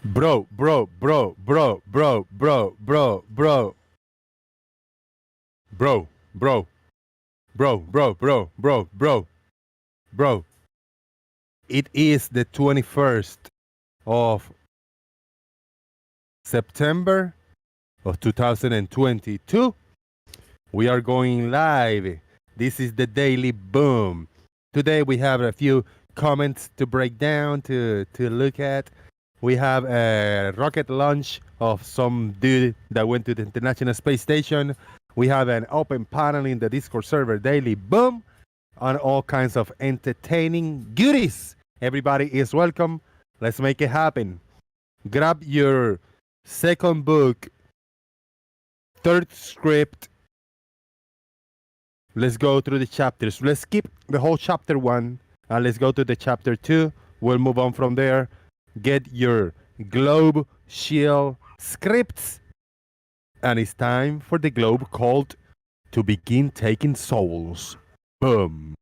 Bro, bro, bro, bro, bro, bro, bro, bro. Bro, bro, bro, bro, bro, bro, bro, bro. It is the 21st of September of 2022. We are going live. This is the Daily Boom. Today we have a few comments to break down, to look at. We have a rocket launch of some dude that went to the International Space Station. We have an open panel in the Discord server, Daily Boom, on all kinds of entertaining goodies. Everybody is welcome. Let's make it happen. Grab your second book, third script. Let's go through the chapters. Let's skip the whole chapter 1 and let's go to the chapter 2. We'll move on from there. Get your globe shield scripts. And it's time for the globe called To Begin Taking Souls. Boom.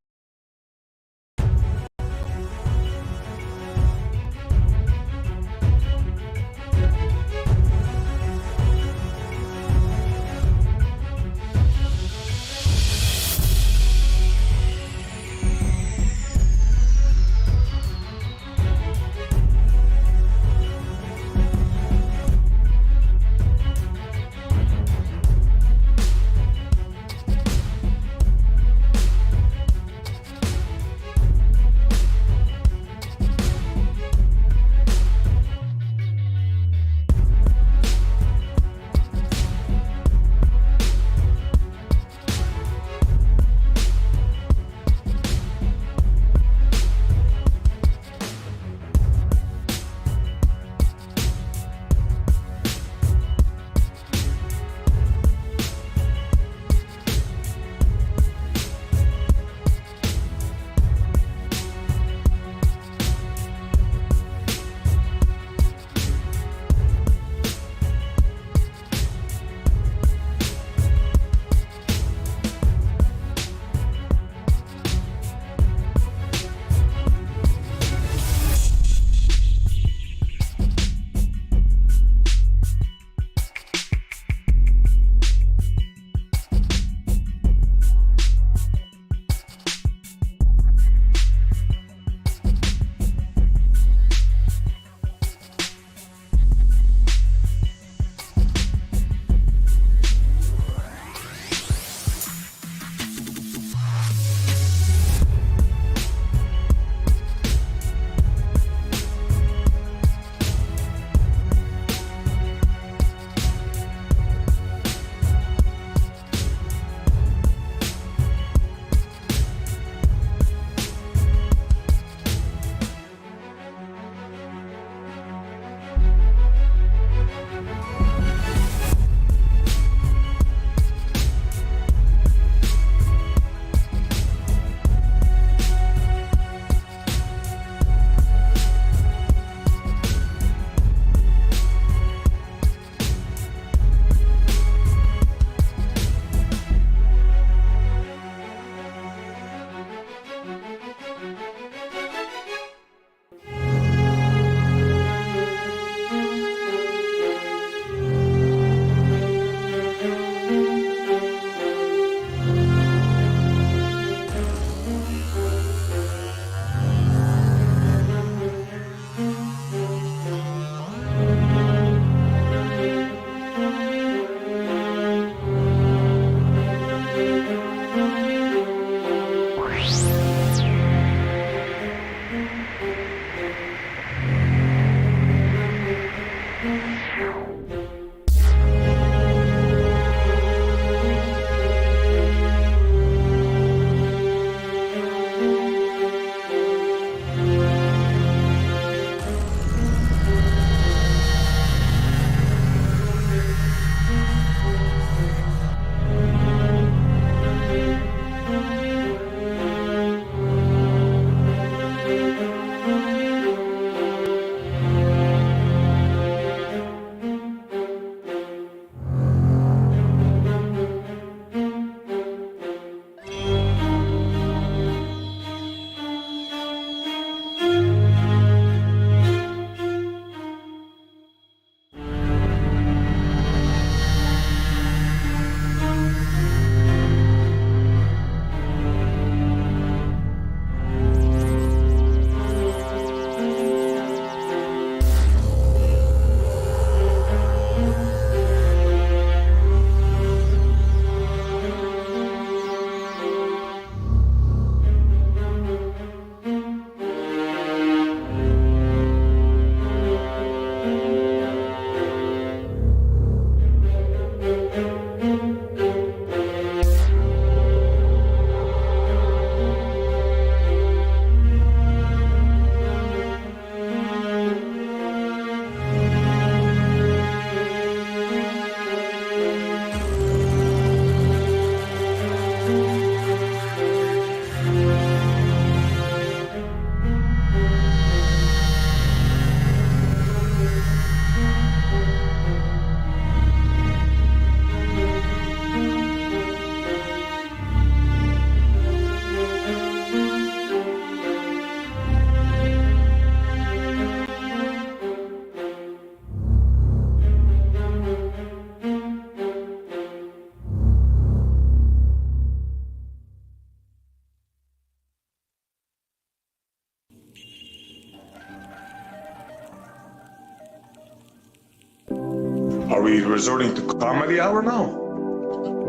Are we resorting to comedy hour now?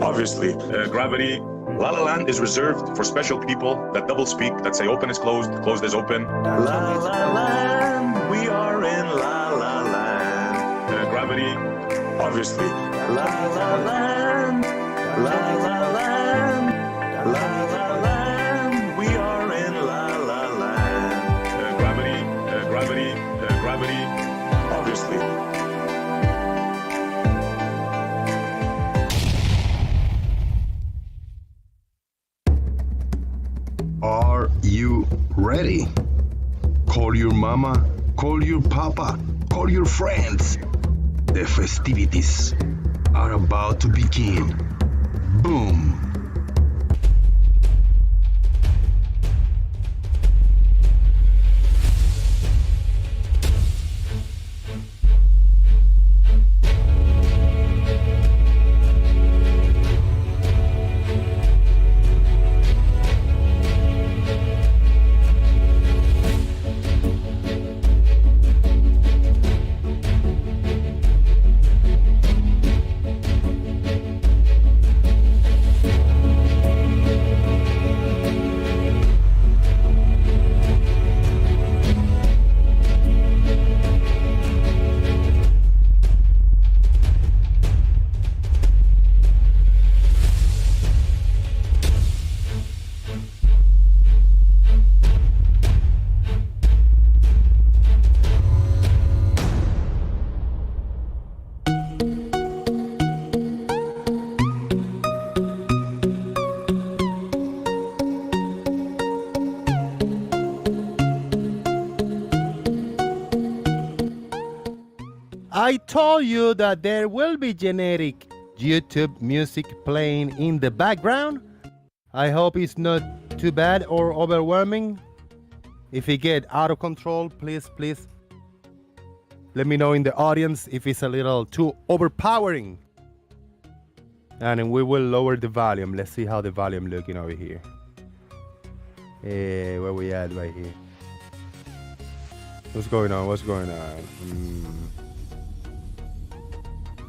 Obviously. Gravity. La La Land is reserved for special people that double speak, that say open is closed, closed is open. La La Land, we are in La La Land. Gravity. Obviously. La La Land, La La Land, La La Land, we are in La La Land. Gravity. Gravity. Gravity. Obviously. Are you ready? Call your mama, call your papa, call your friends. The festivities are about to begin. Boom! I told you that there will be generic YouTube music playing in the background. I hope it's not too bad or overwhelming. If it get out of control, please let me know in the audience if it's a little too overpowering. And we will lower the volume. Let's see how the volume looking over here. Where we at right here? What's going on?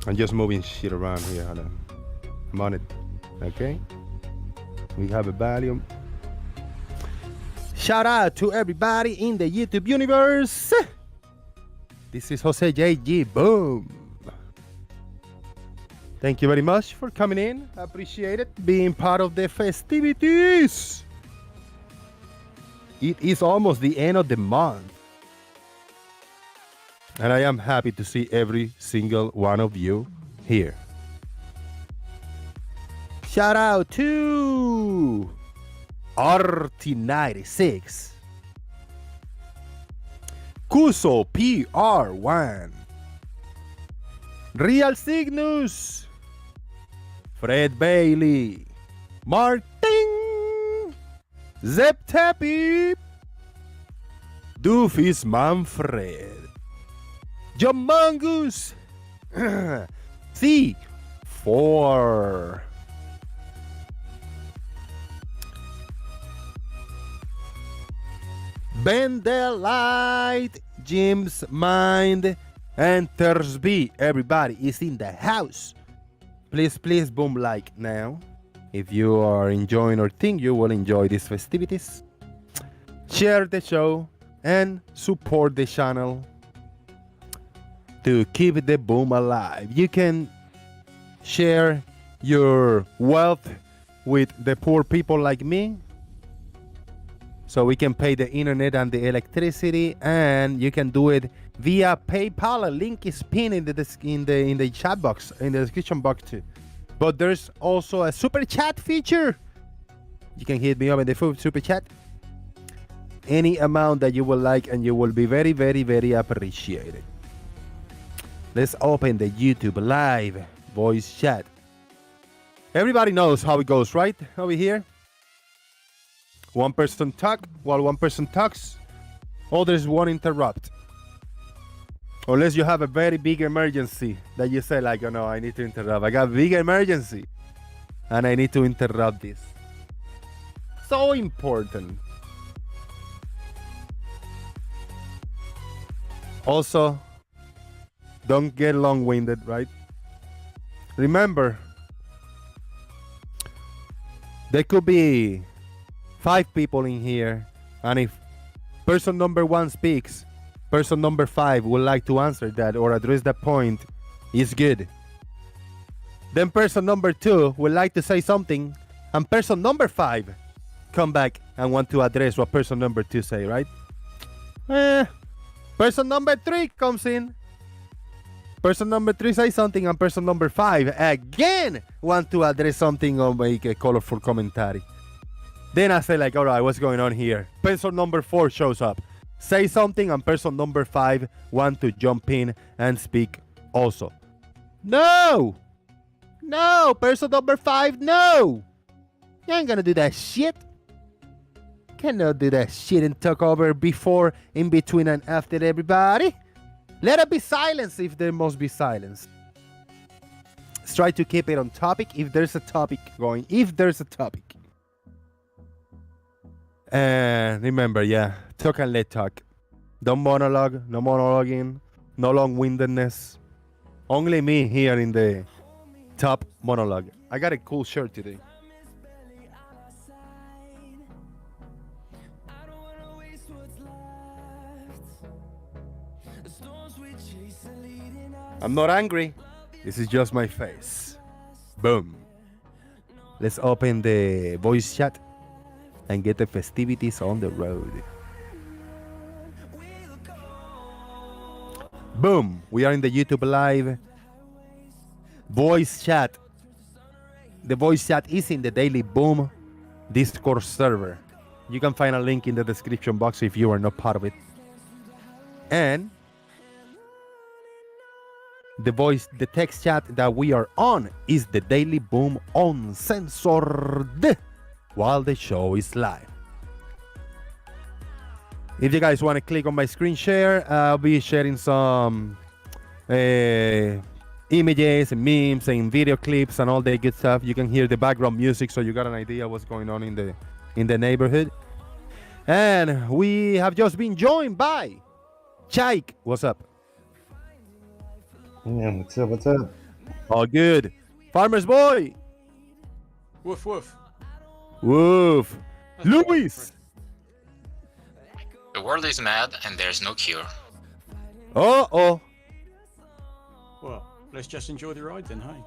I'm just moving shit around here. Hold on. I'm on it. Okay. We have a volume. Shout out to everybody in the YouTube universe. This is Jose JG. Boom. Thank you very much for coming in. I appreciate it. Being part of the festivities. It is almost the end of the month. And I am happy to see every single one of you here. Shout out to RT96, Kuso PR1, Real Cygnus, Fred Bailey, Martin, Zep Tappy, Doofus Manfred, John Mongoose, C4, Ben the Light, Jim's Mind, and Thursby. Everybody is in the house. Please boom like now. If you are enjoying or think you will enjoy these festivities, share the show and support the channel to keep the boom alive. You can share your wealth with the poor people like me, so we can pay the internet and the electricity, and you can do it via PayPal. A link is pinned in the chat box, in the description box too. But there's also a super chat feature. You can hit me up in the super chat any amount that you would like, and you will be very, very, very appreciated. Let's open the YouTube live voice chat. Everybody knows how it goes, right? Over here. One person talk. While one person talks, others won't interrupt. Unless you have a very big emergency that you say like, oh no, I need to interrupt. I got a big emergency and I need to interrupt this. So important. Also, don't get long-winded, right? remember, there could be 5 people in here, and if person number 1 speaks, person number 5 would like to answer that or address that point, is good. Then person number 2 would like to say something, and person number 5 come back and want to address what person number 2 say, right? Person number 3 comes in. Person number 3 says something, and person number 5 again want to address something or make a colorful commentary. Then I say like, all right, what's going on here? Person number 4 shows up, say something, and person number 5 want to jump in and speak also. No! No! Person number 5, no! You ain't gonna do that shit. Cannot do that shit and talk over before, in between, and after everybody. Let it be silence if there must be silence. Let's try to keep it on topic if there's a topic going. If there's a topic. And remember, yeah, talk and let talk. Don't monologue, no monologuing, no long-windedness. Only me here in the top monologue. I got a cool shirt today. I'm not angry. This is just my face. Boom. Let's open the voice chat and get the festivities on the road. Boom. We are in the YouTube live voice chat. The voice chat is in the Daily Boom Discord server. You can find a link in the description box if you are not part of it. And the text chat that we are on is the Daily Boom Uncensored while the show is live. If you guys want to click on my screen share, I'll be sharing some images and memes and video clips and all that good stuff. You can hear the background music so you got an idea what's going on in the neighborhood. And we have just been joined by Chaik. What's up? Yeah, what's up? What's up? All good. Farmer's Boy. Woof woof. Woof. Luis. The world is mad and there's no cure. Oh. Well, let's just enjoy the ride then, hey?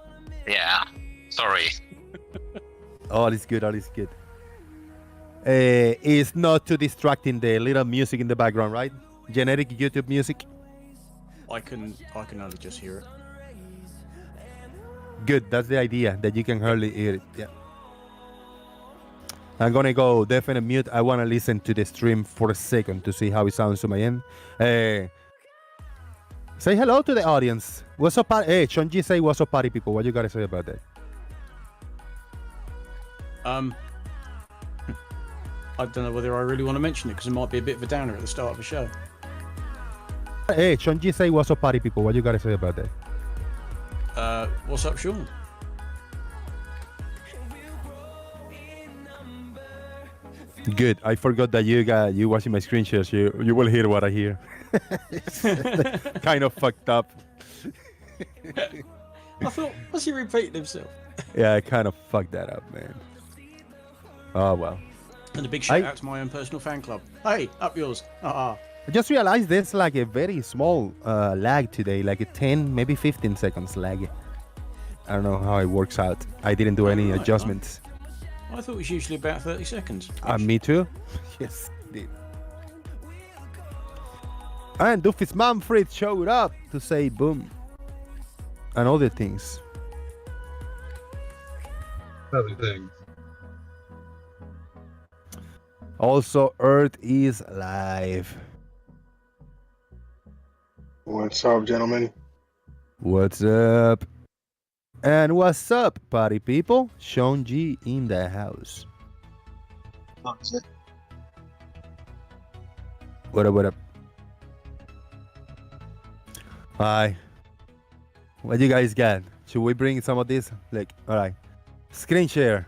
Yeah, sorry. All is good. All is good. It's not too distracting, the little music in the background, right? Generic YouTube music. I can only just hear it. Good. That's the idea, that you can hardly hear it. Yeah. I'm gonna go definite mute. I wanna listen to the stream for a second to see how it sounds to my end. Say hello to the audience. What's up, party? Hey, Sean G, say what's up, party people. What you gotta say about that? I don't know whether I really want to mention it because it might be a bit of a downer at the start of the show. Hey, Sean G, say what's up, party people. What you gotta say about that? What's up, Sean? Good. I forgot that you watching my screen shares. You will hear what I hear. Kind of fucked up. I thought, what's he repeating himself? Yeah, I kind of fucked that up, man. Oh well. And a big shout out to my own personal fan club. Hey, up yours. I just realized there's like a very small lag today, like a 10, maybe 15 seconds lag. I don't know how it works out. I didn't do any adjustments. I thought it was usually about 30 seconds. Me too. Yes, indeed. And Doofus Manfred showed up to say boom and other things. Other things. Also, Earth is live. What's up, gentlemen? What's up? And what's up, party people? Sean G in the house. What up, what up? Hi. What you guys got? Should we bring some of this? Like, alright. Screen share.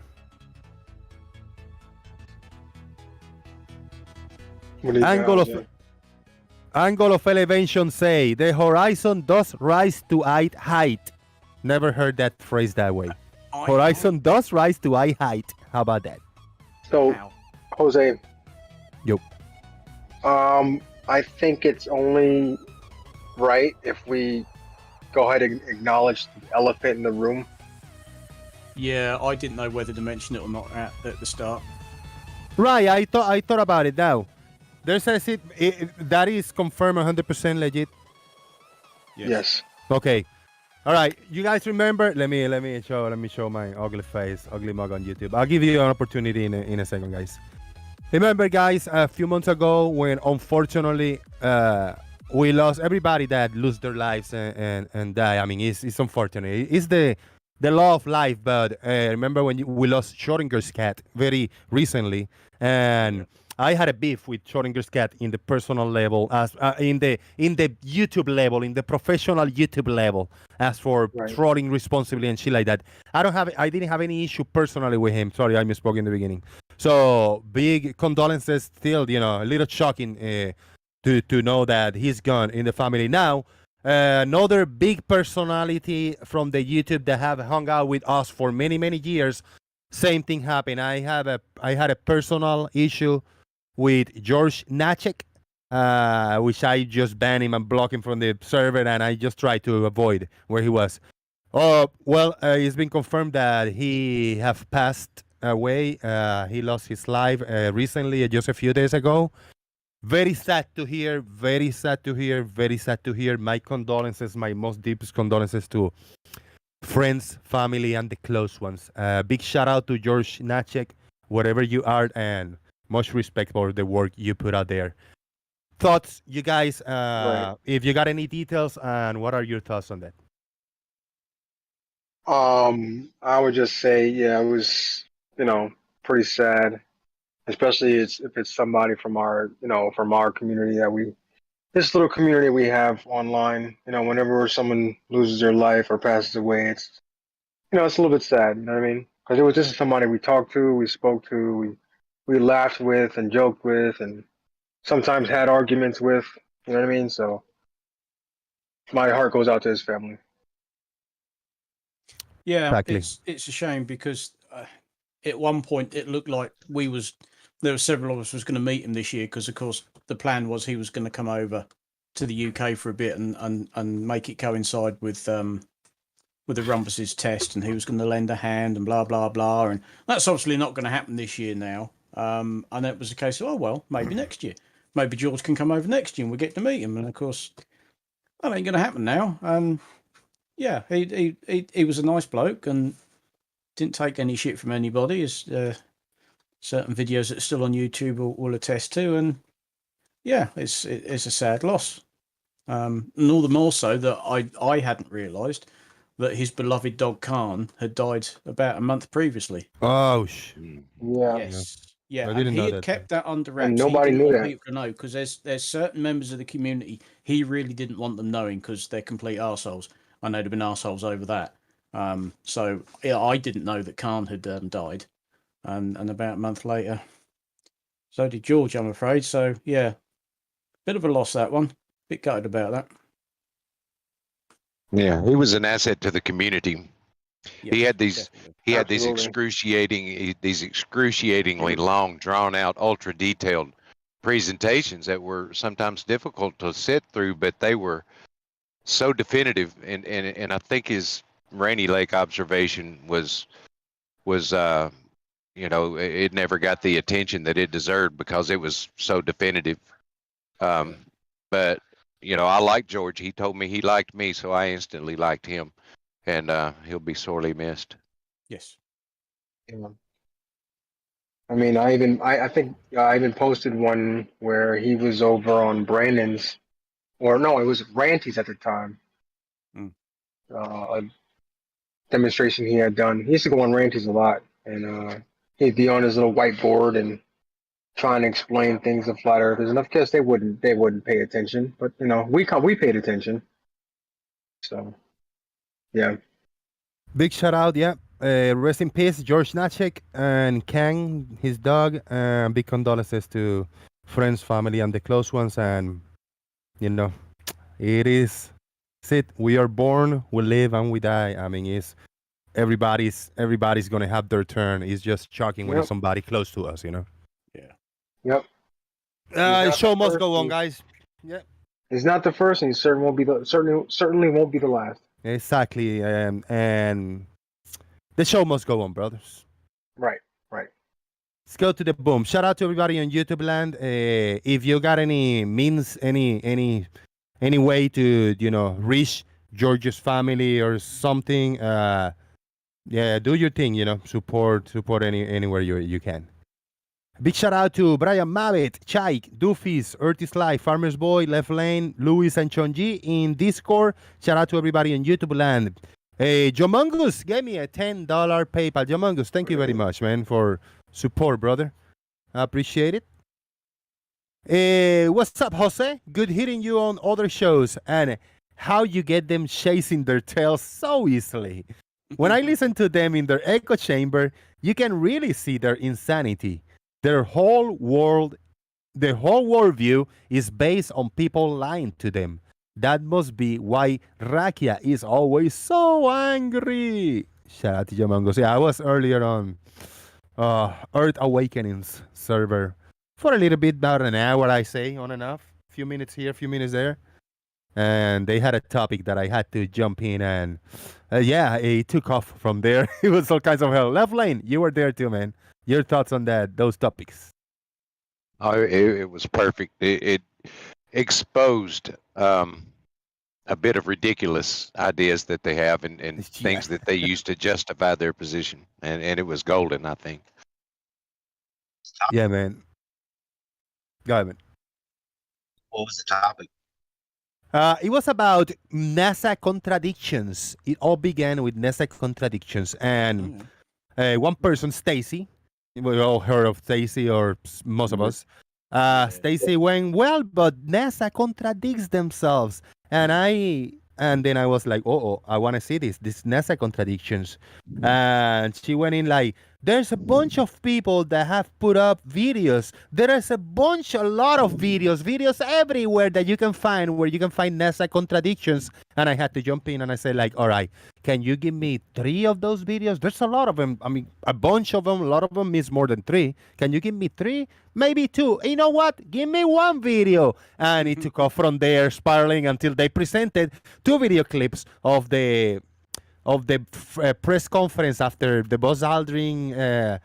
What do you got? Angle of elevation say the horizon does rise to height. Never heard that phrase that way. Horizon does rise to eye height. How about that? So, How? Jose. Yo. I think it's only right if we go ahead and acknowledge the elephant in the room. Yeah, I didn't know whether to mention it or not at the start. Right, I thought about it now. There says that is confirmed 100% legit. Yes. Okay. All right, you guys remember? Let me show my ugly face, ugly mug on YouTube. I'll give you an opportunity in a second, guys. Remember, guys, a few months ago when unfortunately we lost everybody that lose their lives and die. I mean, it's unfortunate. It's the law of life. But remember when we lost Schrodinger's cat very recently, and I had a beef with Schrodinger's cat in the personal level, as in the YouTube level, in the professional YouTube level, as for trolling responsibly and shit like that. I didn't have any issue personally with him. Sorry, I misspoke in the beginning. So big condolences. Still, a little shocking to know that he's gone in the family now. Another big personality from the YouTube that have hung out with us for many years. Same thing happened. I had a personal issue with George Nachek, which I just banned him and blocked him from the server, and I just tried to avoid where he was. Oh, well, it's been confirmed that he have passed away. He lost his life recently, just a few days ago. Very sad to hear, very sad to hear, very sad to hear. My condolences, my most deepest condolences to friends, family, and the close ones. Big shout out to George Nachek, wherever you are, and much respect for the work you put out there. Thoughts, you guys, if you got any details, and what are your thoughts on that? I would just say, yeah, it was, pretty sad, especially if it's somebody from our community this little community we have online. Whenever someone loses their life or passes away, it's a little bit sad. You know what I mean? Because it was just somebody we talked to, we spoke to, we laughed with and joked with, and sometimes had arguments with. You know what I mean? So my heart goes out to his family. Yeah, Exactly. it's a shame because at one point it looked like there were several of us was going to meet him this year because, of course, the plan was he was going to come over to the UK for a bit and make it coincide with the Rumpus's test, and he was going to lend a hand and blah blah blah, and that's obviously not going to happen this year now. And it was a case of, oh well, maybe next year, maybe George can come over next year and we get to meet him, and of course that ain't going to happen now. Yeah, he was a nice bloke and didn't take any shit from anybody, as certain videos that are still on YouTube will attest to. And yeah, it's a sad loss. And all the more so that I hadn't realised that his beloved dog Khan had died about a month previously. Oh, Yeah. Yes. Yeah, I didn't and know he had that. kept that under wraps. And nobody he didn't knew want that. people to know, because there's certain members of the community he really didn't want them knowing because they're complete arseholes. I know they've been arseholes over that. So yeah, I didn't know that Khan had died, and about a month later, so did George, I'm afraid. So yeah, bit of a loss, that one. Bit gutted about that. Yeah, he was an asset to the community. Yes, He had these definitely. he had these Absolutely. excruciatingly long, drawn out, ultra detailed presentations that were sometimes difficult to sit through, but they were so definitive. And I think his Rainy Lake observation was it never got the attention that it deserved because it was so definitive. But I like George. He told me he liked me, so I instantly liked him, and he'll be sorely missed. Yes. Yeah. I mean, I think I even posted one where he was over on Brandon's, or no, it was Ranty's at the time. A demonstration he had done. He used to go on Ranty's a lot, and he'd be on his little whiteboard and trying to explain things to flat earthers. And of course, they wouldn't pay attention, but we paid attention. So, yeah. Big shout out, yeah. Rest in peace, George Nachek and Kang, his dog. Big condolences to friends, family, and the close ones. And it is That's it. We are born, we live, and we die. I mean, it's everybody's gonna have their turn. It's just shocking when it's Yep. somebody close to us, you know. Yep. The not show the must first, go on, he- guys. Yeah. He's not the first, and he certainly won't be the last. Exactly. And the show must go on, brothers. Right. Let's go to the boom. Shout out to everybody on YouTube land. If you got any means, any way to reach George's family or something, yeah, do your thing. Support anywhere you can. Big shout out to Brian Mabbett, Chaik, Doofus, Urtis Life, Farmer's Boy, Left Lane, Louis, and Chonji in Discord. Shout out to everybody on YouTube land. Jomungus gave me a $10 PayPal. Jomungus, thank you very much, man, for support, brother. I appreciate it. What's up, Jose? Good hearing you on other shows and how you get them chasing their tails so easily. When I listen to them in their echo chamber, you can really see their insanity. The whole worldview is based on people lying to them. That must be why Rakia is always so angry. Shout out to Jamangos. Yeah, I was earlier on Earth Awakenings server for a little bit, about an hour, I say, on and off. A few minutes here, a few minutes there. And they had a topic that I had to jump in, and yeah, it took off from there. It was all kinds of hell. Left Lane, you were there too, man. Your thoughts on those topics? Oh, it was perfect. It exposed a bit of ridiculous ideas that they have and things that they use to justify their position. And it was golden, I think. Yeah, man. Go ahead, man. What was the topic? It was about NASA contradictions. It all began with NASA contradictions. And one person, Stacy, we all heard of Stacy, or most of us. Stacy went, well, but NASA contradicts themselves. And then I was like, I want to see this NASA contradictions. And she went in like, there's a bunch of people that have put up videos. There is a lot of videos everywhere that you can find where you can find NASA contradictions. And I had to jump in and I said like, all right, can you give me 3 of those videos? There's a lot of them. I mean, a bunch of them. A lot of them is more than 3. Can you give me 3? Maybe 2. You know what? Give me 1 video. And it took off from there, spiraling until they presented 2 video clips of the press conference after the Buzz Aldrin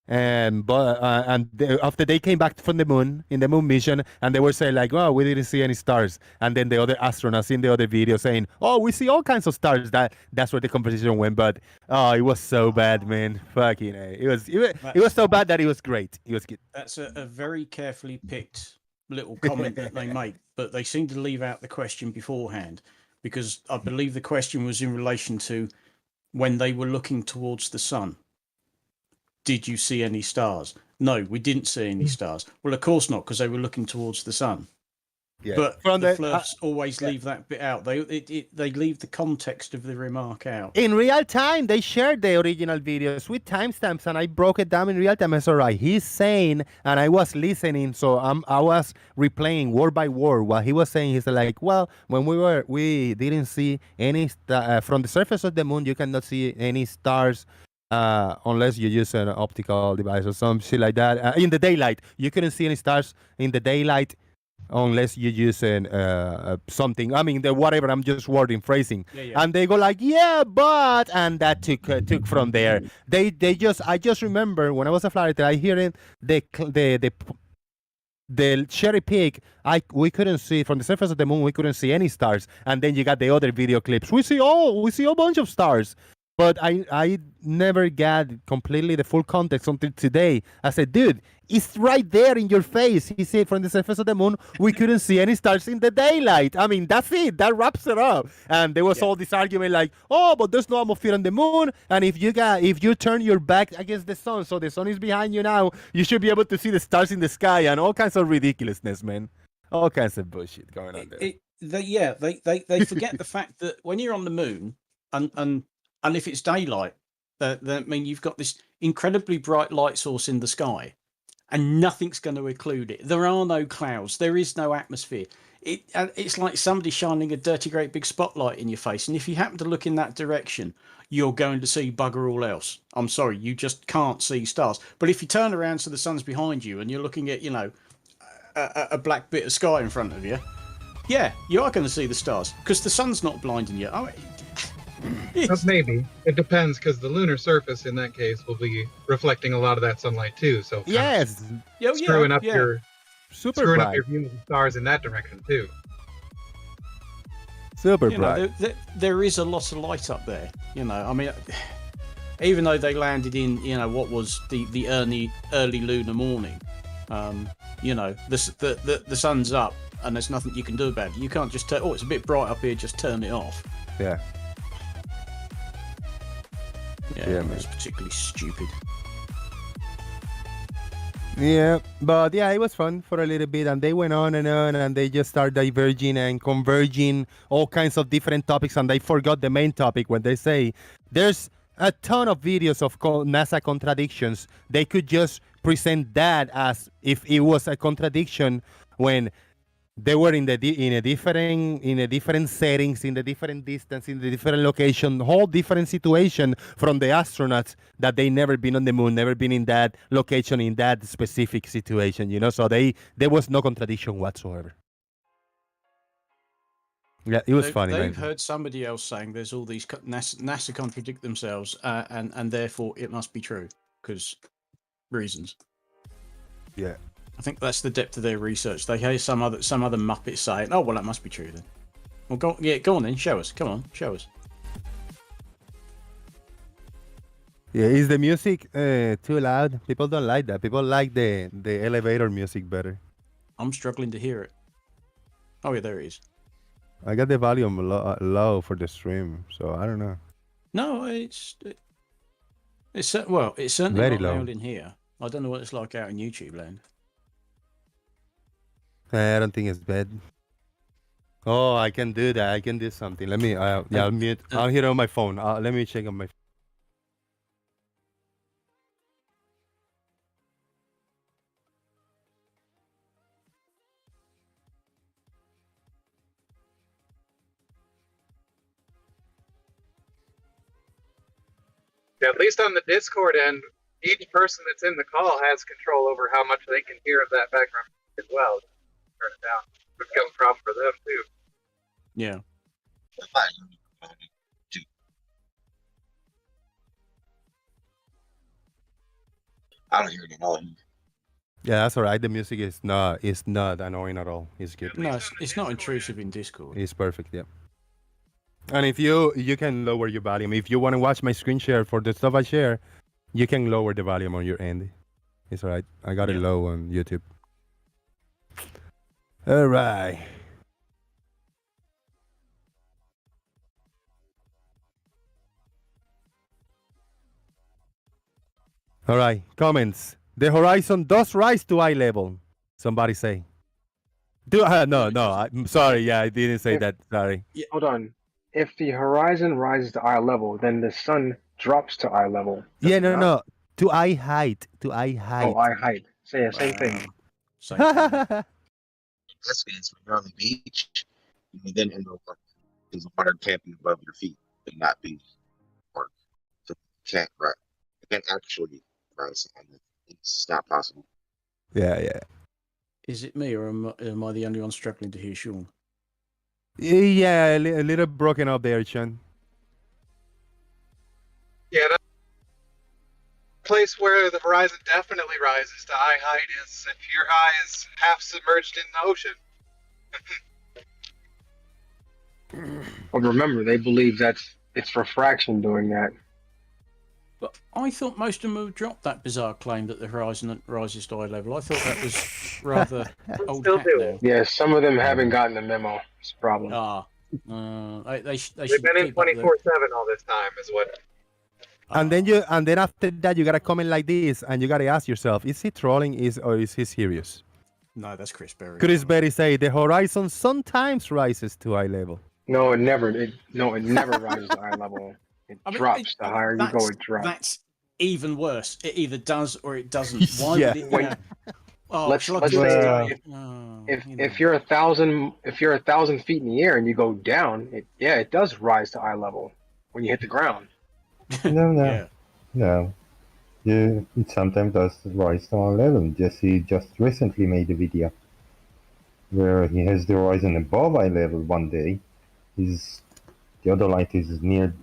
after they came back from the moon in the moon mission, and they were saying like, oh, we didn't see any stars, and then the other astronauts in the other video saying, oh, we see all kinds of stars. That's where the conversation went. But it was so bad, man. Fucking it was so bad that it was great. It was good. That's a very carefully picked little comment that they make, but they seem to leave out the question beforehand, because I believe the question was in relation to when they were looking towards the sun. Did you see any stars? No, we didn't see any stars. Well, of course not, because they were looking towards the sun. Yeah. But the Flurfs always leave that bit out. They leave the context of the remark out. In real time, they shared the original videos with timestamps, and I broke it down in real time. I said, all right, he's saying, and I was listening, so I was replaying word by word what he was saying. He's like, well, when we didn't see any from the surface of the moon, you cannot see any stars unless you use an optical device or some shit like that. In the daylight, you couldn't see any stars in the daylight unless you use something. I mean, whatever. I'm just wording, phrasing. Yeah. And they go like, yeah, but, and that took from there. I just remember when I was a flight attendant, I hear it, the cherry pick. We couldn't see from the surface of the moon. We couldn't see any stars. And then you got the other video clips. We see a bunch of stars. But I never got completely the full context until today. I said, dude, it's right there in your face. He said from the surface of the moon, we couldn't see any stars in the daylight. I mean, that's it. That wraps it up. And there was all this argument like, oh, but there's no atmosphere on the moon. And if you turn your back against the sun, so the sun is behind you now, you should be able to see the stars in the sky, and all kinds of ridiculousness, man. All kinds of bullshit going on there. They forget the fact that when you're on the moon and if it's daylight, I mean, you've got this incredibly bright light source in the sky, and nothing's going to occlude it. There are no clouds. There is no atmosphere. it's like somebody shining a dirty, great big spotlight in your face. And if you happen to look in that direction, you're going to see bugger all else. I'm sorry, you just can't see stars. But if you turn around so the sun's behind you and you're looking at, a black bit of sky in front of you, yeah, you are going to see the stars because the sun's not blinding you. Maybe. It depends, because the lunar surface, in that case, will be reflecting a lot of that sunlight, too. So Yes, screwing up your super bright. view of the stars in that direction, too. Super bright. There is a lot of light up there. I mean, even though they landed in, what was the early lunar morning, the sun's up and there's nothing you can do about it. You can't just it's a bit bright up here, just turn it off. Yeah. Yeah, it's particularly stupid. Yeah, but yeah, it was fun for a little bit, and they went on, and they just started diverging and converging all kinds of different topics, and they forgot the main topic when they say there's a ton of videos of NASA contradictions. They could just present that as if it was a contradiction when they were in a different settings, in the different distance, in the different location, whole different situation from the astronauts that they never been on the moon, never been in that location, in that specific situation, So there was no contradiction whatsoever. Yeah, it was funny. They've heard somebody else saying there's all these NASA contradict themselves, and therefore it must be true because reasons. Yeah. I think that's the depth of their research. They hear some other muppet say it. Oh well, that must be true then. Well, go on then. Show us. Come on, show us. Yeah, is the music too loud? People don't like that. People like the elevator music better. I'm struggling to hear it. Oh yeah, there it is. I got the volume low for the stream, so I don't know. No, it's certainly Very not low. loud in here. I don't know what it's like out in YouTube land. I don't think it's bad. Oh, I can do that. I can do something. Let me. I'll mute. I'll hear it on my phone. Let me check on my. At least on the Discord end, each person that's in the call has control over how much they can hear of that background as well. Turn it down. It becomes a problem for them, too. Yeah. I don't hear it at all. Yeah, that's alright. The music is not annoying at all. It's good. No, it's not intrusive in Discord. It's perfect. Yeah. And if you can lower your volume. If you want to watch my screen share for the stuff I share, you can lower the volume on your end. It's alright. I got it low on YouTube. All right. All right. Comments. The horizon does rise to eye level. Somebody say. No. I'm sorry. Yeah, I didn't say that. Sorry. Yeah, hold on. If the horizon rises to eye level, then the sun drops to eye level. Yeah, no. To eye height. To eye height. Oh, eye height. Same thing. Same thing. That's means when you're on the beach, you then end up because the water can't be above your feet and not be or so it can't actually rise on it. It's not possible. Yeah. Is it me or am I the only one struggling to hear Sean? Yeah, a little broken up there, Sean. Yeah, that place where the horizon definitely rises to eye height is if your eye is half submerged in the ocean. But remember, they believe it's refraction doing that. But I thought most of them would drop that bizarre claim that the horizon rises to eye level. I thought that was rather old hat now. Yeah, some of them haven't gotten the memo. It's a problem. They They've been in 24/7 all this time, is what. And then after that, you gotta comment like this, and you gotta ask yourself: is he trolling? Or is he serious? No, that's Chris Berry. Chris Berry say the horizon sometimes rises to eye level. No, it never. It never rises to eye level. It drops. The higher you go, it drops. That's even worse. It either does or it doesn't. Why Yeah. would it? Oh, let's shall I let's do say that? if you're 1,000 feet in the air and you go down, it does rise to eye level when you hit the ground. No, Yeah. no. It sometimes does rise to our level. Jesse just recently made a video where he has the horizon above eye level one day. The other light is near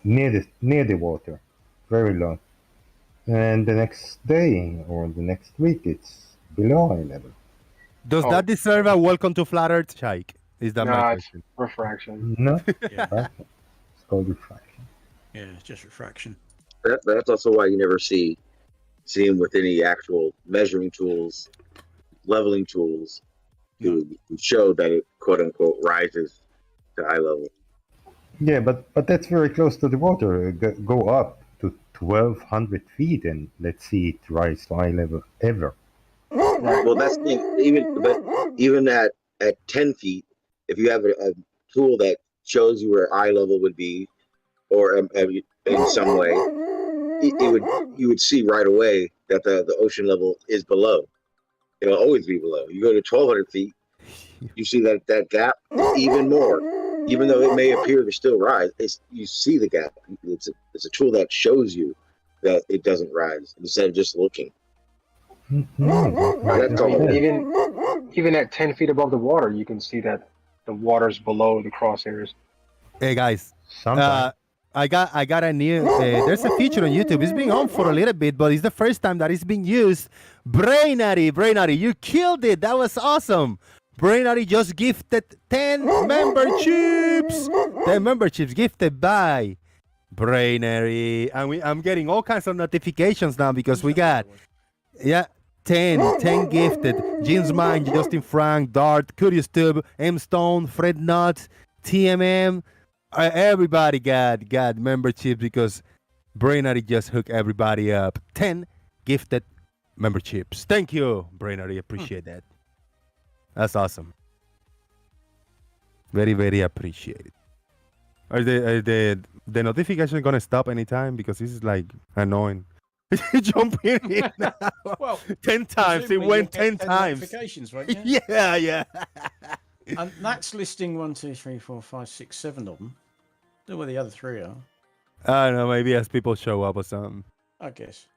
the water, very low. And the next day or the next week it's below eye level. Does Oh. that deserve a welcome to Flat Earth, Shaik? Is that my No, it's question? refraction. No, Yeah. it's called refraction. Yeah, just refraction. That's also why you never see him with any actual measuring tools, leveling tools to show that it quote unquote rises to eye level. Yeah, but that's very close to the water. Go up to 1,200 feet and let's see it rise to eye level ever. Well, that's the thing. Even at 10 feet, if you have a tool that shows you where eye level would be, or in some way, you would see right away that the ocean level is below. It'll always be below. You go to 1,200 feet, you see that gap even more. Even though it may appear to still rise, you see the gap. It's a tool that shows you that it doesn't rise instead of just looking. That's all. Even at 10 feet above the water, you can see that the water's below the crosshairs. Hey guys, Sometimes. I got a new. There's a feature on YouTube. It's been on for a little bit, but it's the first time that it's being used. Brainary, you killed it. That was awesome. Brainary just gifted 10 memberships. 10 memberships gifted by Brainary, and I'm getting all kinds of notifications now because we got 10 gifted. James Mine, Justin Frank, Dart, Curious Tube, M Stone, Fred Nuts, TMM. Everybody got memberships because Brainary just hooked everybody up. 10 gifted memberships. Thank you, Brainary. Appreciate that. That's awesome. Very, very appreciated. Are the notifications gonna stop anytime? Because this is like annoying. Jumping in now. Well, 10 times. It presumably went you'll get 10 times. Notifications, won't you? Yeah. And that's listing 1, 2, 3, 4, 5, 6, 7 of them. Don't know where the other 3 are. I don't know. Maybe as people show up or something. I guess.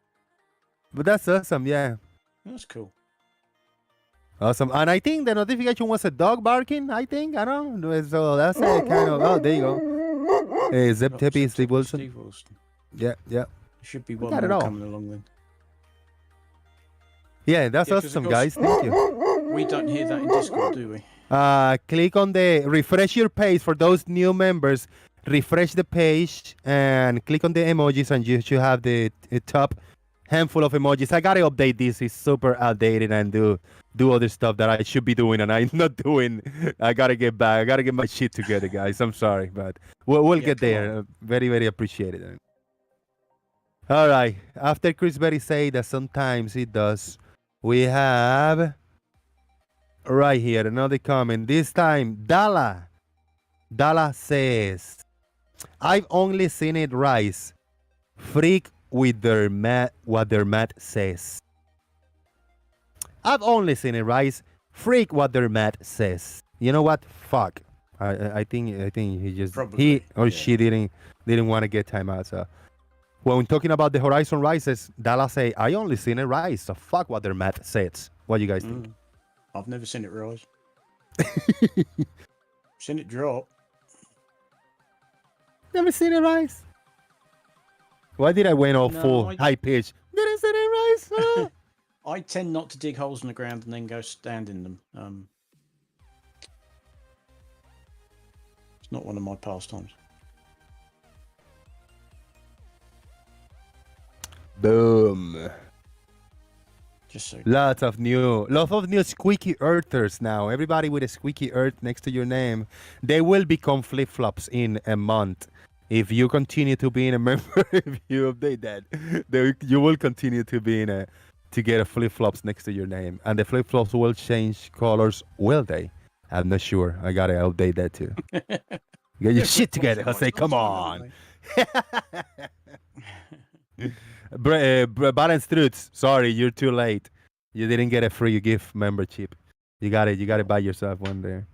But that's awesome. Yeah. That's cool. Awesome. And I think the notification was a dog barking, I think. I don't know. So that's a kind of. Oh, there you go. Hey, Zep Teppy, Steve Wilson. Steve Wilson. Yeah. Should be We one got it more all. coming along then. Yeah, that's 'cause of awesome, course- guys. Thank you. We don't hear that in Discord, do we? Click on the refresh your page for those new members. Refresh the page and click on the emojis, and you should have the top handful of emojis. I gotta update this. It's super outdated and do other stuff that I should be doing and I'm not doing. I gotta get back. I gotta get my shit together, guys. I'm sorry, but we'll get there. Very, very appreciated. All right. After Chris Berry say that sometimes it does, we have right here another comment. This time, Dala says, "I've only seen it rise. Freak with what their mat says." I've only seen it rise. Freak what their mat says. You know what? Fuck. I think he just Probably, she didn't want to get time out. So when we're talking about the horizon rises, Dallas say, "I only seen it rise." So fuck what their mat says. What do you guys think? I've never seen it rise. Seen it drop. Never seen it rise. Why did I went all No, full I- high pitch? Didn't see it rise. Ah. I tend not to dig holes in the ground and then go stand in them. It's not one of my pastimes. Boom. Just so. Lots of new squeaky earthers now. Everybody with a squeaky earth next to your name. They will become flip-flops in a month. If you continue to be in a member, if you update that, you will continue to be to get a flip-flops next to your name. And the flip-flops will change colors, will they? I'm not sure. I gotta update that too. Get your shit together, Jose. Come on. Baron Strutz, sorry, you're too late. You didn't get a free gift membership. You got it. You got to buy yourself one there.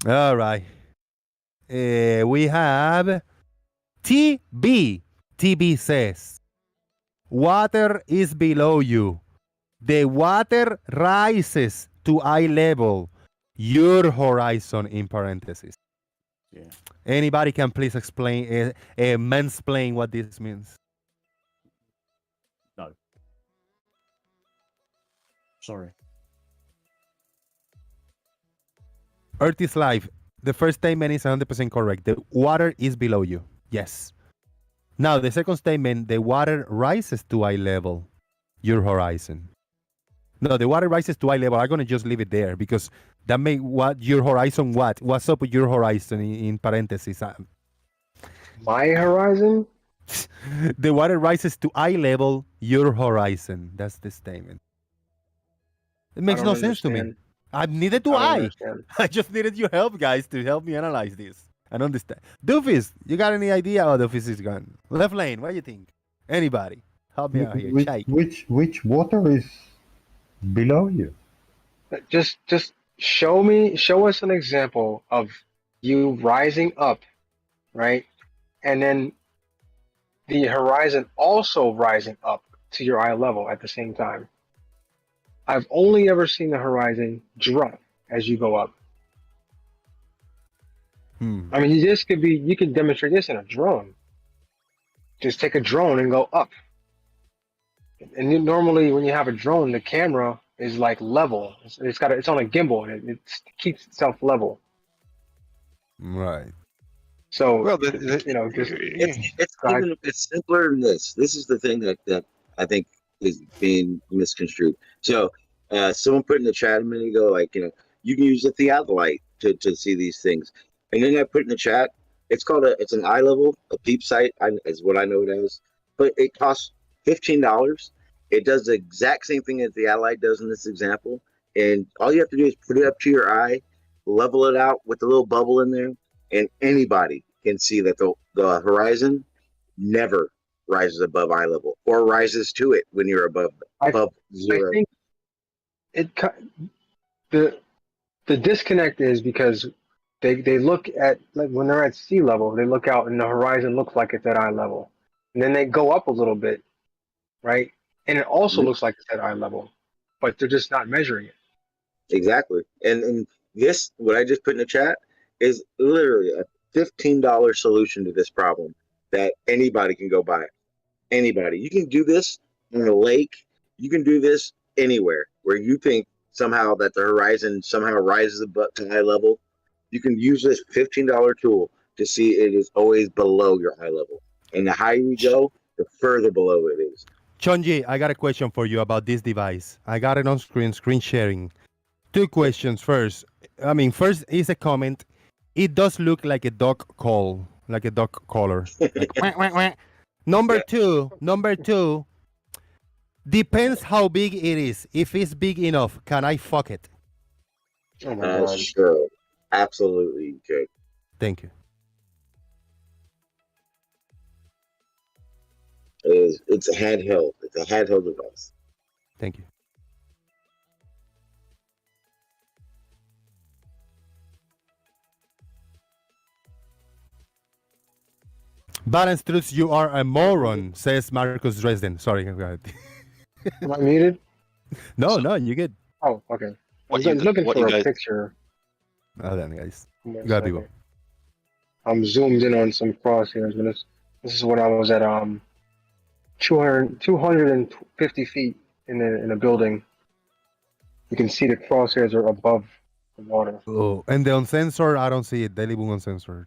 All right. We have TB. TB says, water is below you. The water rises to eye level. Your horizon in parentheses. Yeah. Anybody can please explain, mansplain what this means? No. Sorry. Earth is life. The first statement is 100% correct. The water is below you. Yes. Now, the second statement, the water rises to eye level. Your horizon. No, the water rises to eye level. I'm going to just leave it there because that may what your horizon what? What's up with your horizon in parentheses? My horizon? The water rises to eye level, your horizon. That's the statement. It makes no sense to me. Neither do I. I just needed your help, guys, to help me analyze this and understand. Doofus, you got any idea how Doofus is gone? Left lane, what do you think? Anybody? Help me out here. Which water is below you? Just show us an example of you rising up, right? And then the horizon also rising up to your eye level at the same time. I've only ever seen the horizon drop as you go up. I mean, you can demonstrate this in a drone. Just take a drone and go up. And normally when you have a drone, the camera is like level. It's on a gimbal and it keeps itself level. Right. So, Well, it's simpler than this. This is the thing that I think is being misconstrued. So, someone put in the chat a minute ago, like, you can use a theodolite to see these things. And then I put in the chat, it's an eye level, a peep sight, is what I know it as. But it costs $15. It does the exact same thing that the theodolite does in this example. And all you have to do is put it up to your eye, level it out with a little bubble in there, and anybody can see that the horizon never rises above eye level or rises to it when you're above zero. I think the disconnect is because they look at, like, when they're at sea level, they look out and the horizon looks like it's at eye level, and then they go up a little bit, right? And it also looks like it's at eye level, but they're just not measuring it. Exactly. And this, what I just put in the chat, is literally a $15 solution to this problem that anybody can go buy. Anybody. You can do this in a lake. You can do this anywhere where you think somehow that the horizon somehow rises above to eye level. You can use this $15 tool to see it is always below your eye level. And the higher you go, the further below it is. Chonji, I got a question for you about this device. I got it on screen sharing. Two questions. First is a comment. It does look like a dog call, like a dog caller. Like, wah, wah, wah. Number two, depends how big it is. If it's big enough, can I fuck it? Oh my God. Sure. Absolutely, you could. Thank you. It's a handheld. It's a handheld device. Thank you. Balance truths, you are a moron, says Marcus Dresden. Sorry, go ahead. Am I muted? No, you good. Oh, okay. I was looking for a picture. Oh, then, guys. You gotta be well. I'm zoomed in on some crosshairs, but this is when I was at 250 feet in a building. You can see the crosshairs are above the water. Oh, and the uncensored, I don't see it. Daily Boom uncensored.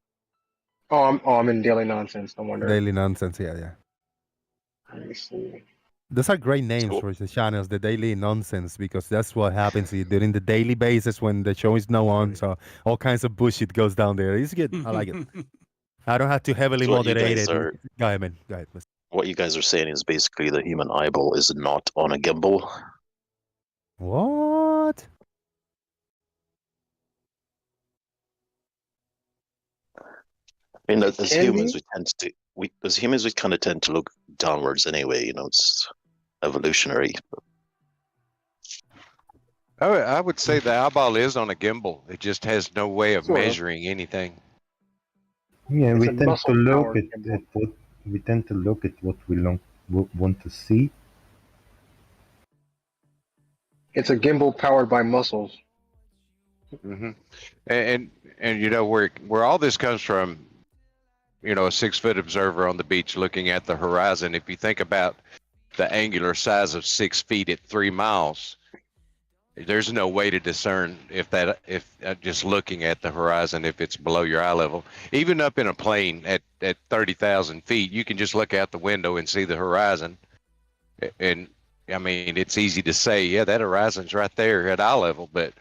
I'm in Daily Nonsense. No wonder. Daily Nonsense, yeah. Let me see. Those are great names for the channels, the Daily Nonsense, because that's what happens during the daily basis when the show is no on. So all kinds of bullshit goes down there. It's good. I like it. I don't have to heavily moderate it. Go ahead, man. Go ahead. What you guys are saying is basically the human eyeball is not on a gimbal. What? I mean, as humans, we kind of tend to look downwards anyway. It's evolutionary. I would say the eyeball is on a gimbal. It just has no way of Sort of. measuring anything. Yeah, It's we a tend to muscle-powered look gimbal. at what we tend to look at what we want to see. It's a gimbal powered by muscles. Hmm And you know where all this comes from. You know, a 6-foot observer on the beach looking at the horizon. If you think about the angular size of 6 feet at 3 miles, there's no way to discern if just looking at the horizon, if it's below your eye level. Even up in a plane at 30,000 feet, you can just look out the window and see the horizon. And I mean, it's easy to say, yeah, that horizon's right there at eye level, but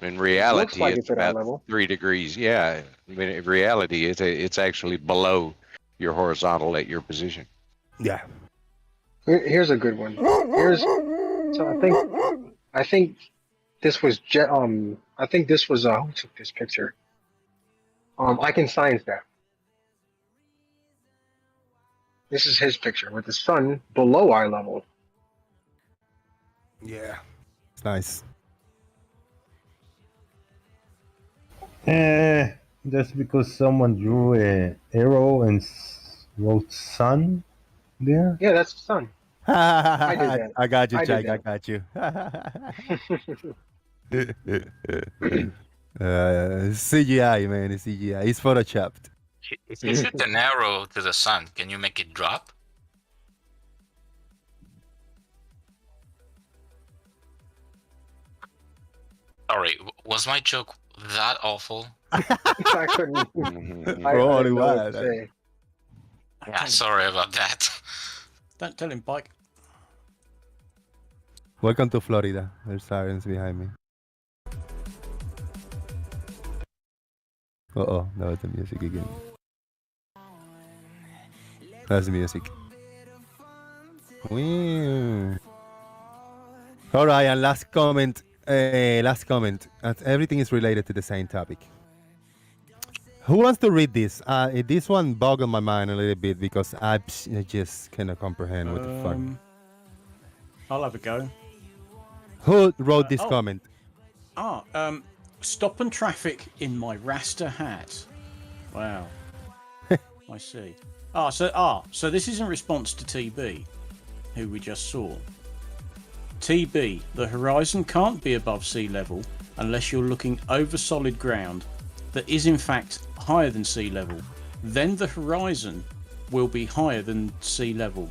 in reality, like it's it's at eye about level. 3 degrees. Yeah, I mean, in reality, it's actually below your horizontal at your position. Yeah. Here's a good one. So I think this was I think this was who took this picture? I can science that. This is his picture with the sun below eye level. Yeah. It's nice. Just because someone drew a arrow and wrote sun there. Yeah, that's the sun. I did that. I got you, I did Jack. I that. got you. CGI, man. It's CGI. It's photoshopped. If you shoot an arrow to the sun, can you make it drop? Sorry, was my joke that awful? I couldn't. I didn't know what to say. Yeah, sorry about that. Don't tell him, Pike. Welcome to Florida. There's sirens behind me. Uh-oh, that was the music again. That's the music. All right, and last comment. Everything is related to the same topic. Who wants to read this? This one boggled my mind a little bit because I just cannot comprehend what the fuck. I'll have a go. Who wrote this comment? Stop and traffic in my Rasta hat. Wow. I see. So this is in response to TB, who we just saw. TB, the horizon can't be above sea level unless you're looking over solid ground that is in fact higher than sea level. Then the horizon will be higher than sea level.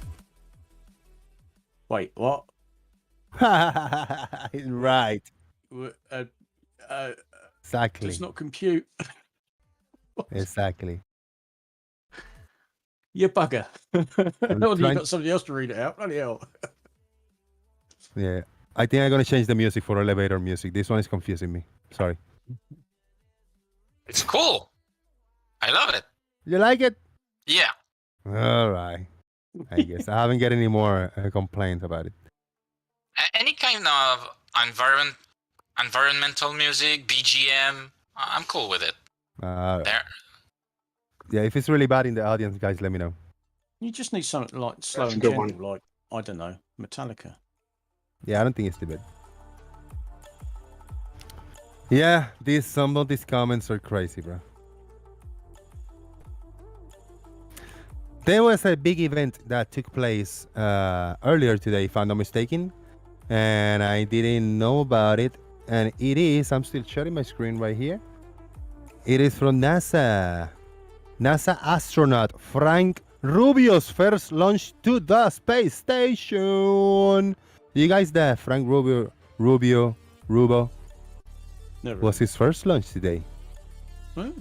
Wait, what? Right. Exactly. Does not compute. Exactly. You bugger. Or you trying- got somebody else to read it out. Bloody hell. Yeah. I think I'm going to change the music for elevator music. This one is confusing me. Sorry. It's cool. I love it. You like it? Yeah. All right. I guess I haven't got any more complaints about it. Any kind of environmental music, BGM, I'm cool with it. There. Yeah, if it's really bad in the audience, guys, let me know. You just need something like slow That's a and good gentle, one. like, I don't know, Metallica. Yeah, I don't think it's too bad. Yeah, some of these comments are crazy, bro. There was a big event that took place earlier today, if I'm not mistaken, and I didn't know about it. And it is, I'm still sharing my screen right here. It is from NASA. NASA astronaut Frank Rubio's first launch to the space station. You guys there? Frank Rubio Never. was his first launch today. Oh.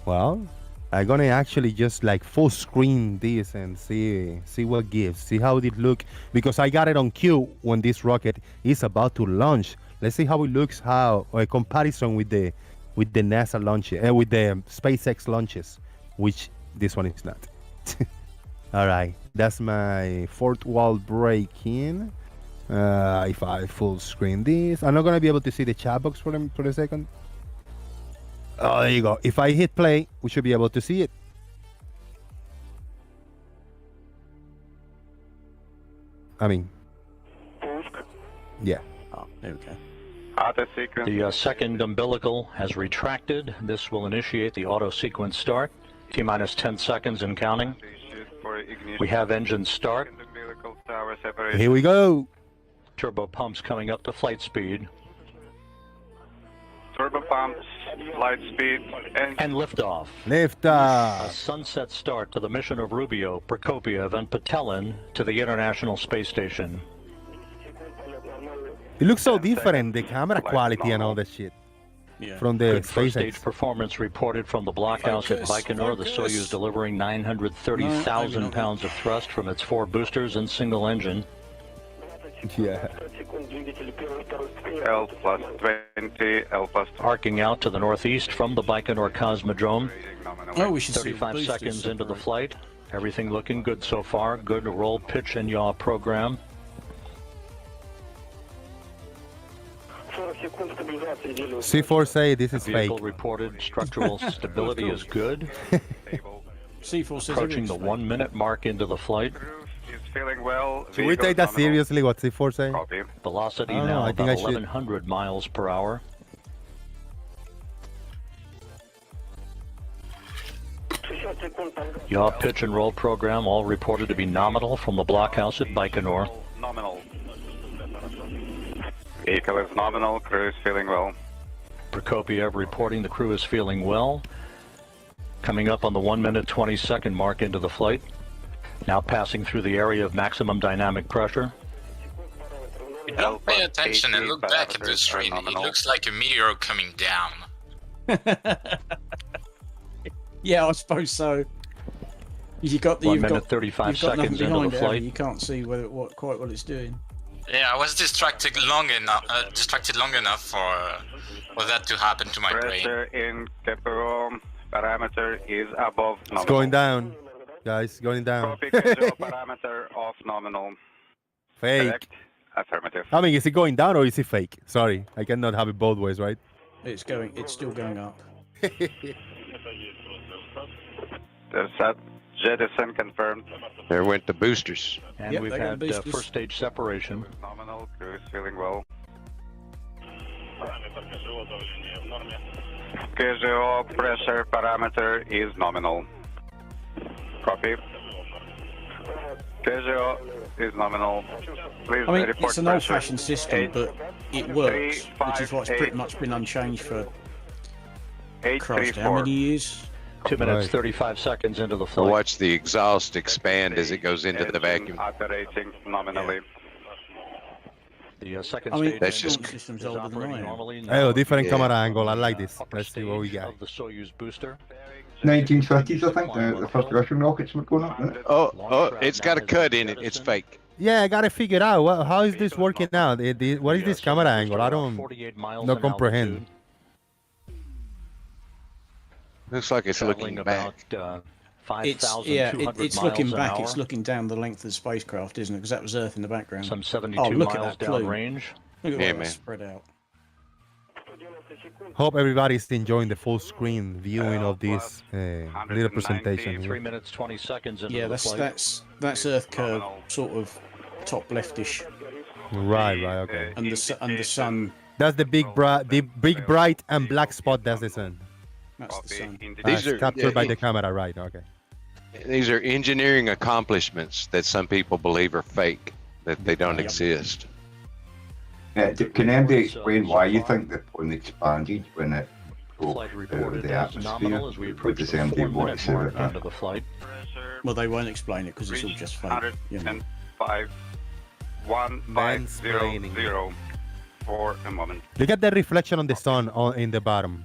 Well, I'm gonna actually just like full screen this and see what gives, see how it look, because I got it on cue when this rocket is about to launch. Let's see how it looks, how a comparison with the NASA launch, with the SpaceX launches, which this one is not. All right, that's my fourth wall breaking. If I full screen this, I'm not gonna be able to see the chat box for a second. Oh, there you go. If I hit play, we should be able to see it. I mean, Yeah. Oh, there we go. Auto sequence. The second umbilical has retracted. This will initiate the auto sequence start. T-minus 10 seconds and counting. We have engine start. Umbilical tower separation. Here we go. Turbo pumps coming up to flight speed. Turbo pumps, flight speed, And liftoff. Lift A off. sunset start to the mission of Rubio, Prokopiev, and Patelin to the International Space Station. It looks so different, the camera quality and all that shit. Yeah. From the Good first stage SpaceX. performance reported from the blockhouse at Baikonur. The Soyuz delivering 930,000 pounds of thrust from its 4 boosters and single engine. Yeah. L plus 20, L plus 20. Arcing out to the northeast from the Baikonur Cosmodrome. Oh, we should see the 35 boosters seconds into the separate. flight. Everything looking good so far. Good roll, pitch, and yaw program. C4 say this is fake. Vehicle reported structural stability is good. C4 says Approaching the everything's 1 minute mark into the flight. Is feeling well. Should we take that seriously, what C4 say? Copy. Velocity I don't know, now I think I about should. 1,100 miles per hour. Yaw, pitch, and roll program all reported to be nominal from the blockhouse at Baikonur. Nominal. Vehicle is nominal, crew is feeling well. Prokopiev reporting the crew is feeling well. Coming up on the 1 minute 20 second mark into the flight. Now passing through the area of maximum dynamic pressure. You don't pay attention and look back at the screen. It looks like a meteor coming down. Yeah, I suppose so. You got the 1 you've minute got, 35 you've got nothing seconds into behind the it, have flight. you can't see what quite what it's doing. Yeah, I was distracted long enough for that to happen to my brain. Pressure in Kepero parameter is above nominal. It's going down. Guys, going down. Copy, visual parameter of nominal. Fake. Correct. Affirmative. I mean, is it going down or is it fake? Sorry, I cannot have it both ways, right? It's still going up. The set jettison confirmed. There went the boosters. And Yep, we've they got had boosters. first stage separation. Nominal, crew is feeling well. Visual pressure parameter is nominal. Copy. Visual is nominal. Please I mean, report it's an pressure. old-fashioned system, but it works, which is why it's pretty much been unchanged for Christ, how 834. many years? 2 minutes Right. 35 seconds into the So flight. watch the exhaust expand as it goes into the Engine vacuum. Operating nominally. The second I mean, stage That's the just- launch system's is older than operating I am. normally. Oh, Now different Yeah. camera angle. I like this. upper Let's see what we stage got. of the Soyuz booster. 1950s, I think, the first Russian rockets were going up, isn't it? Oh, it's got a cut in it. It's fake. Yeah, I gotta figure out how is this working out. What is this camera angle? I don't 48 miles not in comprehend. altitude, Looks like it's traveling looking back. about It's 5,200 it's miles looking an back. hour. It's looking down the length of the spacecraft, isn't it? Because that was Earth in the background. Some 72 Oh, look at miles that plume. downrange. Look at Yeah, all man. that spread out. Hope everybody's enjoying the full screen viewing of this little presentation 3 here. minutes 20 seconds into Yeah, the flight. that's Earth curve, sort of top leftish, Right, okay. and the sun. That's the big bright and black spot. That's the sun. That's the sun. These are captured by the camera, right? Okay. These are engineering accomplishments that some people believe are fake, that they don't exist. Can anybody explain why you think the plane expanded when it broke Flight out reported of the as nominal atmosphere? as we What approach does the anybody 4 want to minute say mark about into that? the flight. Well, they won't explain it because it's all just fake. You know. 105, 1500 for a moment. Look at the reflection on the sun in the bottom.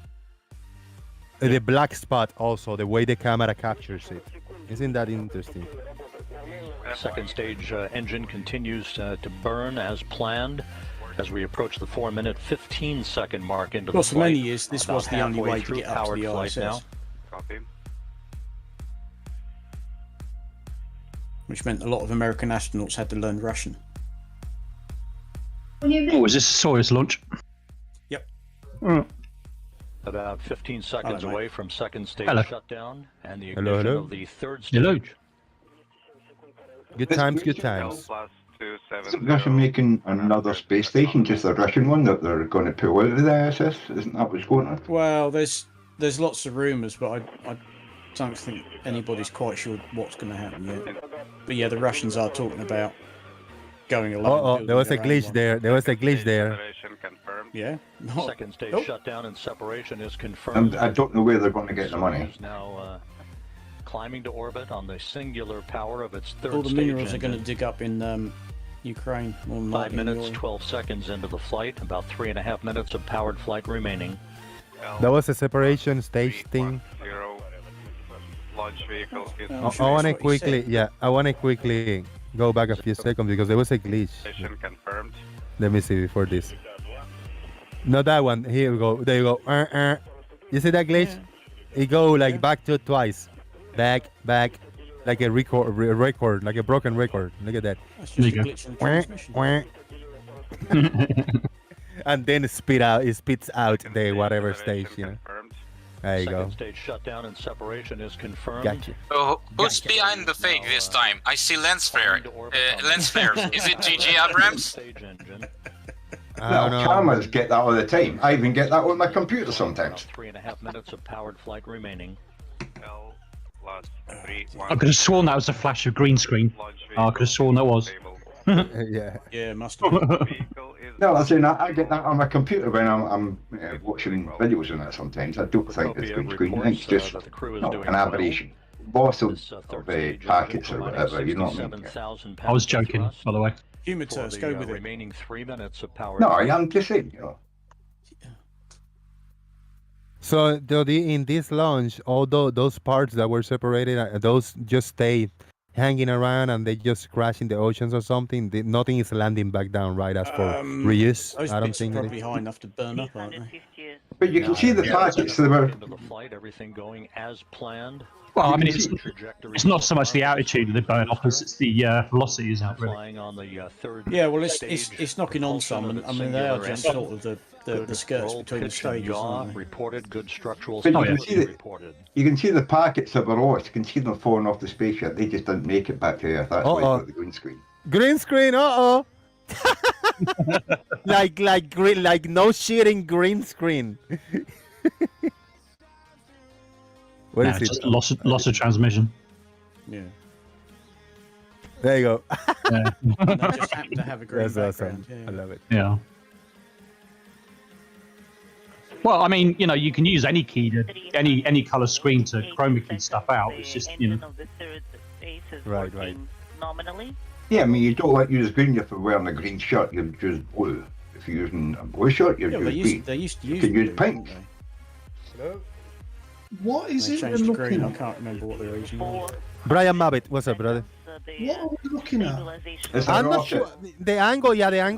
The black spot also, the way the camera captures it. Isn't that interesting? Second stage engine continues to burn as planned as we approach the 4 minute 15 second mark into Well, the for flight. many years, this was About the only halfway way to through get up to powered the flight ISS, now. Copy. which meant a lot of American astronauts had to learn Russian. Oh, is this Soyuz launch? Yep. About 15 seconds Hello, mate. away from second stage Hello. shutdown and the Hello, ignition hello. of the third Hello. stage. Good times, good L times. plus Isn't Russia making another space station, just a Russian one that they're going to pull out of the ISS? Isn't that what's going on? Well, there's lots of rumours, but I don't think anybody's quite sure what's going to happen yet. But yeah, the Russians are talking about going along. Oh, there was a glitch there. There was a glitch there. Yeah. Second stage shutdown and separation is confirmed. I don't know where they're going to get the money. Is now climbing to orbit on the singular power of its third All the stage minerals are going to engine. dig up in Ukraine. More than 5 likely in minutes, Europe. 12 seconds into the flight, about 3.5 minutes of powered flight remaining. That was a separation stage thing. Launch vehicle is I want to quickly go back a few seconds because there was a glitch. confirmed. Let me see before this. Not that one. Here we go. There you go. You see that glitch? It go like back to twice. Back, like a record, like a broken record. Look at that. That's just a glitch in the transmission. And then it spits out the whatever stage, you know. There you go. Second stage shutdown and separation is confirmed. Gotcha. So who's behind the fake this time? I see lens flare. Lens flares. Is it GG Abrams? No, cameras get that all the time. I even get that on my computer sometimes. 3.5 minutes of powered flight remaining. I could have sworn that was a flash of green screen. I could have sworn that was. Yeah. Yeah, must have been. No, I'm saying I get that on my computer when I'm watching videos on it sometimes. I don't think it's green screen. I think it's just an aberration. Loss of packets or whatever, you know what I mean? I was joking, by the way. Humitus, go with it. Remaining 3 minutes of power. No, I'm just saying, you know. So in this launch, although those parts that were separated, those just stay hanging around and they just crash in the oceans or something. Nothing is landing back down, right? As for reuse, Those I don't bits think are it probably is. high enough to burn up, aren't they? But you can see the packets that were. Into the flight, everything going as planned. Well, I mean, it's not so much the altitude of the burn off as it's the velocity, isn't it? Really? Flying on the third Yeah, well, stage. it's knocking on some, and I mean they are just sort of the skirts between the stages, aren't they? Reported good structural. But you can see the packets that were lost. You can see them falling off the spaceship. They just didn't make it back to Earth. That's why it's got the green screen. Green screen, like no shitting green screen. What is it? Just loss of transmission. Yeah. There you go. And they just happen to have a green That's background. awesome. Yeah. I love it. Yeah. Well, I mean, you know, you can use any key to any color screen to chroma key stuff out. It's just, you know. Right. Nominally. Yeah, I mean, you don't use green if you're wearing a green shirt. You use blue. If you're using a blue shirt, you use green. They used to use you can use blue, pink. didn't Hello? What is they it we're changed to looking green. I at? can't remember what the reason was. Brian Mabbett, what's up, brother? What are we looking at? I'm not sure. The angle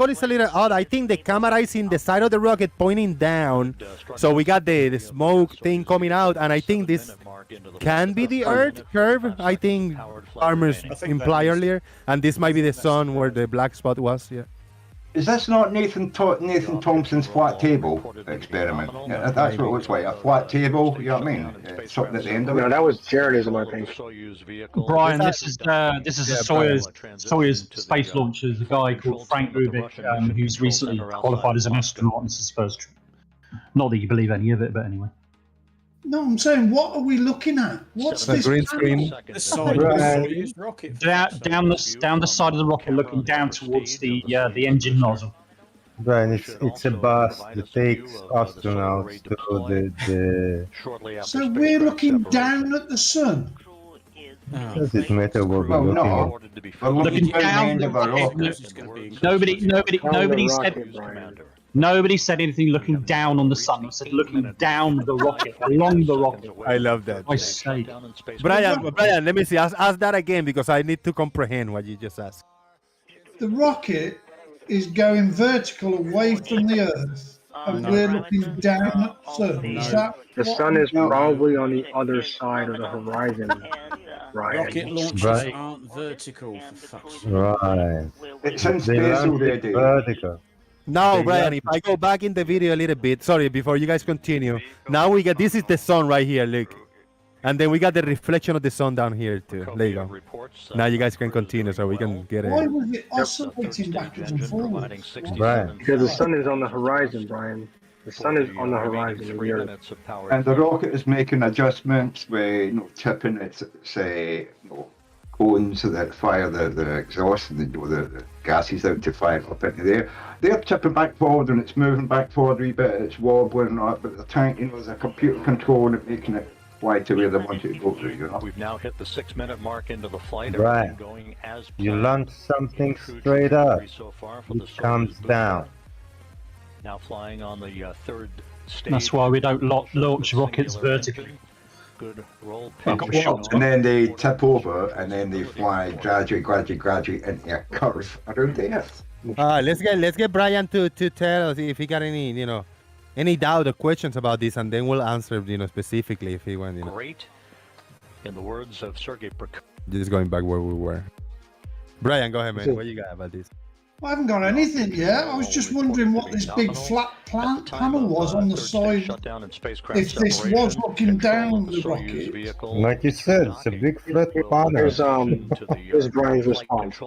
is a little odd. I think the camera is in the side of the rocket pointing down. So we got the smoke thing coming out, and I think this can be the Earth curve. I think Armors implied earlier, and this might be the sun where the black spot was. Yeah. Is this not Nathan Thompson's flat table experiment? Yeah, that's what it looks like. A flat table, you know what I mean? Something at the end of it. No, that was Jaredism, I think. Brian, this is a Soyuz space launcher. There's a guy called Frank Rubik who's recently qualified as an astronaut. This is his first trip. Not that you believe any of it, but anyway. No, I'm saying, what are we looking at? What's this? Green screen. The side of the Soyuz rocket. Down the side of the rocket, looking down towards the engine nozzle. Brian, it's a bus that takes astronauts to the. So we're looking down at the sun. Does it matter what we're looking at? Looking down the rocket. Nobody said anything looking down on the sun. It said looking down the rocket, along the rocket. I love that. I say. Brian, let me see. Ask that again because I need to comprehend what you just asked. The rocket is going vertical away from the Earth, and we're looking down at the sun. Is that The sun is probably on the other side of the horizon. Right. Rocket launches aren't vertical, for fuck's sake. Right. It's in They space launch already. it vertical. Now, They Brian, launch if I go back in the video a little bit, sorry, before you guys continue. Now we get, this is the sun right here, look. And then we got the reflection of the sun down here too. There you go. Now you guys can continue so we can get Why it. was it oscillating backwards and forwards? Brian. Because the sun is on the horizon, Brian. The sun is on the horizon of the Earth. And the rocket is making adjustments with tipping its cones so that fire the exhaust and the gases out to fire up into there. They're tipping back forward and it's moving back forward a wee bit. It's wobbling and all that, but the tank, there's a computer control and making it fly to where they want it to go to. We've now hit the 6-minute mark into the flight. Brian, going as you launch something straight up. It comes down. Now flying on the third stage. That's why we don't launch rockets vertically. Good roll. And then they tip over and then they fly gradually into a curve around the Earth. Let's get Brian to tell us if he got any doubt or questions about this, and then we'll answer specifically if he wants. Great. In the words of Sergei Prokofiev. Just going back where we were. Brian, go ahead, man. What you got about this? I haven't got anything yet. I was just wondering what this big flat panel was on the side. If this was looking down the rocket. Like you said, it's a big flat panel. Here's Brian's response.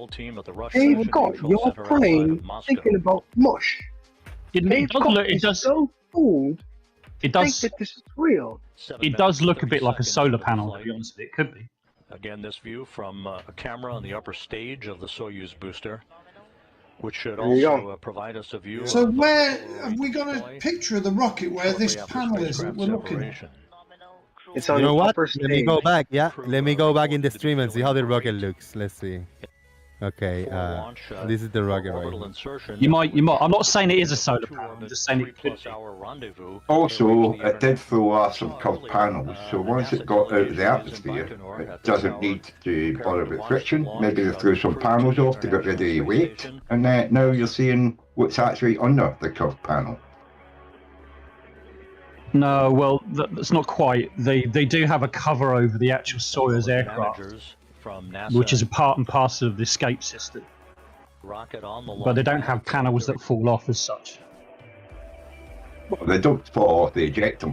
Hey, God, your plane thinking about mush. It does so fooled. It does. Think that this is real. It does look a bit like a solar panel, to be honest with you. It could be. Again, this view from a camera on the upper stage of the Soyuz booster, which should also provide us a view. So where have we got a picture of the rocket where this panel is that we're looking at? It's on you know the what? upper Let me stage. go back. Yeah, let me go back in the stream and see how the rocket looks. Let's see. Okay, this is the rocket right here. You might. I'm not saying it is a solar panel. I'm just saying it could be. Also, it did throw off some curved panels, so once it got out of the atmosphere, it doesn't need to bother with friction. Maybe they threw some panels off to get rid of the weight, and now you're seeing what's actually under the curved panel. No, well, that's not quite. They do have a cover over the actual Soyuz aircraft, which is a part and parcel of the escape system. But they don't have panels that fall off as such. Well, they don't fall off, they eject them,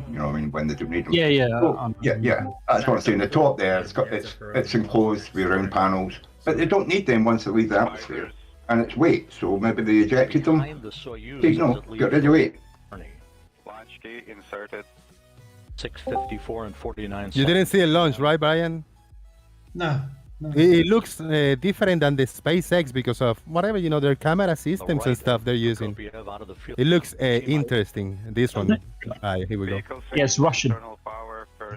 when they don't need them. Yeah. Yeah. That's what I'm saying. The top there, it's enclosed with round panels, but they don't need them once they leave the atmosphere. And it's weight, so maybe they ejected them. Get rid of weight. Launch key inserted. 6:54 and 49 You didn't see a launch, right, Brian? No. It looks different than the SpaceX because of whatever, their camera systems and stuff they're using. It looks interesting, this one. Here we go. Yeah, it's Russian.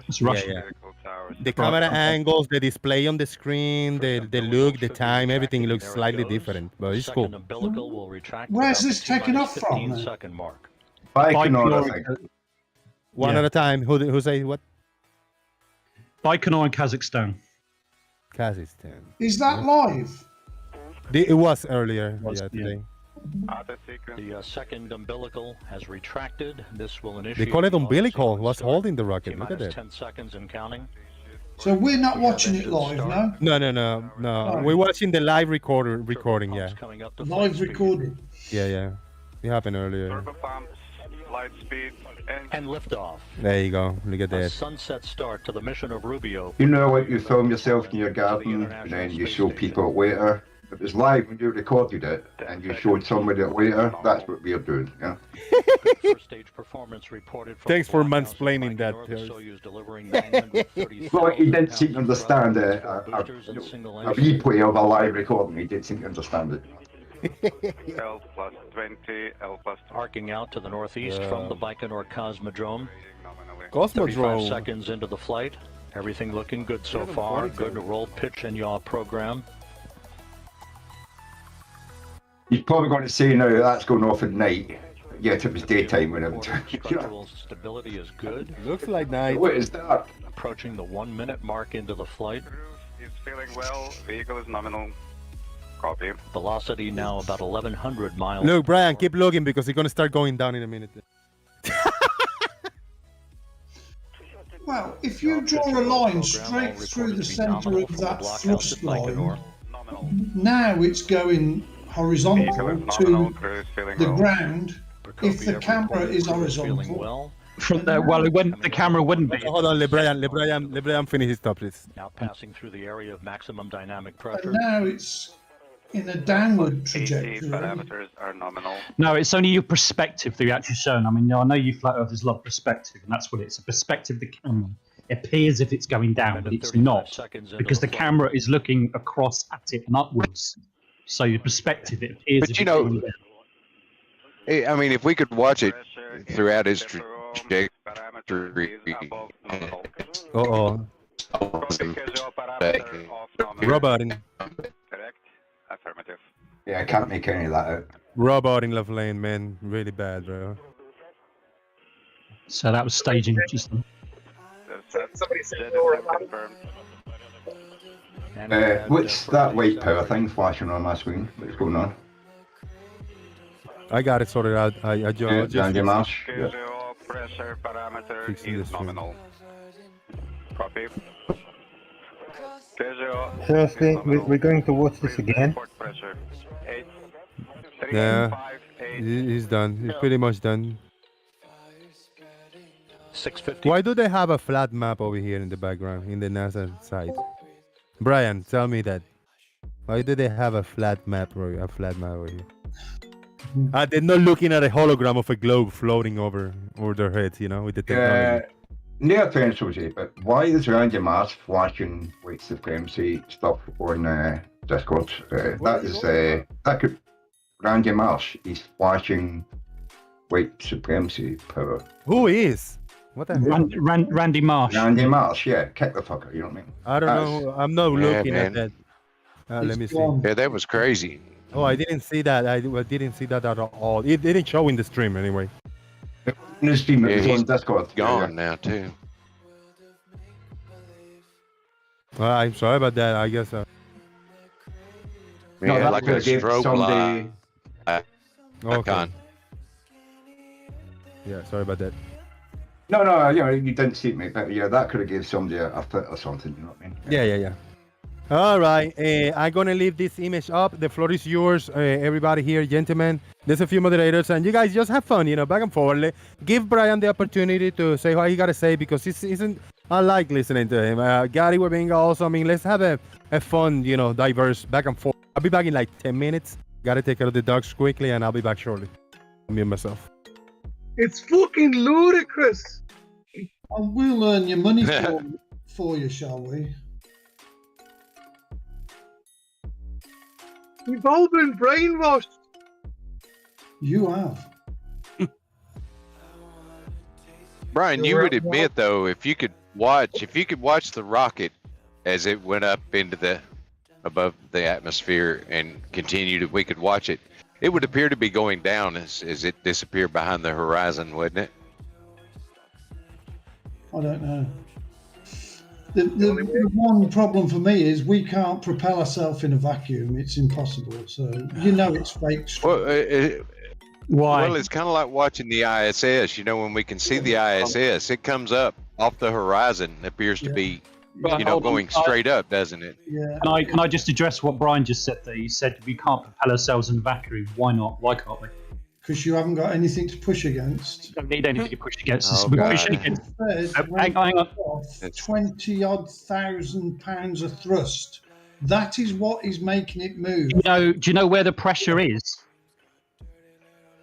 It's Russian. Yeah. The camera angles, the display on the screen, the look, the time, everything looks slightly different, but it's cool. Where's this taken off from? Baikonur, I think. One at a time. Who say what? Baikonur in Kazakhstan. Kazakhstan. Is that live? It was earlier. Today. The second umbilical has retracted. This will initiate. They call it umbilical. What's holding the rocket? Look at that. 10 seconds and counting. So we're not watching it live, no? No. Oh. We're watching the live recording. Yeah. Live recording. Yeah. It happened earlier. Light speed and liftoff. There you go. Look at A that. sunset start to the mission of Rubio. Like you film yourself in your garden and then you show people later. If it was live when you recorded it and you showed somebody it later, that's what we're doing, yeah? First stage performance reported from Thanks for mansplaining that. Well, he didn't seem to understand a replay of a live recording. He didn't seem to understand it. L plus 20, L plus 20. Arcing out to the northeast from the Baikonur Cosmodrome. 35 Cosmodrome. seconds into the flight. Everything looking good so far. Good roll, pitch, and yaw program. He's probably going to say now that's going off at night. Yet it was daytime when it was. Structural stability is good. Looks like night. What is that? Approaching the 1 minute mark into the flight. Is feeling well. Vehicle is nominal. Copy. Velocity now about 1,100 miles. Look, Brian, keep looking because it's going to start going down in a minute. Well, if you draw a line straight through the centre of that thrust line, now it's going horizontal to the ground. If the camera is horizontal, From there, well, the camera wouldn't be. Hold on, LeBrian, finish his stop, please. Now passing through the area of maximum dynamic pressure. And now it's in a downward AC trajectory. parameters are nominal. No, it's only your perspective that you're actually shown. I mean, I know you flat earthers love perspective, and that's what it's a perspective of the camera. It appears if it's going down, but it's not, because the camera is looking across at it and upwards. So your perspective, it appears. But you know, I mean, if we could watch it throughout its trajectory. Uh-oh. Roboting. Correct. Affirmative. Yeah, I can't make any of that out. Roboting left lane, man. Really bad, bro. So that was staging. Just. Somebody said confirmed. What's that white power thing flashing on my screen? What's going on? I got it sorted out. I just Randy Marsh. Yeah. Pressure parameter Fixing this is thing. nominal. Copy. Seriously, we're going to watch this again? Pressure 8, 3, Yeah, 5, 8. he's done. He's pretty much done. 650. Why do they have a flat map over here in the background, in the NASA side? Brian, tell me that. Why do they have a flat map over here? They're not looking at a hologram of a globe floating over their heads, you know, with the technology. No offense, Jose, but why is Randy Marsh flashing white supremacy stuff on Discord? That could Randy Marsh is flashing white supremacy power. Who is? What the hell? Randy Marsh. Randy Marsh, yeah, kick the fucker. You know what I mean? I don't know. I'm not looking at that. Let me see. Yeah, that was crazy. Oh, I didn't see that. I didn't see that at all. It didn't show in the stream anyway. In the stream, it was he's on Discord. Gone now too. Well, I'm sorry about that. I guess. Yeah, that like could a have gave strobe somebody- Okay. Yeah, sorry about that. No, you didn't see it, mate. But yeah, that could have gave somebody a fit or something. You know what I mean? Yeah. All right, I'm gonna leave this image up. The floor is yours, everybody here, gentlemen. There's a few moderators, and you guys just have fun, you know, back and forth. Give Brian the opportunity to say what he gotta say, because I like listening to him. Gary, we're being also. I mean, let's have a fun, you know, diverse back and forth. I'll be back in like 10 minutes. Gotta take care of the dogs quickly, and I'll be back shortly. Me and myself. It's fucking ludicrous. And we'll earn your money for you, shall we? We've all been brainwashed. You have. Brian, you would admit though, if you could watch the rocket as it went up into above the atmosphere and continued, we could watch it. It would appear to be going down as it disappeared behind the horizon, wouldn't it? I don't know. The one problem for me is we can't propel ourselves in a vacuum. It's impossible. So you know it's fake. Well, Why? Well, it's kind of like watching the ISS. You know, when we can see the ISS, it comes up off the horizon. It appears to be, going straight up, doesn't it? Yeah. Can I just address what Brian just said there? He said we can't propel ourselves in a vacuum. Why not? Why can't we? Because you haven't got anything to push against. Don't need anything to push against. Oh, We're God. pushing against. Hang on. 20-odd thousand pounds of thrust. That is what is making it move. Do you know where the pressure is?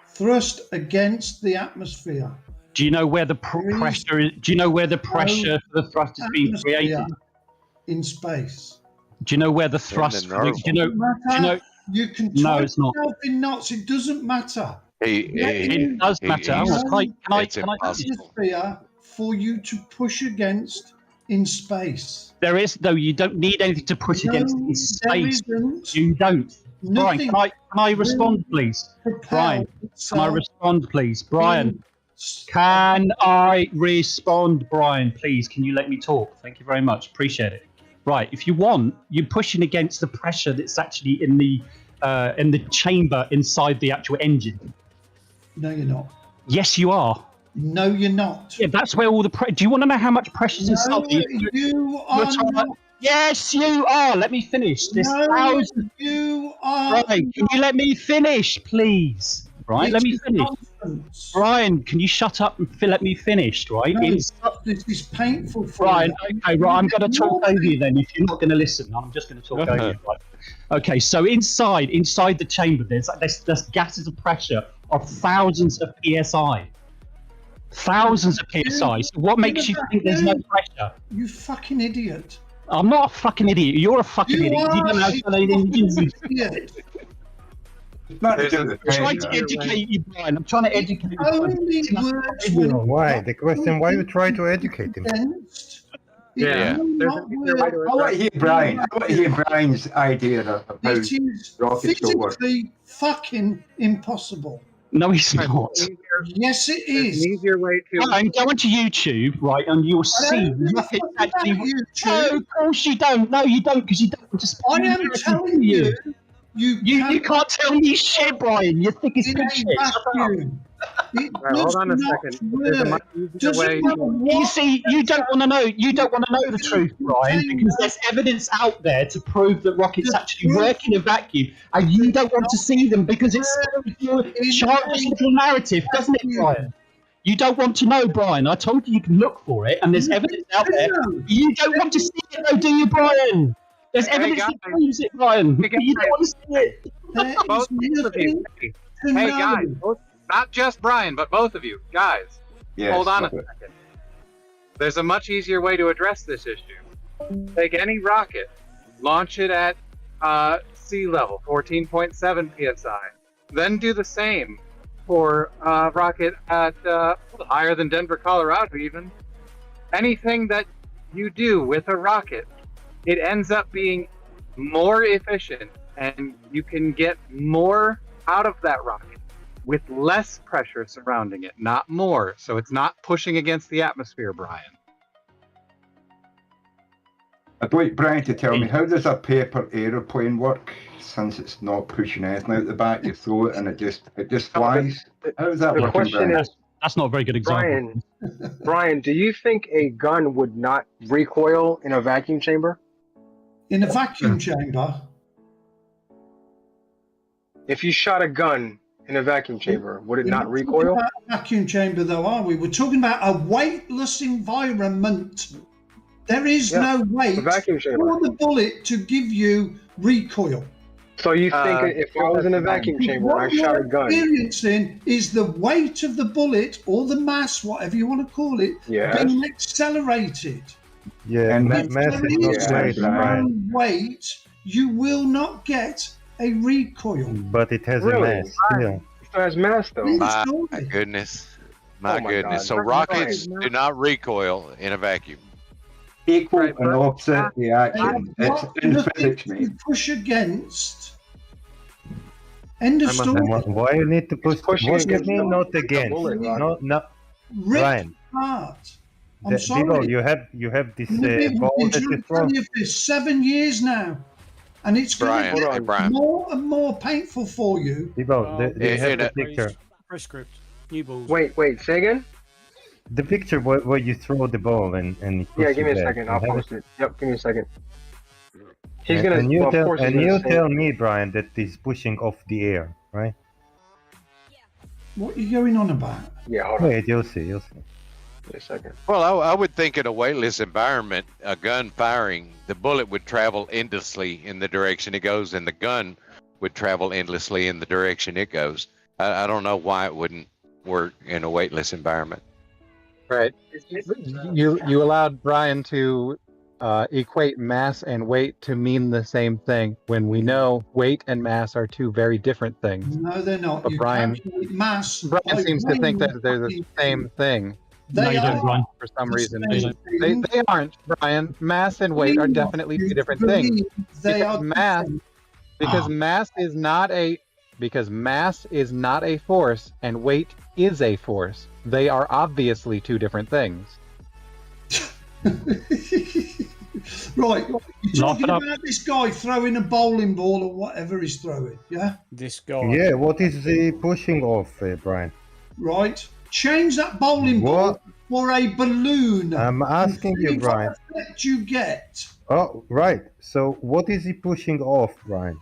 Thrust against the atmosphere. Do you know where the pressure is? Do you know where the pressure for the thrust is being created? In space. Do you know where the thrust? In the Do you know? You can No, try it's not. yourself in knots. It doesn't matter. It does matter. It's impossible. Atmosphere for you to push against in space. There is, though. You don't need anything to push against in space. You don't. Brian, Nothing can I respond, please? Brian, can I respond, please? Brian, can I respond, Brian? Please, can you let me talk? Thank you very much. Appreciate it. Right, if you want, you're pushing against the pressure that's actually in the chamber inside the actual engine. No, you're not. Yes, you are. No, you're not. Yeah, that's where all the do you want to know how much pressure's inside? No, you are not. Yes, you are. Let me finish. There's thousands. You are. Right, can you let me finish, please? Right, let me finish. Brian, can you shut up and let me finish, right? No, this is painful for Brian, you. okay, right, I'm going to talk over you then. If you're not going to listen, I'm just going to talk over you. Right? Okay, so inside the chamber, there's gases of pressure of thousands of psi. Thousands of psi. So what makes you think there's no pressure? You fucking idiot. I'm not a fucking idiot. You're a fucking idiot. You don't know how to idiot. I'm trying to educate you, Brian. I'm trying to educate you. Why? The question, why you try to educate him? Yeah. I want to hear Brian. I want to hear Brian's idea of how It is rockets will work. physically fucking impossible. No, it's not. Yes, it is. An easier way to. Brian, go onto YouTube, right, and you'll see nothing actually. No, of course you don't. No, you don't, because you don't. Just I am telling you. You can't tell me shit, Brian. You think it's good shit. Vacuum. Hold on a second. There's a much easier way. You see, you don't want to know. You don't want to know the truth, Brian, because there's evidence out there to prove that rockets actually work in a vacuum, and you don't want to see them because it's your childish little narrative, doesn't it, Brian? You don't want to know, Brian. I told you can look for it, and there's evidence out there. You don't want to see it, though, do you, Brian? There's evidence that proves it, Brian. You don't want to see it. Both of you. Hey, guys. Not just Brian, but both of you. Guys, hold on a second. There's a much easier way to address this issue. Take any rocket, launch it at sea level, 14.7 psi. Then do the same for a rocket at higher than Denver, Colorado even. Anything that you do with a rocket, it ends up being more efficient and you can get more out of that rocket with less pressure surrounding it, not more. So it's not pushing against the atmosphere, Brian. I'd like Brian to tell me, how does a paper aeroplane work since it's not pushing anything out the back? You throw it and it just flies. How does that The work? question is, that's not a very good example. Brian, do you think a gun would not recoil in a vacuum chamber? In a vacuum chamber? If you shot a gun in a vacuum chamber, would it We're not talking recoil? about a vacuum chamber, though, are we? We're talking about a weightless environment. There is no weight a vacuum chamber. for the bullet to give you recoil. So you think if I was in a vacuum chamber and I shot a gun? What you're experiencing is the weight of the bullet, or the mass, whatever you want to call it, being accelerated. Yeah, and mass is not weight, Brian. Weight, you will not get a recoil. But it has a mass. Yeah. It has mass, though. My goodness. My goodness. So rockets do not recoil in a vacuum. Equal and opposite reaction. It's in physics, mate. You push against. End of story. Why you need to push? What do you mean not against? No, Brian. Apart. I'm Divo, sorry. you have this ball that you throw. For 7 years now, and it's going to get more and more painful for you. Divo, they have the picture. Prescript. New balls. Wait, say again? The picture where you throw the ball and yeah, give me a second. I'll post it. Yep, give me a second. He's gonna. And you well, of course he's gonna say- tell me, Brian, that he's pushing off the air, right? What are you going on about? Yeah, hold on. Wait, you'll see. Give me a second. Well, I would think in a weightless environment, a gun firing, the bullet would travel endlessly in the direction it goes, and the gun would travel endlessly in the direction it goes. I don't know why it wouldn't work in a weightless environment. Right. You allowed Brian to equate mass and weight to mean the same thing when we know weight and mass are two very different things. No, they're not. But You Brian calculate mass. Brian seems to think that they're the same thing. They are. For some reason. same thing. They aren't, Brian. Mass and weight are definitely two different things. They Because are mass different. because mass is not a force and weight is a force. They are obviously two different things. Right, you're talking about this guy throwing a bowling ball or whatever he's throwing, yeah? This guy. Yeah, what is he pushing off, Brian? Right, change that bowling ball for a balloon. I'm asking you, See what Brian. effect you get. Oh, right. So what is he pushing off, Brian?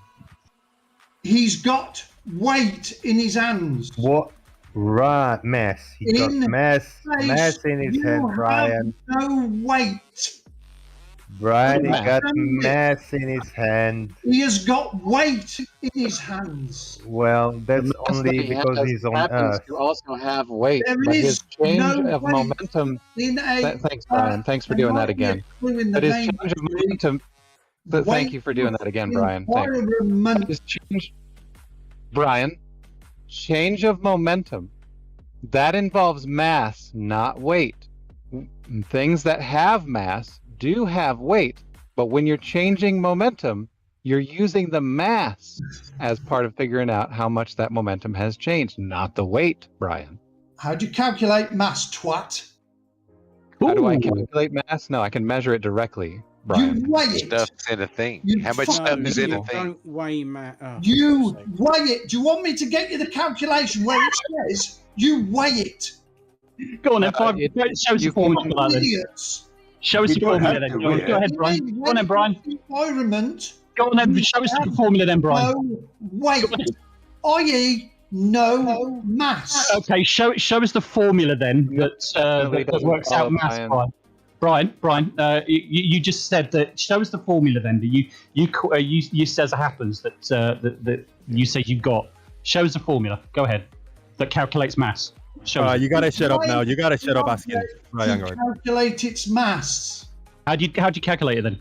He's got weight in his hands. What? Right, mess. He got mess in his head, Brian. No weight. Brian, he got mess in his hand. He has got weight in his hands. Well, that's only because he's on Earth. You also have weight, There but is his change no of weight momentum. in a. Thanks, Brian. Thanks for doing that again. But his change of momentum. Thank you for doing that again, Brian. Thanks. Brian, change of momentum. That involves mass, not weight. Things that have mass do have weight, but when you're changing momentum, you're using the mass as part of figuring out how much that momentum has changed, not the weight, Brian. How do you calculate mass, twat? How do I calculate mass? No, I can measure it directly, Brian. You weigh it. Stuff's in a thing. How much fucking stuff is in a thing? Don't weigh mass. You weigh it. Do you want me to get you the calculation where it says you weigh it? Go on then, show us the formula then. Idiots. Show us the formula then. Go ahead, Brian. Go on then, Brian. Environment. Go on then, show us the formula then, Brian. No weight, i.e., no mass. Okay, show us the formula then that works out mass, Brian. Brian, you just said that. Show us the formula then. That you says it happens that you say you got. Show us the formula. Go ahead. That calculates mass. You gotta shut up now. You gotta shut up asking. Brian, go ahead. Calculate its mass. How do you calculate it then?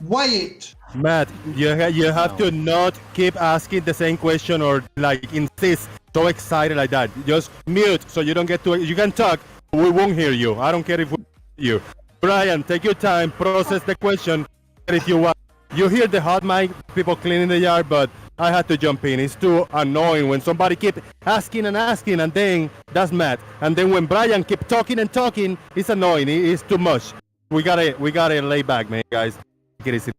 Weigh it. Matt, you have to not keep asking the same question or like insist so excited like that. Just mute so you don't get to. You can talk. We won't hear you. I don't care if we hear you. Brian, take your time. Process the question if you want. You hear the hot mic, people cleaning the yard, but I had to jump in. It's too annoying when somebody keep asking and asking, and then that's Matt. And then when Brian keep talking and talking, it's annoying. It's too much. We gotta lay back, man, guys. Get it.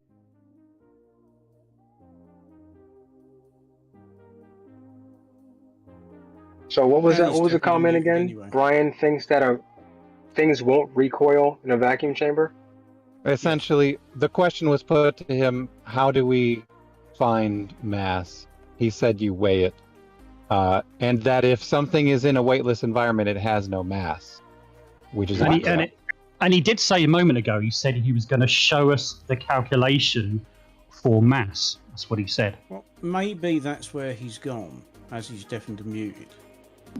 So what was that? What was the comment again? Anyway. Brian thinks that things won't recoil in a vacuum chamber. Essentially, the question was put to him: how do we find mass? He said you weigh it, and that if something is in a weightless environment, it has no mass, which is and he did say a moment ago. He said he was going to show us the calculation for mass. That's what he said. Well, maybe that's where he's gone, as he's deafened and muted.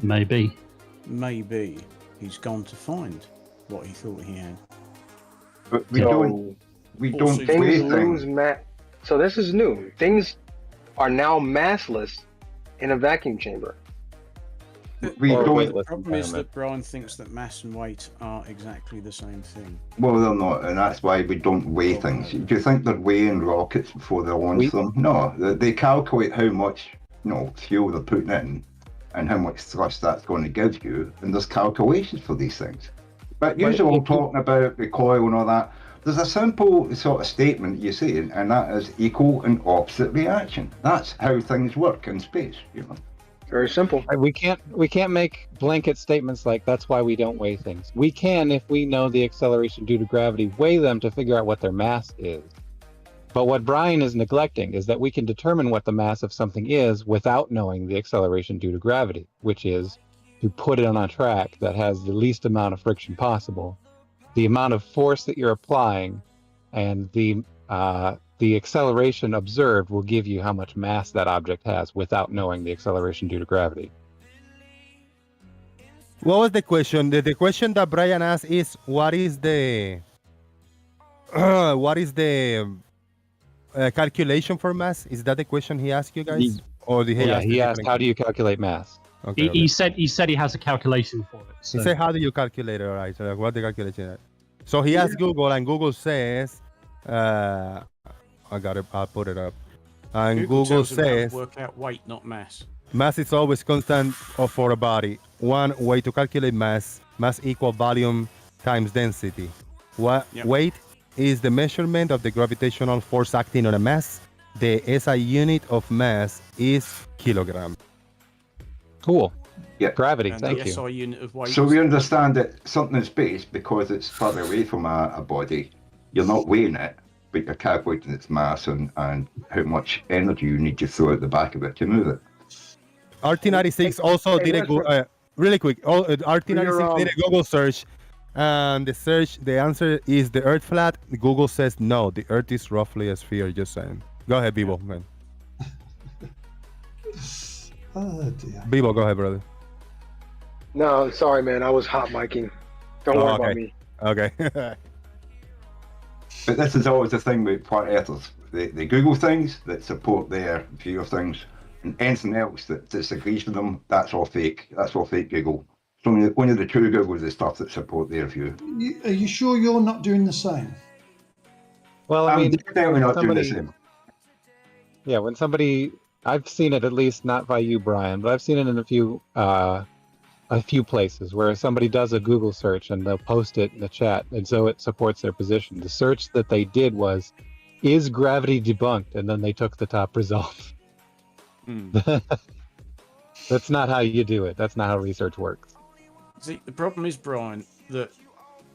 Maybe he's gone to find what he thought he had. But we don't things lose mass. So this is new. Things are now massless in a vacuum chamber. The problem is that Brian thinks that mass and weight are exactly the same thing. Well, they're not, and that's why we don't weigh things. Do you think they're weighing rockets before they launch them? No, they calculate how much fuel they're putting in and how much thrust that's going to give you, and there's calculations for these things. But usually we're talking about recoil and all that. There's a simple sort of statement you say, and that is equal and opposite reaction. That's how things work in space, Very simple. We can't make blanket statements like that's why we don't weigh things. We can, if we know the acceleration due to gravity, weigh them to figure out what their mass is. But what Brian is neglecting is that we can determine what the mass of something is without knowing the acceleration due to gravity, which is to put it on a track that has the least amount of friction possible. The amount of force that you're applying and the acceleration observed will give you how much mass that object has without knowing the acceleration due to gravity. What was the question? The question that Brian asked is, what is the calculation for mass? Is that the question he asked you guys? Or did he asked, how do you calculate mass? Okay, he said he has a calculation for it. So. He said, how do you calculate it? All right, so what the calculation is. So he asked Google, and Google says, I got it. I'll put it up. And Google says, work out weight, not mass. Mass is always constant for a body. One way to calculate mass equal volume times density. Weight is the measurement of the gravitational force acting on a mass. The SI unit of mass is kilogram. Cool. Yeah. Gravity, and thank you. SI unit of weight. So we understand that something in space, because it's further away from a body, you're not weighing it, but you're calculating its mass and how much energy you need to throw at the back of it to move it. RT96 also did really quick. RT96 Your, did a Google search, and the answer is the Earth flat. Google says no, the Earth is roughly a sphere. Just saying. Go ahead, Bibo. Man. Oh dear. Bibo, go ahead, brother. No, sorry, man. I was hot micing. Don't worry about me. Okay. But this is always the thing with flat earthers. They Google things that support their view of things, and anything else that disagrees with them, that's all fake. That's all fake Google. So only the true Google is the stuff that support their view. Are you sure you're not doing the same? Well, I mean, definitely not doing the same. Yeah, when somebody, I've seen it, at least not by you, Brian, but I've seen it in a few places where somebody does a Google search and they'll post it in the chat, and so it supports their position. The search that they did was, is gravity debunked? And then they took the top result. That's not how you do it. That's not how research works. See, the problem is, Brian, that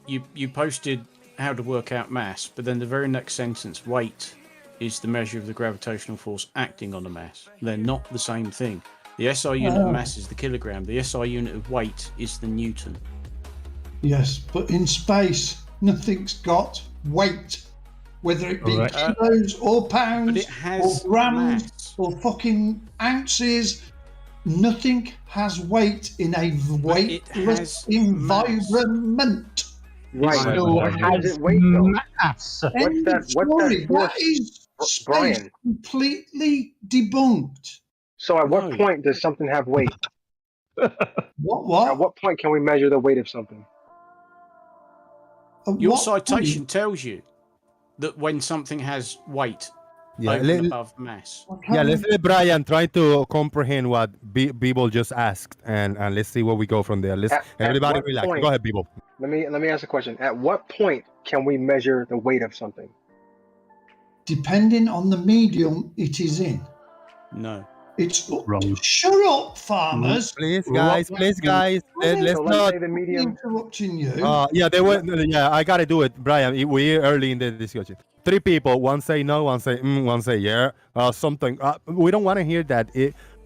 you posted how to work out mass, but then the very next sentence, weight is the measure of the gravitational force acting on the mass. They're not the same thing. The SI unit of mass is the kilogram. The SI unit of weight is the Newton. Yes, but in space, nothing's got weight. Whether it be kilos or pounds or grams or fucking ounces, nothing has weight in a weightless environment. Right. So How does it weight though? mass. What's that That is space Brian? completely debunked. So at what point does something have weight? What? At what point can we measure the weight of something? Your citation tells you that when something has weight over and above mass. Yeah, let's let Brian try to comprehend what Bibo just asked, and let's see where we go from there. Everybody relax. Go ahead, Bibo. Let me ask a question. At what point can we measure the weight of something? Depending on the medium it is in. No. It's wrong. Shut up, farmers. Please, guys. Let's not. Say the medium. Interrupting you. Yeah, they were. Yeah, I gotta do it, Brian. We're early in the discussion. 3 people. One say no. One say one say yeah. Something. We don't want to hear that.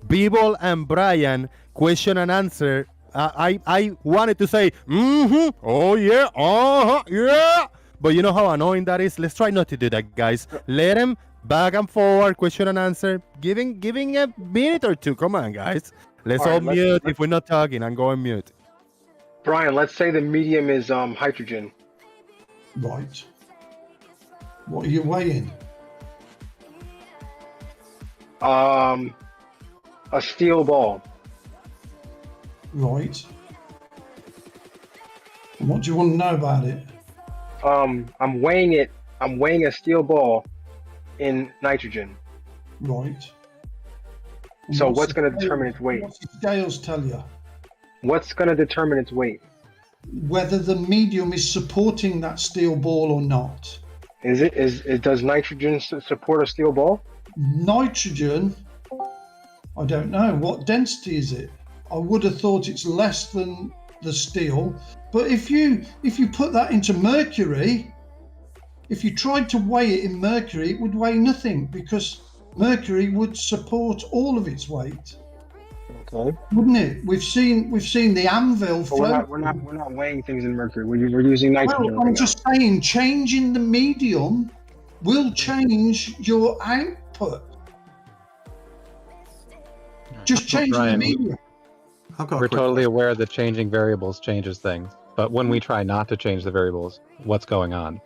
Bibo and Brian question and answer. I wanted to say oh yeah, yeah. But you know how annoying that is. Let's try not to do that, guys. Let them back and forward, question and answer, giving a minute or two. Come on, guys. Let's all mute if we're not talking. I'm going mute. Brian, let's say the medium is hydrogen. Right. What are you weighing? A steel ball. Right. And what do you want to know about it? I'm weighing it. I'm weighing a steel ball in nitrogen. Right. And So what's going to determine its weight? What did scales tell you? What's going to determine its weight? Whether the medium is supporting that steel ball or not. Does nitrogen support a steel ball? Nitrogen, I don't know. What density is it? I would have thought it's less than the steel. But if you put that into mercury, if you tried to weigh it in mercury, it would weigh nothing because mercury would support all of its weight. Okay. Wouldn't it? We've seen the anvil float. We're not weighing things in mercury. We're using nitrogen. Well, I'm just saying, changing the medium will change your output. Just changing the medium. We're totally aware that changing variables changes things, but when we try not to change the variables, what's going on?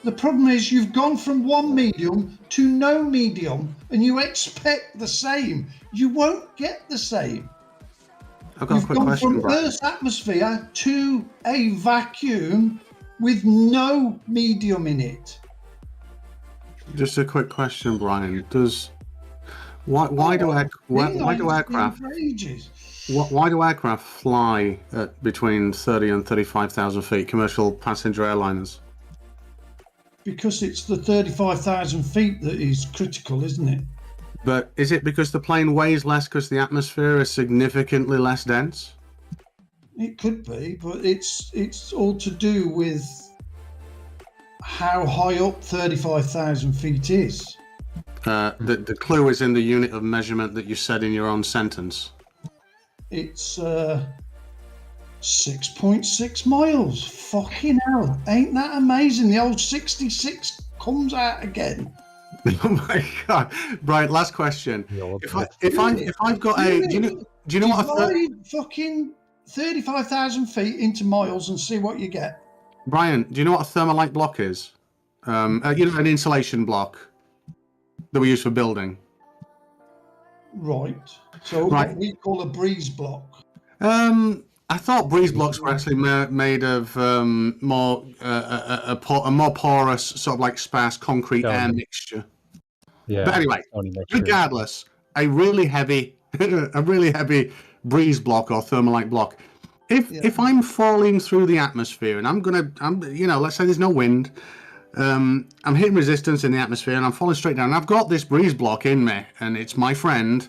The problem is you've gone from one medium to no medium, and you expect the same. You won't get the same. I've got a quick question, from Brian. Earth's atmosphere to a vacuum with no medium in it. Just a quick question, Brian. Why do aircraft fly at between 30 and 35,000 feet? Commercial passenger airliners. Because it's the 35,000 feet that is critical, isn't it? But is it because the plane weighs less because the atmosphere is significantly less dense? It could be, but it's all to do with how high up 35,000 feet is. The clue is in the unit of measurement that you said in your own sentence. it's 6.6 miles. Fucking hell. Ain't that amazing? The old 66 comes out again. Oh my God. Right, last question. If I've got a... Do you know what Divide fucking 35,000 feet into miles and see what you get. Brian, do you know what a thermalite block is? An insulation block that we use for building. Right. So Right. what we call a breeze block. I thought breeze blocks were actually made of more porous, sort of like sparse concrete air mixture. Yeah. But anyway, regardless, a really heavy breeze block or thermalite block. If I'm falling through the atmosphere and I'm let's say there's no wind, I'm hitting resistance in the atmosphere and I'm falling straight down. And I've got this breeze block in me, and it's my friend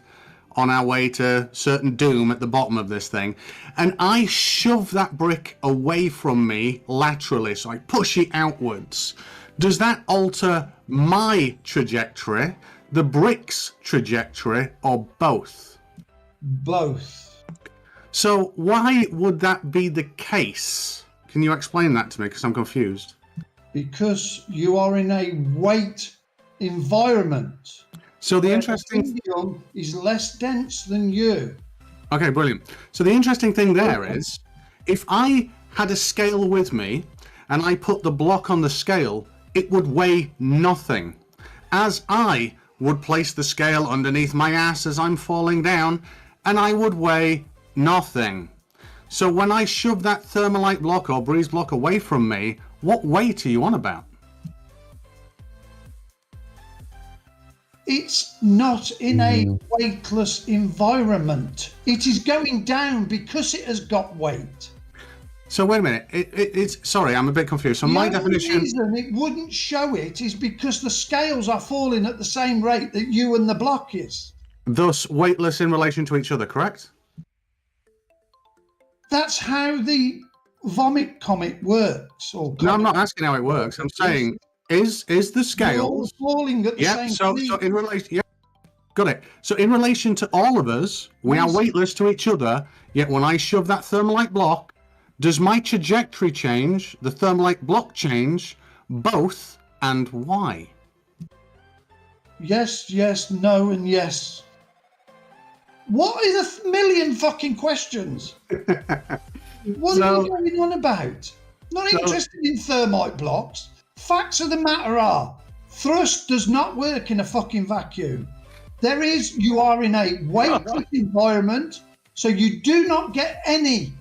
on our way to certain doom at the bottom of this thing, and I shove that brick away from me laterally, so I push it outwards. Does that alter my trajectory, the brick's trajectory, or both? Both. So why would that be the case? Can you explain that to me, because I'm confused? Because you are in a weight environment. So the interesting medium is less dense than you. Okay, brilliant. So the interesting thing there is, if I had a scale with me and I put the block on the scale, it would weigh nothing. As I would place the scale underneath my ass as I'm falling down, and I would weigh nothing. So when I shove that thermalite block or breeze block away from me, what weight are you on about? It's not in a weightless environment. It is going down because it has got weight. So wait a minute. It's sorry, I'm a bit confused. So my definition. The reason it wouldn't show it is because the scales are falling at the same rate that you and the block is. Thus weightless in relation to each other, correct? That's how the vomit comet works. No, I'm not asking how it works. I'm saying, is the scales falling at the same so in relation, got it. So in relation to all of us, we are weightless to each other. Yet when I shove that thermalite block, does my trajectory change? The thermalite block change? Both, and why? Yes, yes, no, and yes. What are the million fucking questions? What are you going on about? Not interested in thermite blocks. Facts of the matter are, thrust does not work in a fucking vacuum. You are in a weightless environment, so you do not get any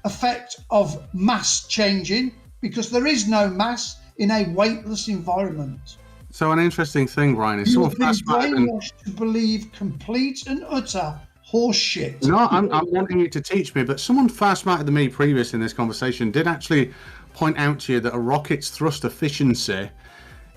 effect of mass changing because there is no mass in a weightless environment. So an interesting thing, Brian, is You've been brainwashed to believe complete and utter horseshit. No, I'm wanting you to teach me, but someone far smarter than me previous in this conversation did actually point out to you that a rocket's thrust efficiency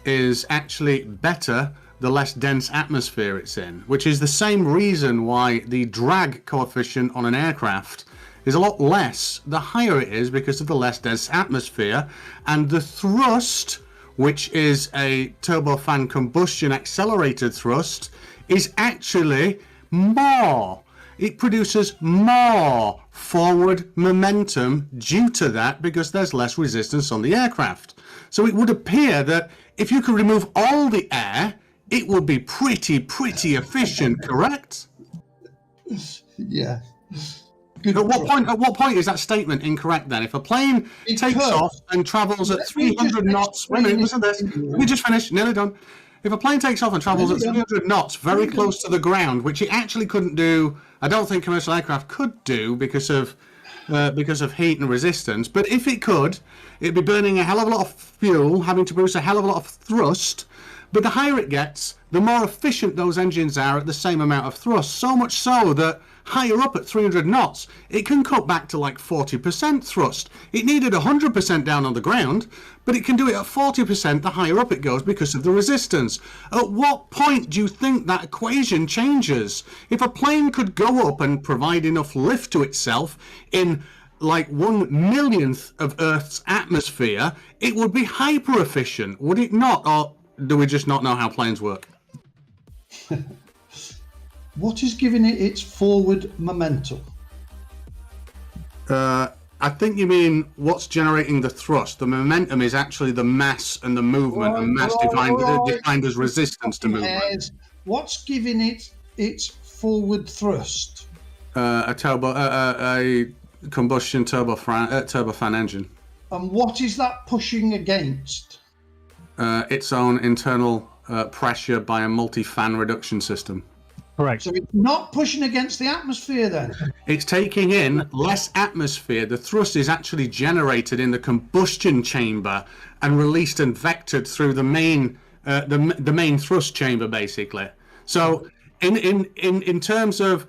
is actually better the less dense atmosphere it's in, which is the same reason why the drag coefficient on an aircraft is a lot less the higher it is, because of the less dense atmosphere, and the thrust, which is a turbofan combustion accelerated thrust, is actually more. It produces more forward momentum due to that, because there's less resistance on the aircraft. So it would appear that if you could remove all the air, it would be pretty efficient, correct? Yeah. At what point is that statement incorrect then? If a plane takes off and travels at 300 knots... Wait a minute, listen to this. Let me just finish, nearly done. If a plane takes off and travels at 300 knots, very close to the ground, which it actually couldn't do, I don't think commercial aircraft could do because of heat and resistance, but if it could, it'd be burning a hell of a lot of fuel, having to produce a hell of a lot of thrust, but the higher it gets, the more efficient those engines are at the same amount of thrust, so much so that higher up at 300 knots, it can cut back to like 40% thrust. It needed 100% down on the ground, but it can do it at 40% the higher up it goes because of the resistance. At what point do you think that equation changes? If a plane could go up and provide enough lift to itself in like 1/1,000,000th of Earth's atmosphere, it would be hyper efficient, would it not? Or do we just not know how planes work? What is giving it its forward momentum? I think you mean what's generating the thrust. The momentum is actually the mass and the movement, and mass defined as resistance to movement. What's giving it its forward thrust? A combustion turbofan engine. And what is that pushing against? Its own internal pressure by a multi-fan reduction system. Correct. So it's not pushing against the atmosphere then? It's taking in less atmosphere. The thrust is actually generated in the combustion chamber and released and vectored through the main thrust chamber, basically. So in terms of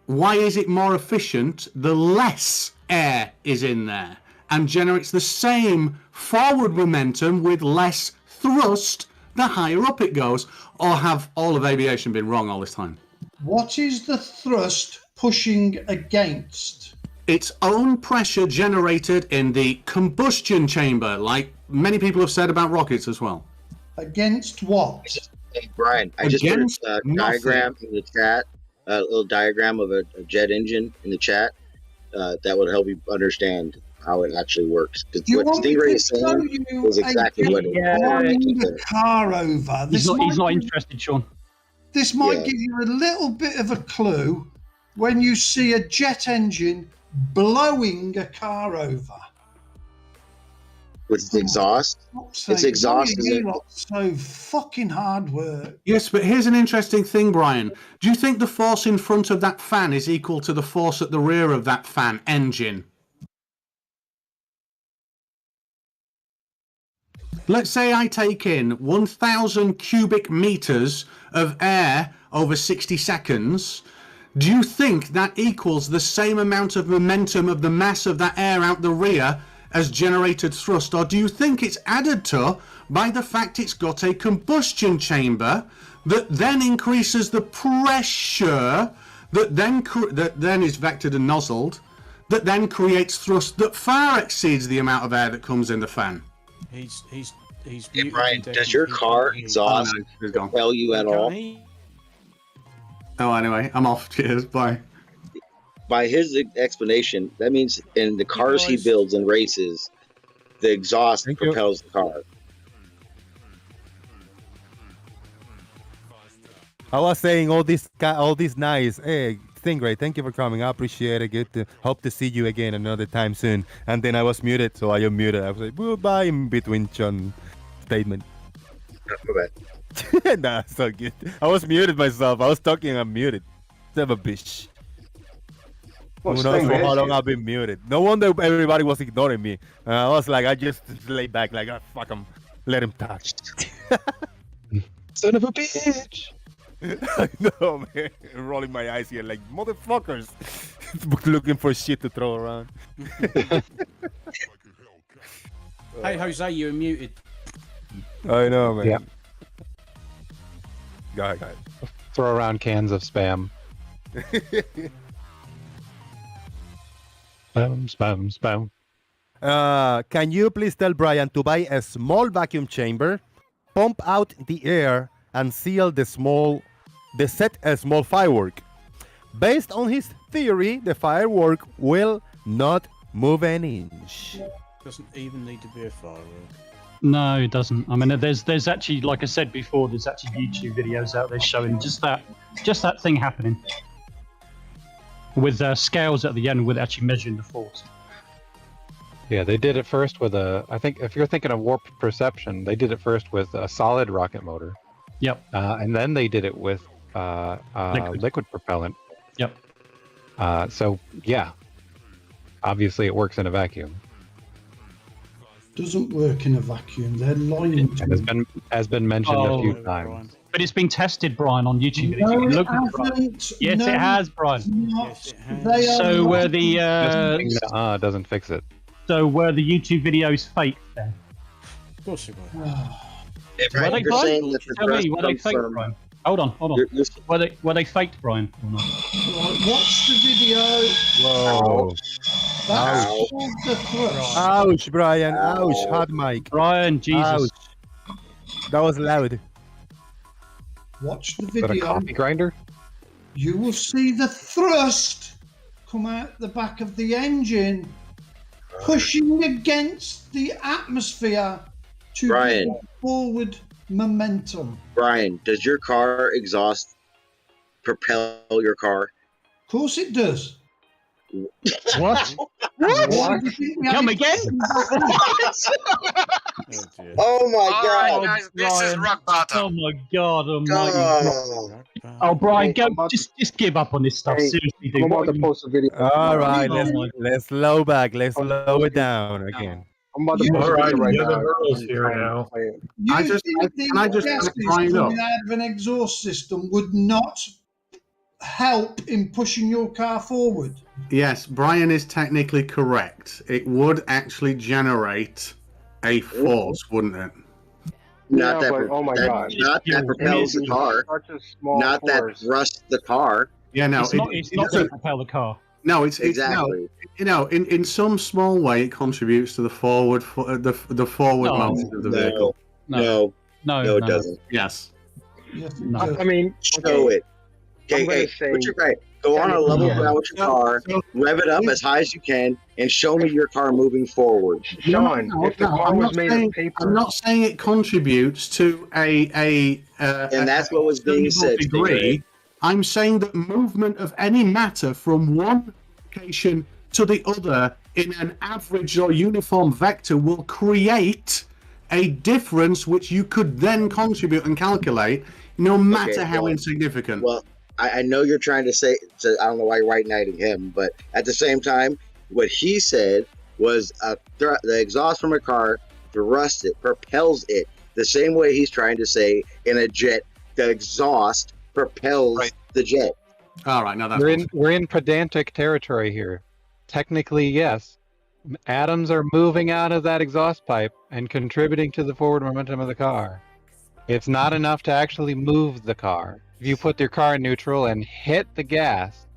why is it more efficient, the less air is in there and generates the same forward momentum with less thrust the higher up it goes. Or have all of aviation been wrong all this time? What is the thrust pushing against? Its own pressure generated in the combustion chamber, like many people have said about rockets as well. Against what? Hey, Brian, I just put a diagram in the chat, a little diagram of a jet engine in the chat that would help you understand how it actually works. Because what StingRay is saying is exactly what it is. The car over. He's not interested, Sean. This might give you a little bit of a clue when you see a jet engine blowing a car over. With the exhaust? Its exhaust is so fucking hard work. Yes, but here's an interesting thing, Brian. Do you think the force in front of that fan is equal to the force at the rear of that fan engine? Let's say I take in 1,000 cubic meters of air over 60 seconds. Do you think that equals the same amount of momentum of the mass of that air out the rear as generated thrust? Or do you think it's added to by the fact it's got a combustion chamber that then increases the pressure that then is vectored and nozzled, that then creates thrust that far exceeds the amount of air that comes in the fan? He's Hey, Brian, does your car exhaust propel you at all? Oh, anyway, I'm off. Cheers. Bye. By his explanation, that means in the cars he builds and races, the exhaust propels the car. I was saying all this nice. Hey, StingRay, thank you for coming. I appreciate it. Good to hope to see you again another time soon. And then I was muted, so I unmuted. I was like, goodbye in between John statement. Nah, so good. I was muted myself. I was talking and I'm muted. Son of a bitch. Who knows for how long I've been muted. No wonder everybody was ignoring me. I was like, I just lay back like, oh, fuck him. Let him talk. Son of a bitch. I know, man. Rolling my eyes here like, motherfuckers. Looking for shit to throw around. Hey, Jose, you're muted. I know, man. Yeah. Go ahead. Throw around cans of spam. Spam. Can you please tell Brian to buy a small vacuum chamber, pump out the air, and seal the set a small firework? Based on his theory, the firework will not move an inch. Doesn't even need to be a firework. No, it doesn't. I mean, there's actually, like I said before, there's actually YouTube videos out there showing just that thing happening with scales at the end, with actually measuring the force. Yeah, they did it first with I think if you're thinking of warp perception, they did it first with a solid rocket motor. Yep. And then they did it with liquid propellant. Yep. So yeah, obviously it works in a vacuum. Doesn't work in a vacuum. They're lying to me. Has been mentioned a few times. But it's been tested, Brian, on YouTube. No, Look it hasn't. Yes, No, it has, Brian. Yes, it has. So were the doesn't fix it. So were the YouTube videos fake then? Of course it were. Hey, Were Brian, they you're fake? saying that the Tell me, thrust were they comes fake, from- Brian? Hold on. Were they faked, Brian? Right, watch the video. Whoa. That's Ouch. called the thrust. Ouch, Brian. Ouch. Hot mic. Brian, Jesus. Ouch. That was loud. Watch the Is that a video. coffee grinder? You will see the thrust come out the back of the engine, pushing against the atmosphere to Brian. give forward momentum. Brian, does your car exhaust propel your car? Of course it does. What? What? Come again? Oh my God! Alright, guys, this is rock bottom. Oh my God Almighty! Oh. Oh, Brian, Hey, go. Just give up on this stuff. Hey, Seriously, I'm dude. about What to are you- post a video. All right, Oh my let's slow back. Let's slow it down again. I'm about to post a video right now. I just can I just gases Brian up? coming out of an exhaust system would not help in pushing your car forward. Yes, Brian is technically correct. It would actually generate a force, wouldn't it? Not Yeah, that. but, oh my that- God. Not that propels the car. Such a small Not force. that thrusts the car. Yeah, no, It's not going to propel the car. No, it's Exactly. no, you know, in some small way, it contributes to the forward the forward No. motion of the No. vehicle. No, No, it doesn't. Yes. I mean, Show it. I'm Okay, gonna hey, say- put your right. Go on a level Yeah. ground with your car, rev it up as high as you can, and show me your car moving forward. Sean, if the car I'm was not made saying, of paper, I'm not saying it contributes to And that's what was being said, degree. StingRay. I'm saying that movement of any matter from one location to the other in an average or uniform vector will create a difference which you could then contribute and calculate, no matter Okay, how well- insignificant. Well, I know you're trying to say, so I don't know why you're white-knighting him, but at the same time, what he said was the exhaust from a car thrusts it, propels it, the same way he's trying to say in a jet, the exhaust propels the jet. All right, now that's We're in pedantic territory here. Technically, yes. Atoms are moving out of that exhaust pipe and contributing to the forward momentum of the car. It's not enough to actually move the car. If you put your car in neutral and hit the gas,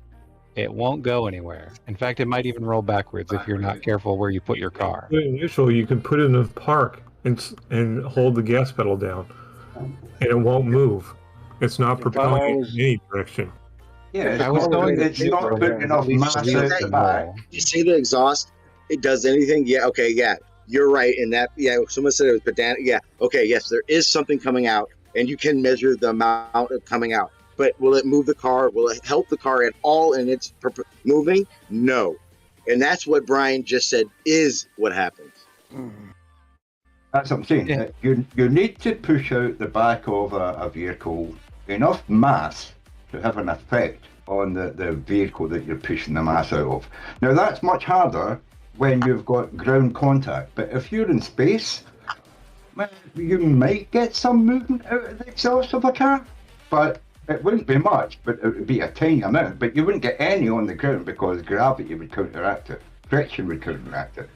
it won't go anywhere. In fact, it might even roll backwards if you're not careful where you put your car. In neutral, you can put it in a park and hold the gas pedal down, and it won't move. It's not propelling in any direction. Yeah, I was going it's not putting enough mass out the back. You see the exhaust? It does anything? Yeah, okay, yeah. You're right in that. Yeah, someone said it was pedantic. Yeah, okay, yes, there is something coming out, and you can measure the amount of coming out. But will it move the car? Will it help the car at all in its moving? No. And that's what Brian just said is what happens. That's what I'm saying. Yeah. You need to push out the back of a vehicle enough mass to have an effect on the vehicle that you're pushing the mass out of. Now that's much harder when you've got ground contact, but if you're in space, well, you might get some movement out of the exhaust of a car, but it wouldn't be much, but it would be a tiny amount, but you wouldn't get any on the ground because gravity would counteract it, friction would counteract it.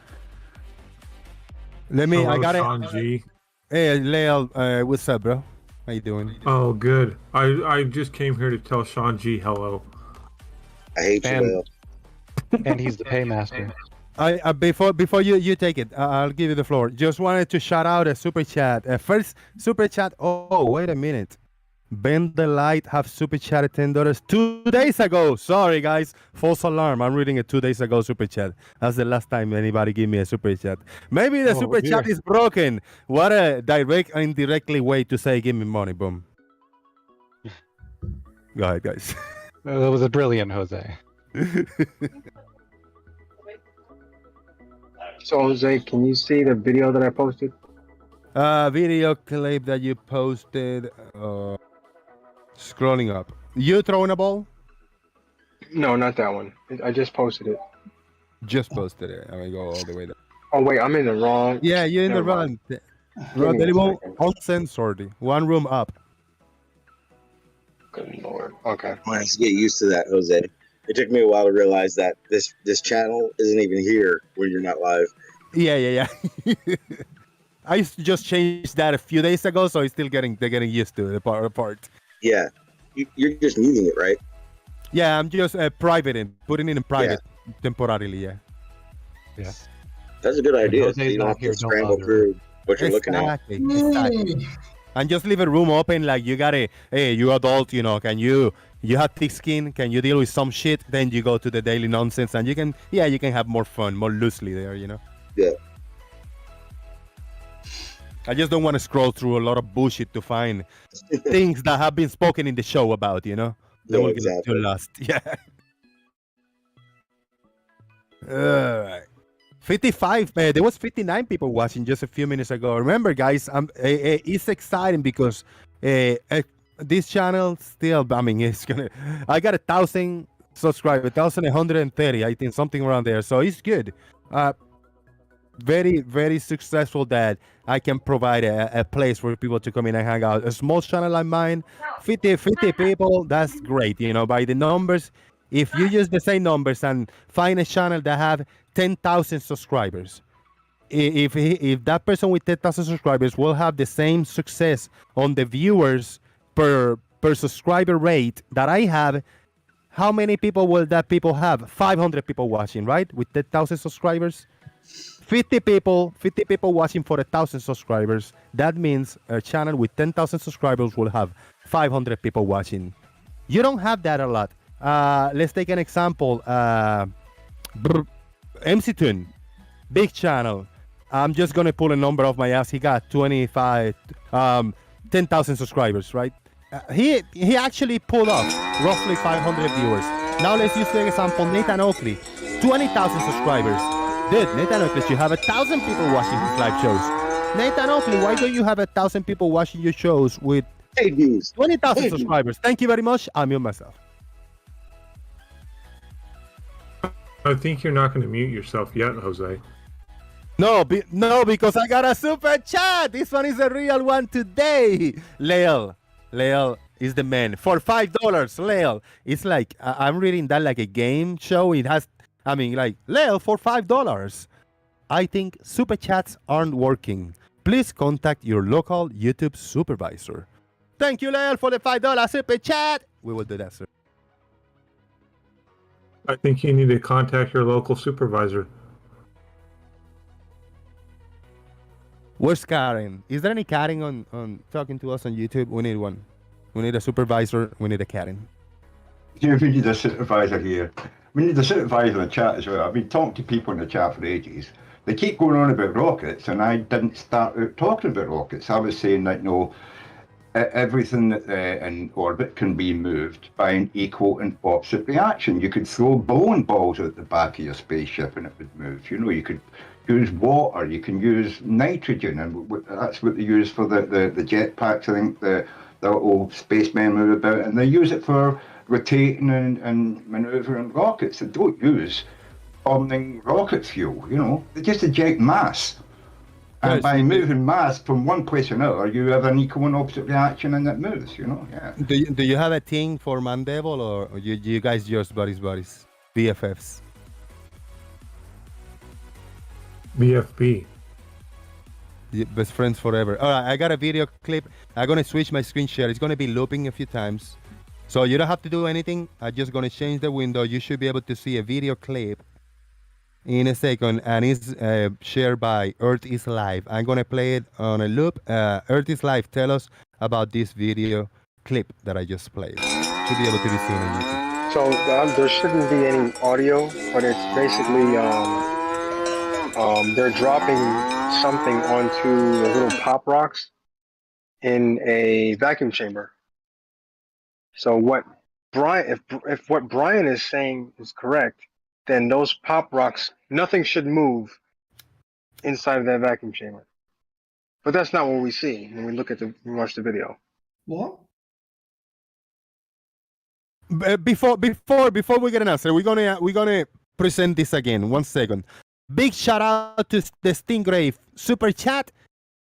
I Hello, got Sean it. G. Hey, Leo, what's up, bro? How you doing? Oh, good. I just came here to tell Sean G hello. I hate you, Leo. And he's the paymaster. Before you take it, I'll give you the floor. Just wanted to shout out a super chat. First super chat. Oh, wait a minute. Ben the Light have super chatted $10 2 days ago. Sorry, guys. False alarm. I'm reading a 2 days ago super chat. That's the last time anybody gave me a super chat. Maybe the super chat is broken. What a direct and indirectly way to say give me money. Boom. Go ahead, guys. That was a brilliant Jose. so Jose, can you see the video that I posted? Video clip that you posted. Scrolling up. You throwing a ball? No, not that one. I just posted it. Just posted it. I'm gonna go all the way there. Oh wait, I'm in the wrong. Yeah, you're in the Never wrong. Give me a second. Uncensored. One room up. Good lord. Okay. I have to get used to that, Jose. It took me a while to realize that this channel isn't even here when you're not live. Yeah. I just changed that a few days ago, so they're getting used to the part. Yeah, you're just muting it, right? Yeah, I'm just putting it in private temporarily. Yeah. That's a good idea. So Jose's you don't not have to here, don't scramble bother. through what you're looking at. Exactly. and just leave a room open. Like you gotta, hey, you adult, you know, can you have thick skin? Can you deal with some shit? Then you go to the daily nonsense, and you can have more fun, more loosely there, you know. Yeah. I just don't want to scroll through a lot of bullshit to find things that have been spoken in the show about, you know. They will get too lost. Yeah. Alright. 55. There was 59 people watching just a few minutes ago. Remember, guys, it's exciting because this channel still. I mean, it's gonna. I got 1,000 subscribers, 1,130, I think, something around there. So it's good. Very, very successful that I can provide a place for people to come in and hang out. A small channel like mine, 50 people, that's great. You know, by the numbers, if you use the same numbers and find a channel that have 10,000 subscribers, if that person with 10,000 subscribers will have the same success on the viewers per subscriber rate that I have, how many people will that people have? 500 people watching, right? With 10,000 subscribers. 50 people watching for 1,000 subscribers. That means a channel with 10,000 subscribers will have 500 people watching. You don't have that a lot. Let's take an example. MC Toon, big channel. I'm just gonna pull a number off my ass. He got 10,000 subscribers, right? He actually pulled off roughly 500 viewers. Now let's use the example Nathan Oakley, 20,000 subscribers. Dude, Nathan Oakley, you have 1,000 people watching his live shows. Nathan Oakley, why don't you have 1,000 people watching your shows with 20,000 subscribers? Thank you very much. I'll mute myself. I think you're not going to mute yourself yet, Jose. No, because I got a super chat. This one is a real one today. Leal is the man for $5. Leal, it's like I'm reading that like a game show. It has. I mean, like, Leo, for $5. I think super chats aren't working. Please contact your local YouTube supervisor. Thank you, Leo, for the $5 super chat. We will do that, sir. I think you need to contact your local supervisor. Where's Karen? Is there any Karen on talking to us on YouTube? We need one. We need a supervisor. We need a Karen. Yeah, we need a supervisor here. We need a supervisor in the chat as well. I've been talking to people in the chat for ages. They keep going on about rockets, and I didn't start out talking about rockets. I was saying that, no, everything in orbit can be moved by an equal and opposite reaction. You could throw bowling balls out the back of your spaceship and it would move. You know, you could use water, you can use nitrogen, and that's what they use for the jetpacks. I think the little spacemen move about, and they use it for rotating and maneuvering rockets. They don't use burning rocket fuel, you know. They just eject mass. And by moving mass from one place to another, you have an equal and opposite reaction and it moves, you know. Yeah. Do you have a thing for Mandevil, or you guys just buddies? BFFs? BFB. Best friends forever. All right, I got a video clip. I'm going to switch my screen share. It's going to be looping a few times. So you don't have to do anything. I'm just going to change the window. You should be able to see a video clip in a second, and it's shared by Earth is Live. I'm going to play it on a loop. Earth is Live, tell us about this video clip that I just played. Should be able to be seen on YouTube. So there shouldn't be any audio, but it's basically they're dropping something onto the little pop rocks in a vacuum chamber. So what Brian, if what Brian is saying is correct, then those pop rocks, nothing should move inside of that vacuum chamber. But that's not what we see when we look at we watch the video. What? Before we get an answer, we're gonna present this again. 1 second. Big shout out to the StingRay super chat.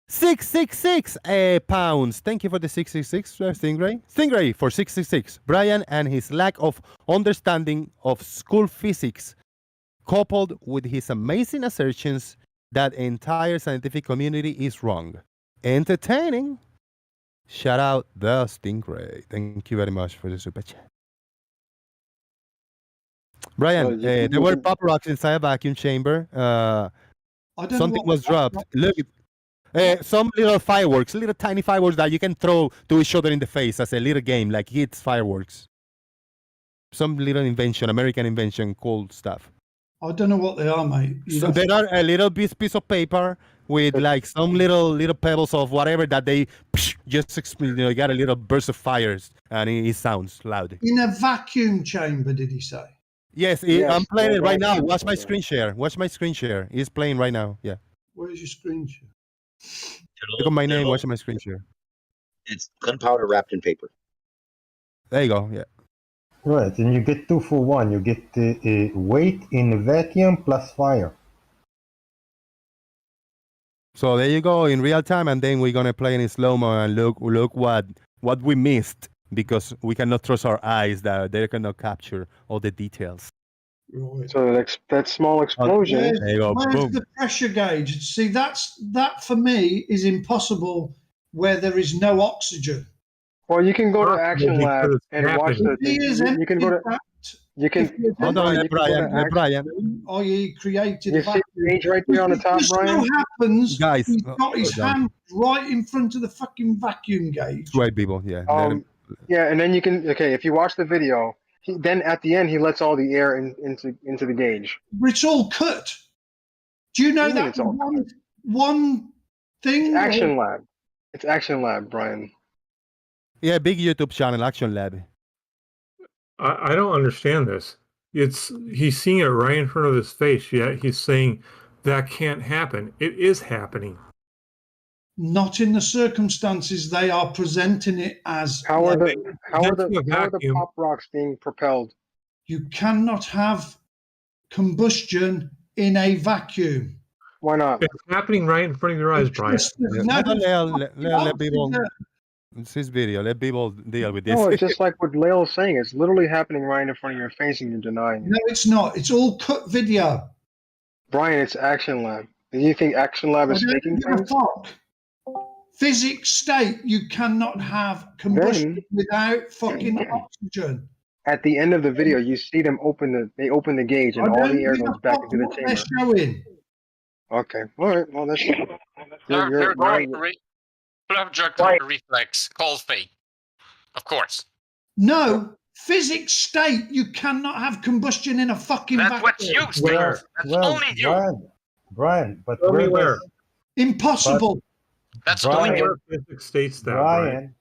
666 pounds. Thank you for the 666, StingRay. StingRay for 666. Brian and his lack of understanding of school physics, coupled with his amazing assertions that the entire scientific community is wrong. Entertaining. Shout out the StingRay. Thank you very much for the super chat. Brian, there were pop rocks inside a vacuum chamber. Something was dropped. Look, Some little fireworks, little tiny fireworks that you can throw to each other in the face as a little game, like hits fireworks. Some little invention, American invention, cool stuff. I don't know what they are, mate. So there are a little piece of paper with like some little pebbles of whatever that they just got a little burst of fires, and it sounds loud. In a vacuum chamber, did he say? Yes, I'm playing it right now. Watch my screen share. Watch my screen share. It's playing right now. Yeah. Where's your screen share? Look at my name. Watch my screen share. It's gunpowder wrapped in paper. There you go. Yeah. Right, and you get 2 for 1. You get weight in vacuum plus fire. So there you go in real time, and then we're gonna play in slow-mo and look what we missed because we cannot trust our eyes that they cannot capture all the details. Right. So that small explosion. There you go. Where's Boom. the pressure gauge? See, that for me is impossible where there is no oxygen. Well, you can go to Action Lab and watch the. You can go to. You can. Hold on, Brian. I.e., created. You see the gauge right there on the top, It Brian? so happens, Guys, he's got his hand right in front of the fucking vacuum gauge. Right, people. Yeah. Yeah, and then you can. Okay, if you watch the video, then at the end he lets all the air into the gauge. But it's all cut. Do you know What do you mean that it's all one thing? It's Action Lab. It's Action Lab, Brian. Yeah, big YouTube channel, Action Lab. I don't understand this. He's seeing it right in front of his face, yet he's saying that can't happen. It is happening. Not in the circumstances they are presenting it as. How are the pop rocks being propelled? You cannot have combustion in a vacuum. Why not? It's happening right in front of your eyes, Brian. Let people. It's his video. Let people deal with this. No, it's just like what Lael's saying. It's literally happening right in front of your face, and you're denying it. No, it's not. It's all cut video. Brian, it's Action Lab. Do you think Action Lab is faking things? Physics state you cannot have combustion without fucking oxygen. At the end of the video, you see them open the gauge, and all the air goes back into the chamber. They're showing. Okay. All right. Well, that's. They're going flapjack reflex, call fake. Of course. No, physics state you cannot have combustion in a fucking vacuum. That's what you state. That's only you. Brian, but where? Impossible. That's only you. Physics states that.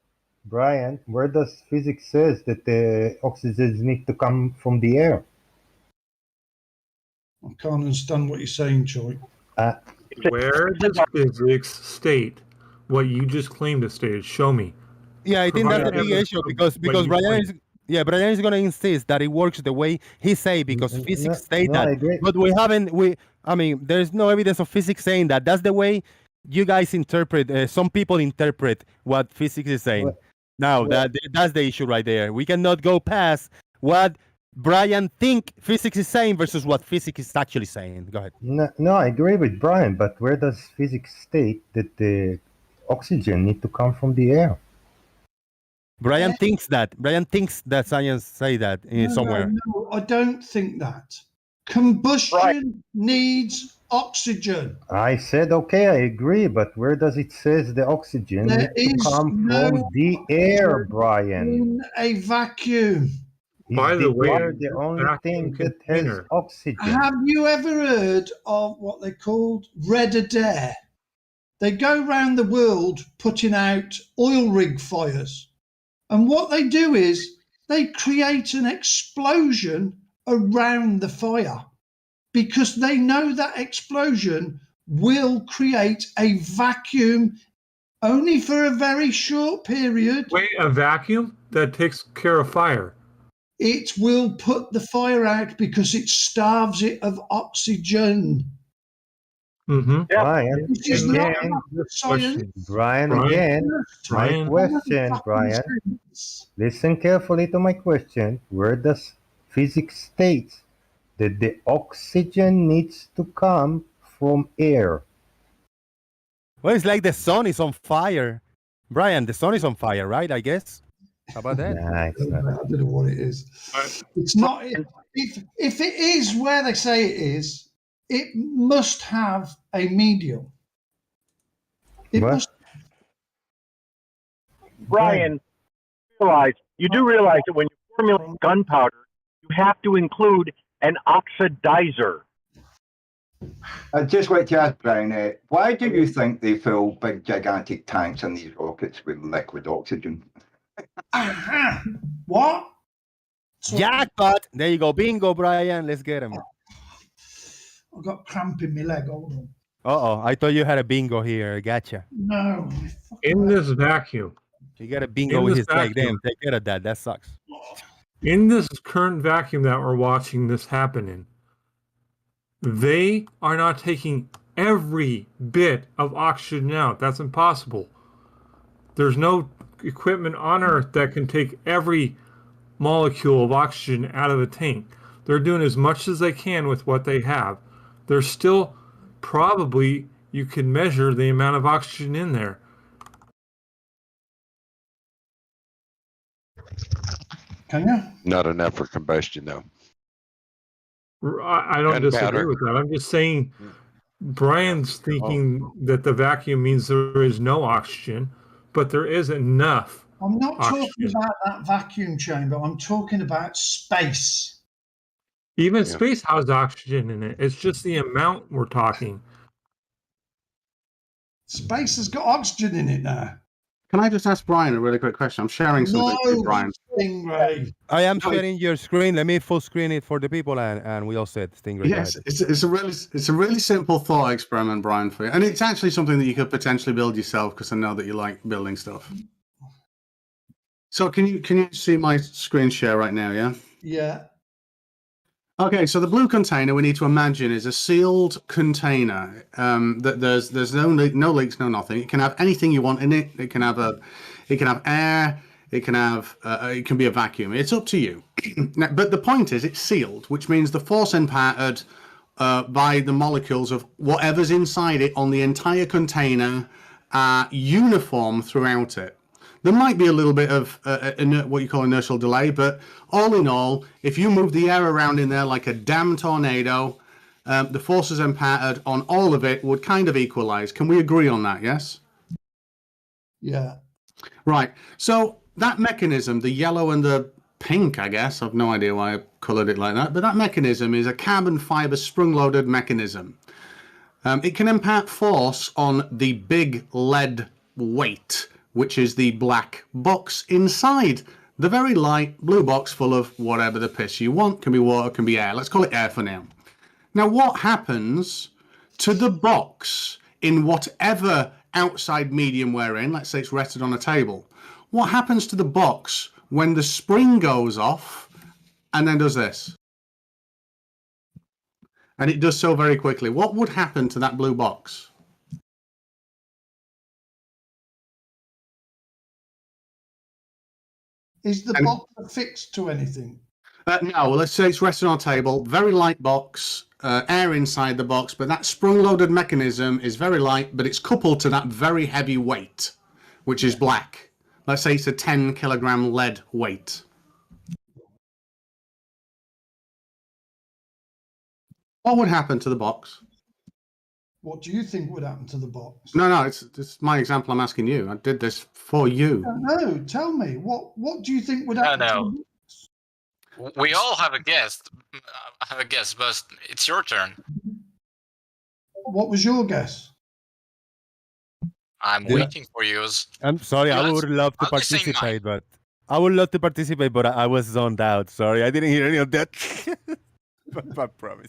Brian, where does physics says that the oxygen need to come from the air? I can't understand what you're saying, Troy. Where does physics state what you just claimed to state? Show me. Yeah, I think that's the big issue because Brian is going to insist that it works the way he say because physics state that. But I mean, there's no evidence of physics saying that. That's the way you guys interpret. Some people interpret what physics is saying. That's the issue right there. We cannot go past what Brian think physics is saying versus what physics is actually saying. Go ahead. No, I agree with Brian, but where does physics state that the oxygen need to come from the air? Brian thinks that. Brian thinks that science say that somewhere. No, I don't think that. Combustion needs oxygen. I said, okay, I agree, but where does it says the oxygen needs to come from the air, Brian? In a vacuum. By the way, the only thing that has oxygen. Have you ever heard of what they called Red Adair? They go around the world putting out oil rig fires. And what they do is they create an explosion around the fire because they know that explosion will create a vacuum only for a very short period. Wait, a vacuum that takes care of fire? It will put the fire out because it starves it of oxygen. Mm-hmm. Brian, again, my question, Brian. Listen carefully to my question. Where does physics state that the oxygen needs to come from air? Well, it's like the sun is on fire. Brian, the sun is on fire, right? I guess. How about that? I don't know what it is. It's not. If it is where they say it is, it must have a medium. Brian, you do realize that when you formulate gunpowder, you have to include an oxidizer. Just like to ask, Brian, why do you think they fill big, gigantic tanks in these rockets with liquid oxygen? What? Jackpot! There you go. Bingo, Brian. Let's get him. I've got cramp in my leg. Hold on. Uh-oh. I thought you had a bingo here. Gotcha. No. In this vacuum. You got a bingo with his leg. Damn, take care of that. That sucks. In this current vacuum that we're watching this happen in, they are not taking every bit of oxygen out. That's impossible. There's no equipment on Earth that can take every molecule of oxygen out of the tank. They're doing as much as they can with what they have. There's still probably, you can measure the amount of oxygen in there. Can you? Not enough for combustion, though. I don't disagree with that. I'm just saying Brian's thinking that the vacuum means there is no oxygen, but there is enough. I'm not oxygen. talking about that vacuum chamber. I'm talking about space. Even space has oxygen in it. It's just the amount we're talking. Space has got oxygen in it now. Can I just ask Brian a really quick question? I'm sharing something with Brian. StingRay. I am sharing your screen. Let me full screen it for the people, and we all said StingRay. Yes, it's a really simple thought experiment, Brian, for you, and it's actually something that you could potentially build yourself because I know that you like building stuff. So can you see my screen share right now? Yeah. Yeah. Okay, so the blue container we need to imagine is a sealed container. That there's no leaks, no nothing. It can have anything you want in it. It can have air. It can be a vacuum. It's up to you. Now, but the point is, it's sealed, which means the force imparted by the molecules of whatever's inside it on the entire container are uniform throughout it. There might be a little bit of what you call inertial delay, but all in all, if you move the air around in there like a damn tornado, the forces imparted on all of it would kind of equalize. Can we agree on that, yes? Yeah. Right. So that mechanism, the yellow and the pink, I guess, I've no idea why I colored it like that, but that mechanism is a carbon fiber sprung-loaded mechanism. It can impart force on the big lead weight, which is the black box inside the very light blue box full of whatever the piss you want. Can be water, can be air. Let's call it air for now. Now, what happens to the box in whatever outside medium we're in? Let's say it's rested on a table. What happens to the box when the spring goes off and then does this? And it does so very quickly. What would happen to that blue box? Is the box affixed to anything? No, let's say it's rested on a table, very light box, air inside the box, but that sprung-loaded mechanism is very light, but it's coupled to that very heavy weight, which is black. Let's say it's a 10-kilogram lead weight. What would happen to the box? What do you think would happen to the box? No, it's my example I'm asking you. I did this for you. No, tell me. What do you think would happen to the box? We all have a guess. But it's your turn. What was your guess? I'm waiting for yours. I'm sorry. I would love to participate, but I was zoned out. Sorry, I didn't hear any of that. But I promise.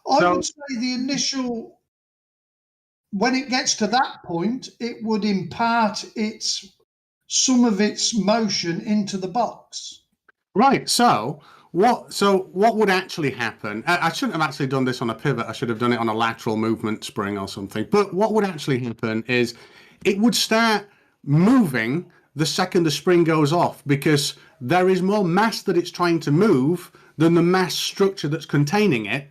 I would say the initial, when it gets to that point, it would impart some of its motion into the box. Right. So what would actually happen? I shouldn't have actually done this on a pivot. I should have done it on a lateral movement spring or something. But what would actually happen is it would start moving the second the spring goes off, because there is more mass that it's trying to move than the mass structure that's containing it.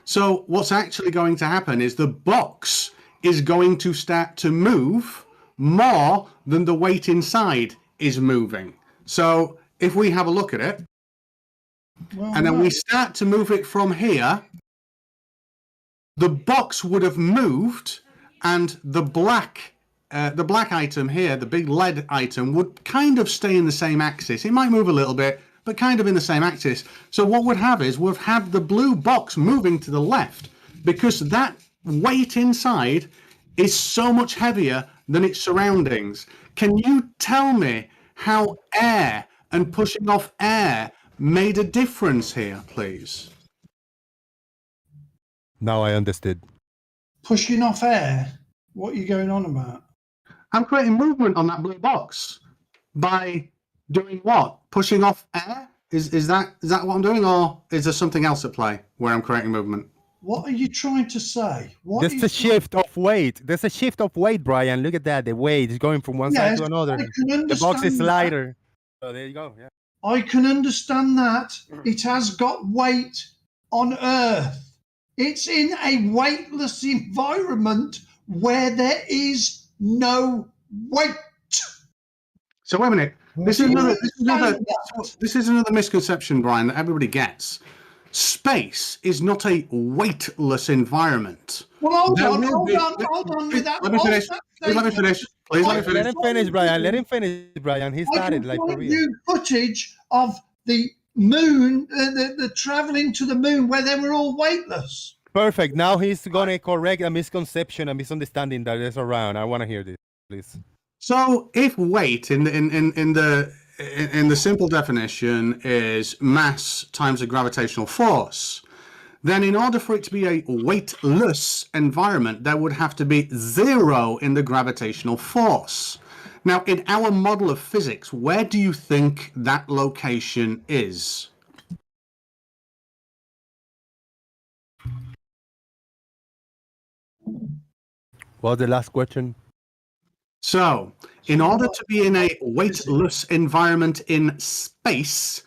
So what's actually going to happen is the box is going to start to move more than the weight inside is moving. So if we have a look at it, and then we start to move it from here, the box would have moved and the black item here, the big lead item, would kind of stay in the same axis. It might move a little bit, but kind of in the same axis. So what we'd have is we've had the blue box moving to the left because that weight inside is so much heavier than its surroundings. Can you tell me how air and pushing off air made a difference here, please? Now I understood. Pushing off air? What are you going on about? I'm creating movement on that blue box by doing what? Pushing off air? Is that what I'm doing, or is there something else at play where I'm creating movement? What are you trying to say? There's a shift of weight. There's a shift of weight, Brian. Look at that. The weight is going from one side to another. The box is lighter. So there you go. Yeah. I can understand that. It has got weight on Earth. It's in a weightless environment where there is no weight. So wait a minute. This is another misconception, Brian, that everybody gets. Space is not a weightless environment. Well, hold on with that. Let me finish. Please let me finish. Please let me finish. Let him finish, Brian. Let him finish, Brian. He started like for real. You footage of the moon, the traveling to the moon, where they were all weightless. Perfect. Now he's gonna correct a misconception, a misunderstanding that is around. I want to hear this, please. So, if weight in the simple definition is mass times a gravitational force, then in order for it to be a weightless environment, there would have to be 0 in the gravitational force. Now, in our model of physics, where do you think that location is? What's the last question? So, in order to be in a weightless environment in space,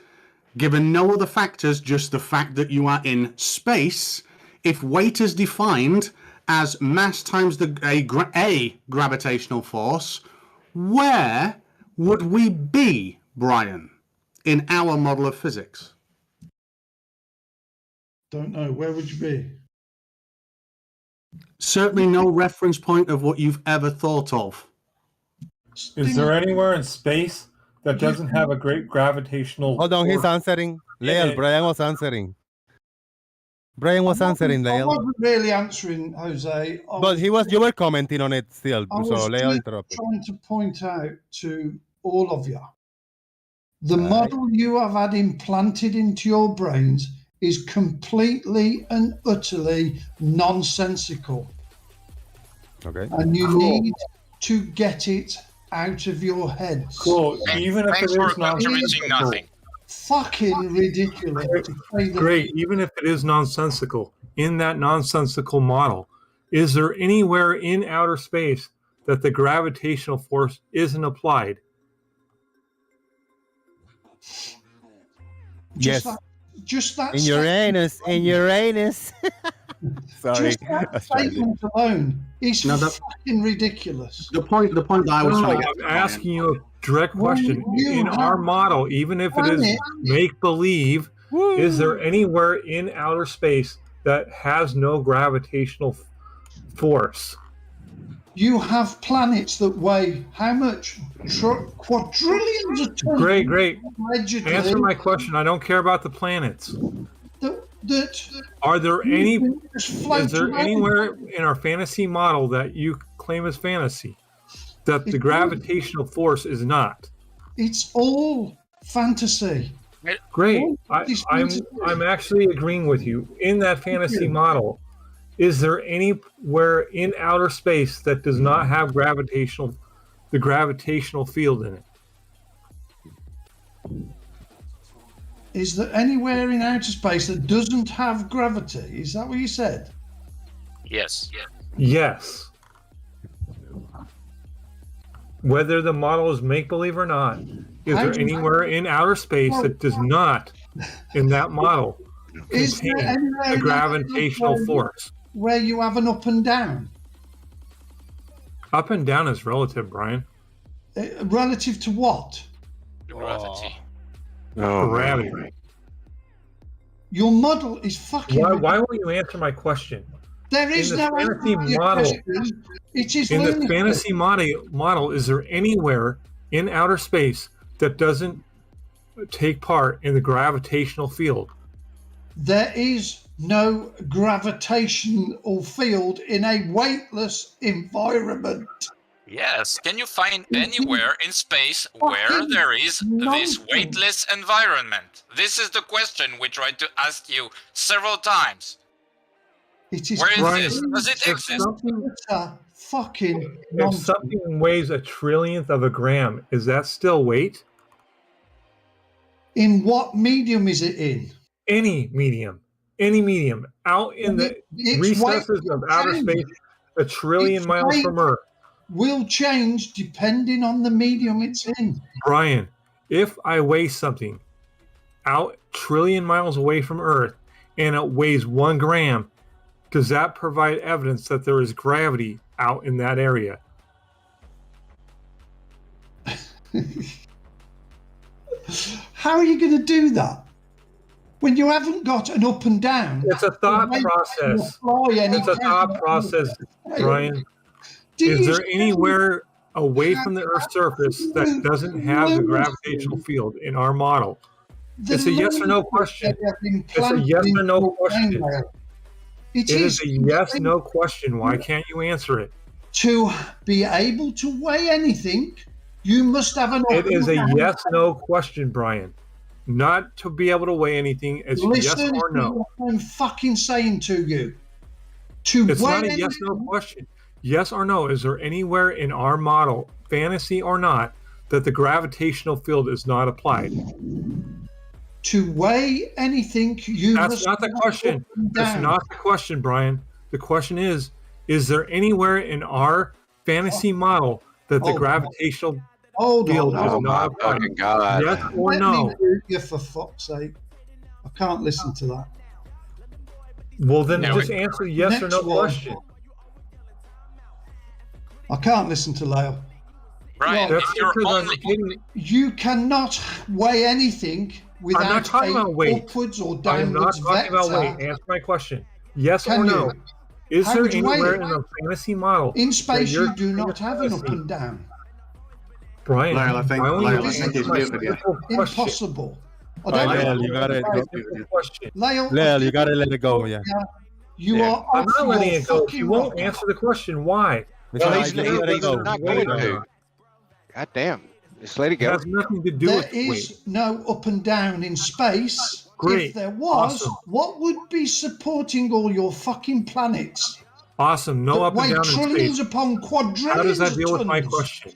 given no other factors, just the fact that you are in space, if weight is defined as mass times a gravitational force, where would we be, Brian, in our model of physics? Don't know. Where would you be? Certainly no reference point of what you've ever thought of. Is there anywhere in space that doesn't have a great gravitational Hold on, he's force? answering. Lael, Brian was answering. Brian was answering, I Lael. wasn't really answering, Jose. But you were commenting on it still, I so was Lael interrupted. trying to point out to all of you, the model you have had implanted into your brains is completely and utterly nonsensical. Okay. And you need to get it out of your heads. Cool. Even if it is nonsensical. Fucking ridiculous. Great. Even if it is nonsensical, in that nonsensical model, is there anywhere in outer space that the gravitational force isn't applied? Yes. Just that in Uranus. Sorry. Just that statement alone is fucking ridiculous. The point that I was trying to get. I'm asking you a direct question. In our model, even if it is make-believe, is there anywhere in outer space that has no gravitational force? You have planets that weigh how much? Quadrillions of tons. Great. Allegedly. Answer my question. I don't care about the planets. Are there any? Is there anywhere in our fantasy model that you claim as fantasy that the gravitational force is not? It's all fantasy. Great. I'm actually agreeing with you. In that fantasy model, is there anywhere in outer space that does not have the gravitational field in it? Is there anywhere in outer space that doesn't have gravity? Is that what you said? Yes. Yes. Whether the model is make-believe or not, is there anywhere in outer space that does not, in that model, contain a gravitational force? Where you have an up and down? Up and down is relative, Brian. Relative to what? Gravity. Gravity. Your model is fucking... Why won't you answer my question? There is in no the answer fantasy to your model. question. It is In the lunacy. fantasy model, is there anywhere in outer space that doesn't take part in the gravitational field? There is no gravitational field in a weightless environment. Yes, can you find anywhere in space where there is this weightless environment? This is the question we tried to ask you several times. It is Where is this? Does it exist? Fucking If nonsense. something weighs a trillionth of a gram, is that still weight? In what medium is it in? Any medium. Out in the recesses of outer space, a trillion miles from Earth. Will change depending on the medium it's in. Brian, if I weigh something out trillion miles away from Earth and it weighs 1 gram, does that provide evidence that there is gravity out in that area? How are you going to do that when you haven't got an up and down? It's a thought process. It's a thought process, Brian. Is there anywhere away from the Earth's surface that doesn't have the gravitational field in our model? It's a yes or no question. It's a yes or no question. It is a yes, no question. Why can't you answer it? To be able to weigh anything, you must have an. It is a yes, no question, Brian. Not to be able to weigh anything. It's yes or no. What I'm fucking saying to you. It's not a yes, no question. Yes or no. Is there anywhere in our model, fantasy or not, that the gravitational field is not applied? To weigh anything, you That's must. not the question. That's not the question, Brian. The question is there anywhere in our fantasy model that the gravitational field is not applied? Yes or no? Yeah, for fuck's sake. I can't listen to that. Well, then just answer yes or no Next one. question. I can't listen to Lyle. Brian, That's if you're because only... I'm getting... You cannot weigh anything without I'm not talking about weight. upwards or I am not downwards talking about vector. weight. Answer my question. Yes Can or no? you? Is How there would you weigh anywhere it? in the fantasy model In that space, you're you do not have an up fantasy? and down. Brian, Lyle, I think he's muted you. Impossible. I All right, don't Lyle, know. you gotta Lyle, you gotta let it go. Yeah. you are I'm off not letting your it go. fucking You won't rocker. answer the question. Why? It's all right, he's just let it go. not Let it going go. to. God damn. Just let it It go. has nothing to do There with weight. is no up and down in space. Great. If there was, Awesome. what would be supporting all your fucking planets? Awesome. No that up and weigh down in trillions space. upon quadrillions How does that of deal with my tons? question?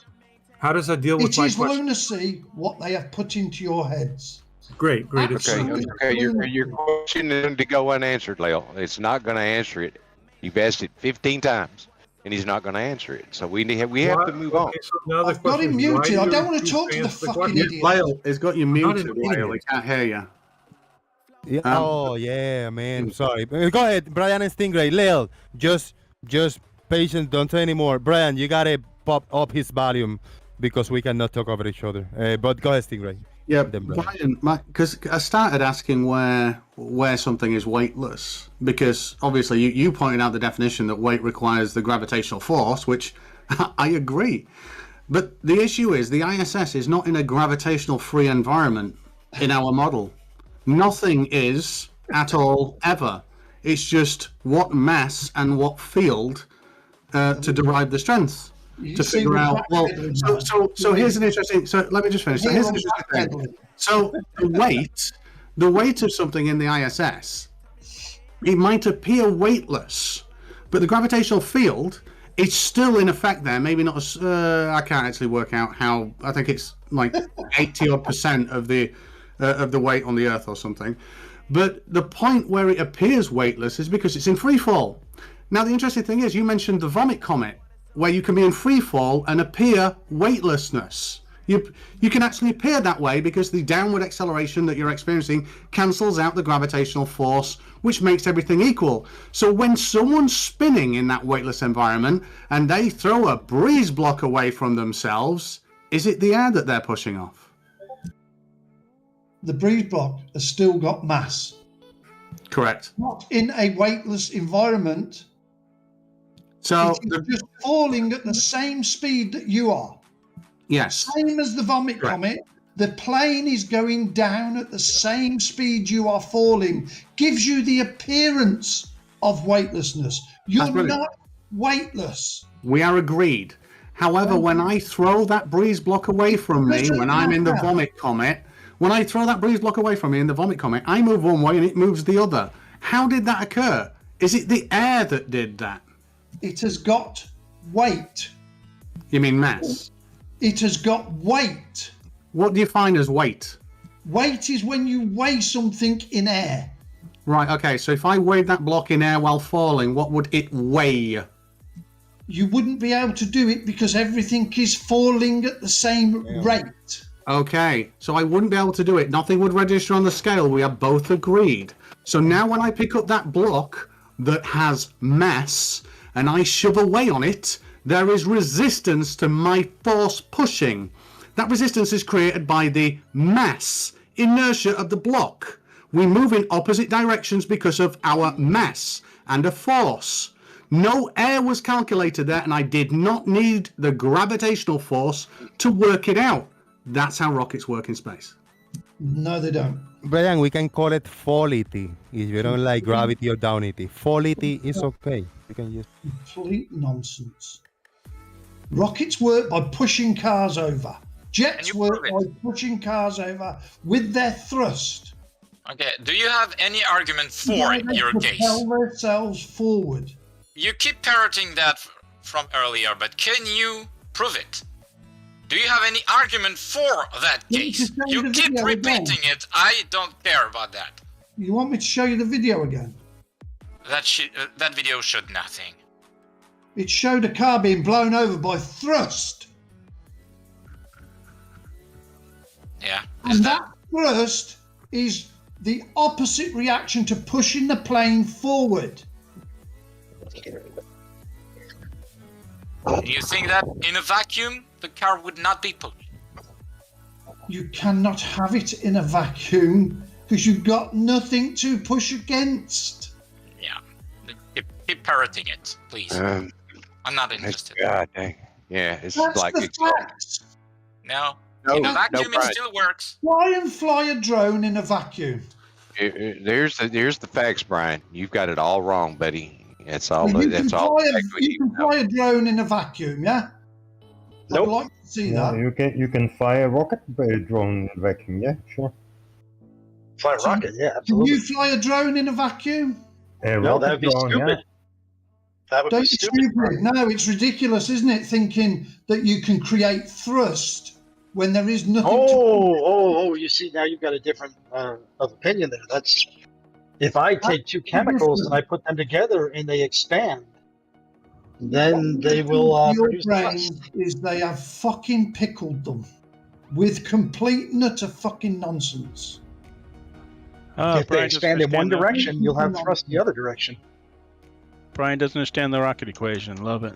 How does that deal with It my is question? lunacy what they have put into your heads. Great. It's Okay. Your question is going to go unanswered, Lyle. It's not going to answer it. You've asked it 15 times, and he's not going to answer it. So we have to move on. Okay, so now the I've got question him is, why muted. I do don't you want to refuse talk to the answer fucking question? idiot. Lyle has got you not muted, an Lyle. idiot. We can't hear you. Yeah. Oh yeah, man. Sorry. Go ahead, Brian and StingRay. Lil, just patience. Don't say anymore. Brian, you gotta pop up his volume because we cannot talk over each other. But go ahead, StingRay. Yeah, Then Brian, because I started asking where something is weightless, because obviously you pointed out the definition that weight requires the gravitational force, which I agree. But the issue is the ISS is not in a gravitational free environment in our model. Nothing is at all ever. It's just what mass and what field to derive the strength. To figure out, well, so here's an interesting, so let me just finish. So here's an interesting thing. So the weight of something in the ISS, it might appear weightless, but the gravitational field is still in effect there. Maybe not as, I can't actually work out how, I think it's like 80% of the weight on the Earth or something. But the point where it appears weightless is because it's in free fall. Now, the interesting thing is, you mentioned the vomit comet, where you can be in free fall and appear weightlessness. You can actually appear that way because the downward acceleration that you're experiencing cancels out the gravitational force, which makes everything equal. So when someone's spinning in that weightless environment and they throw a breeze block away from themselves, is it the air that they're pushing off? The breeze block has still got mass. Correct. Not in a weightless environment. So it's just falling at the same speed that you are. Yes. Same as the vomit comet. The plane is going down at the same speed you are falling. Gives you the appearance of weightlessness. You're not weightless. We are agreed. However, when I throw that breeze block away from me, when I'm in the vomit comet, when I throw that breeze block away from me in the vomit comet, I move one way and it moves the other. How did that occur? Is it the air that did that? It has got weight. You mean mass? It has got weight. What do you find as weight? Weight is when you weigh something in air. Right, okay, so if I weighed that block in air while falling, what would it weigh? You wouldn't be able to do it because everything is falling at the same rate. Okay, so I wouldn't be able to do it. Nothing would register on the scale. We are both agreed. So now when I pick up that block that has mass and I shove away on it, there is resistance to my force pushing. That resistance is created by the mass inertia of the block. We move in opposite directions because of our mass and a force. No air was calculated there, and I did not need the gravitational force to work it out. That's how rockets work in space. No, they don't. Brian, we can call it fallity if you don't like gravity or downity. Fallity is okay. You can use complete nonsense. Rockets work by pushing cars over. Jets work by pushing cars over with their thrust. Okay, do you have any argument for your case? Propel themselves forward. You keep parroting that from earlier, but can you prove it? Do you have any argument for that case? You keep repeating it. I don't care about that. You want me to show you the video again? That video showed nothing. It showed a car being blown over by thrust. Yeah. And that thrust is the opposite reaction to pushing the plane forward. Do you think that in a vacuum, the car would not be pushed? You cannot have it in a vacuum because you've got nothing to push against. Yeah. Keep parroting it, please. I'm not interested. God dang. Yeah, it's That's like the facts. No. In a vacuum, it still works. Try and fly a drone in a vacuum. There's the facts, Brian. You've got it all wrong, buddy. That's all. You That's can all. fly a drone in a vacuum, yeah? Nope. I'd like to see that. You can fly a rocket drone in vacuum. Yeah, sure. Fly a rocket, yeah, Can absolutely. you fly a drone in a vacuum? No, that would be stupid. That would Don't be be stupid. No, it's ridiculous, isn't it? Thinking that you can create thrust when there is nothing. You see, now you've got a different of opinion there. That's if I take two chemicals and I put them together and they expand, then they will Your produce brain dust. is they have fucking pickled them with complete and utter fucking nonsense. If they expand in one direction, you'll have thrust the other direction. Brian doesn't understand the rocket equation. Love it.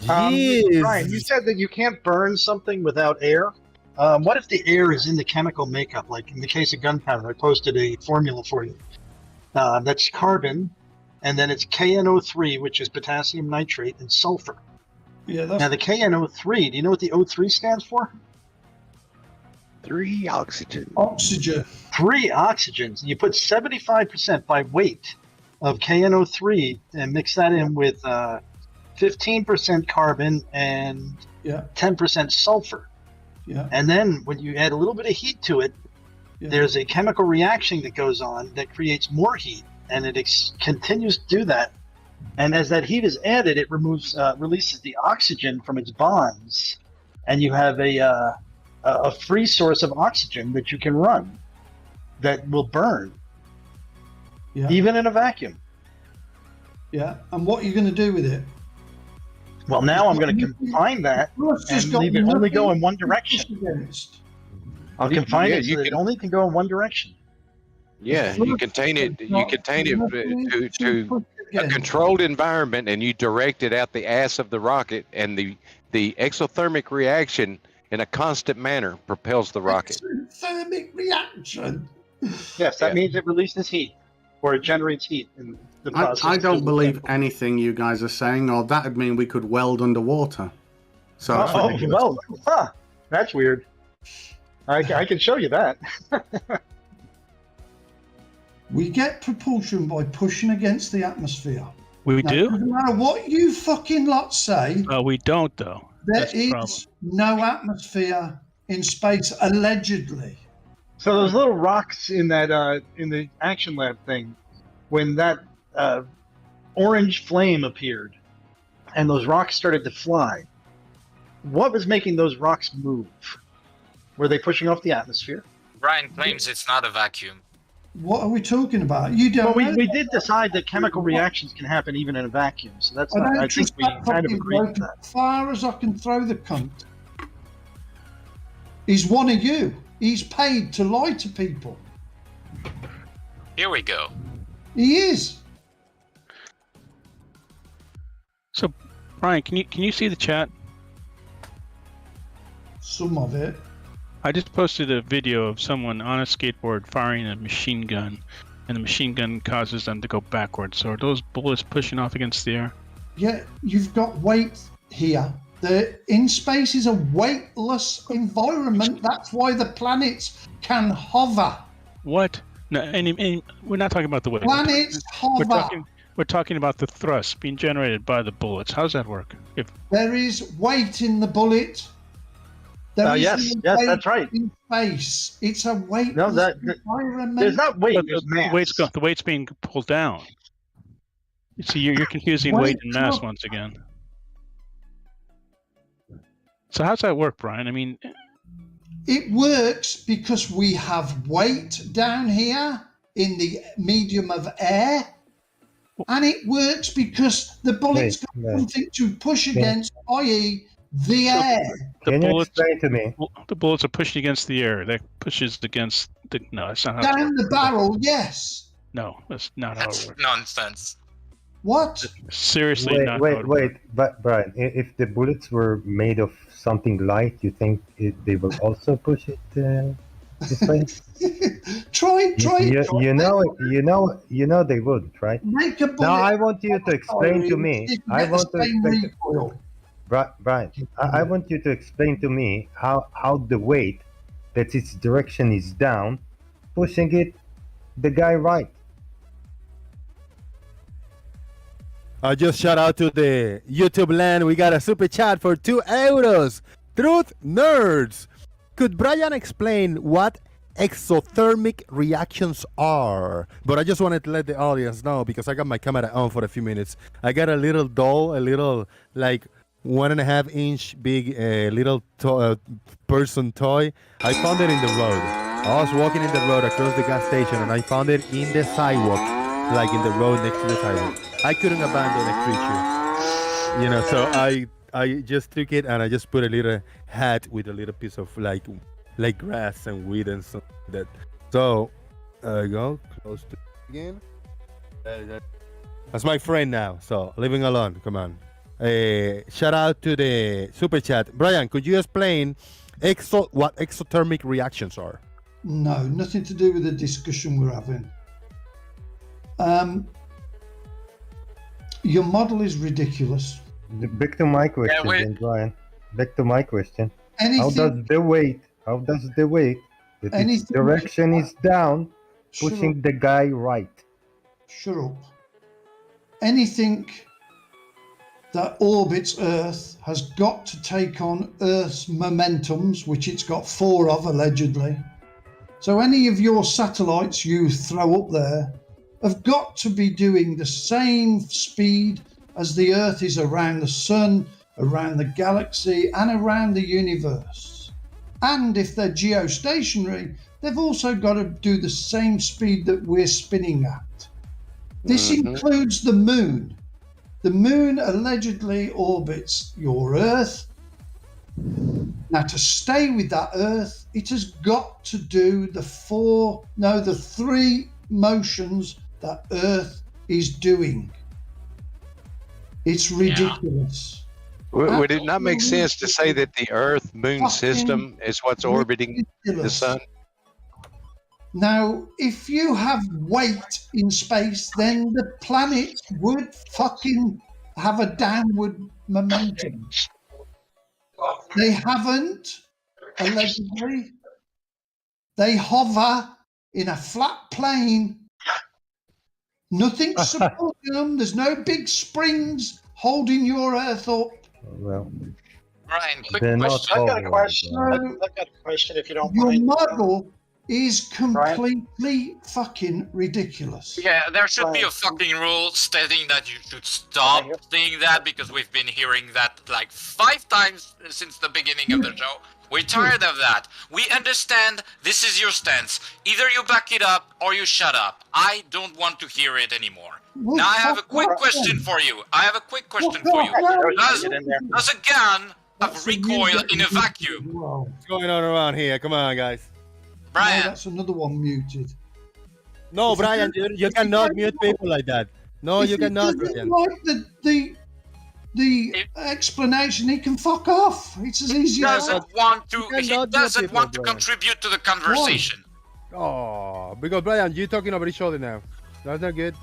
Brian, you said that you can't burn something without air. What if the air is in the chemical makeup? Like in the case of gunpowder, I posted a formula for you. That's carbon, and then it's KNO3, which is potassium nitrate, and sulfur. Yeah, Now the KNO3, do you know what the O3 stands for? 3 oxygen. Oxygen. 3 oxygens. You put 75% by weight of KNO3 and mix that in with 15% carbon and 10% sulfur. Yeah. And then when you add a little bit of heat to it, there's a chemical reaction that goes on that creates more heat, and it continues to do that. And as that heat is added, it releases the oxygen from its bonds, and you have a free source of oxygen that you can run that will burn, even in a vacuum. Yeah, and what are you going to do with it? Well, now I'm going to confine that and leave it only go in one direction. I'll confine it so that it only can go in one direction. Yeah, you contain it. You contain it to a controlled environment, and you direct it out the ass of the rocket, and the exothermic reaction in a constant manner propels the rocket. Exothermic reaction. Yes, that means it releases heat, or it generates heat. And the process. I don't to- believe anything you guys are saying, or that would mean we could weld underwater. So it's ridiculous. well, that's weird. I can show you that. We get propulsion by pushing against the atmosphere. We Now, do? no matter what you fucking lot say, We don't, though. there That's the problem. is no atmosphere in space, allegedly. So those little rocks in that in the action lab thing, when that orange flame appeared, and those rocks started to fly, what was making those rocks move? Were they pushing off the atmosphere? Brian claims it's not a vacuum. What are we talking about? You don't. Well, know. we did decide that chemical reactions can happen even in a vacuum, so that's I not. don't I think trust we that kind of fucking agreed with bloke that. as far as I can throw the cunt. He's one of you. He's paid to lie to people. Here we go. He is. So, Brian, can you see the chat? Some of it. I just posted a video of someone on a skateboard firing a machine gun, and the machine gun causes them to go backwards. So are those bullets pushing off against the air? Yeah, you've got weight here. In space is a weightless environment. That's why the planets can hover. What? No, and we're not talking about the weight. Planets hover. We're talking about the thrust being generated by the bullets. How does that work? If There is weight in the bullet. There is Yes, no yes, weight that's right. in space. It's a weightless environment. There's not weight. but There's the mass. the weight's being pulled down. See, you're confusing weight and mass once again. So how's that work, Brian? I mean, It works because we have weight down here in the medium of air. And it works because the bullet's got something to push against, i.e. the air. Can you explain to me? The bullets are pushing against the air. That pushes against the. No, that's not how it Down works. the barrel, yes. No, that's not how it That's works. nonsense. What? Seriously, not how it works. But Brian, if the bullets were made of something light, you think they will also push it this way? Try. You know they would, right? Make a bullet. Now I want you to explain to me. I want to explain. Brian, I want you to explain to me how the weight that its direction is down, pushing it the guy right. Just shout out to the YouTube land. We got a super chat for €2. Truth Nerds. Could Brian explain what exothermic reactions are? But I just wanted to let the audience know, because I got my camera on for a few minutes. I got a little doll, a little like 1.5 inch big little person toy. I found it in the road. I was walking in the road across the gas station, and I found it in the sidewalk, like in the road next to the sidewalk. I couldn't abandon a creature, you know, so I just took it and I just put a little hat with a little piece of like grass and weed and stuff like that. So go close to again. That's my friend now, so leaving alone. Come on. Shout out to the super chat. Brian, could you explain what exothermic reactions are? No, nothing to do with the discussion we're having. Your model is ridiculous. Back to my question, then, Brian. Back to my question. How does the weight that its direction is down, pushing the guy right? Shut up. Anything that orbits Earth has got to take on Earth's momentums, which it's got 4 of, allegedly. So any of your satellites you throw up there have got to be doing the same speed as the Earth is around the Sun, around the galaxy, and around the universe. And if they're geostationary, they've also got to do the same speed that we're spinning at. This includes the Moon. The Moon allegedly orbits your Earth. Now, to stay with that Earth, it has got to do the 3 motions that Earth is doing. It's ridiculous. Would it not make sense to say that the Earth-Moon system is what's orbiting the Sun? Now, if you have weight in space, then the planet would fucking have a downward momentum. They haven't, allegedly. They hover in a flat plane. Nothing supporting them. There's no big springs holding your Earth up. Well, Brian, quick they're not question. I've got a question. hovering, I've got a question, if you don't Your mind. model is completely fucking ridiculous. Yeah, there should be a fucking rule stating that you should stop saying that, because we've been hearing that like 5 times since the beginning of the show. We're tired of that. We understand this is your stance. Either you back it up or you shut up. I don't want to hear it anymore. Well, now I have a fuck quick off question then. for you. I have a quick question Fuck for you. off. Does a gun have recoil in a vacuum? What's going on around here? Come on, guys. Brian. No, that's another one muted. No, Brian, you cannot mute people like that. No, you cannot, Brian. Like the explanation, he can fuck off. It's as easy as that. He doesn't want to contribute to the conversation. Oh, because Brian, you're talking over each other now. That's not good.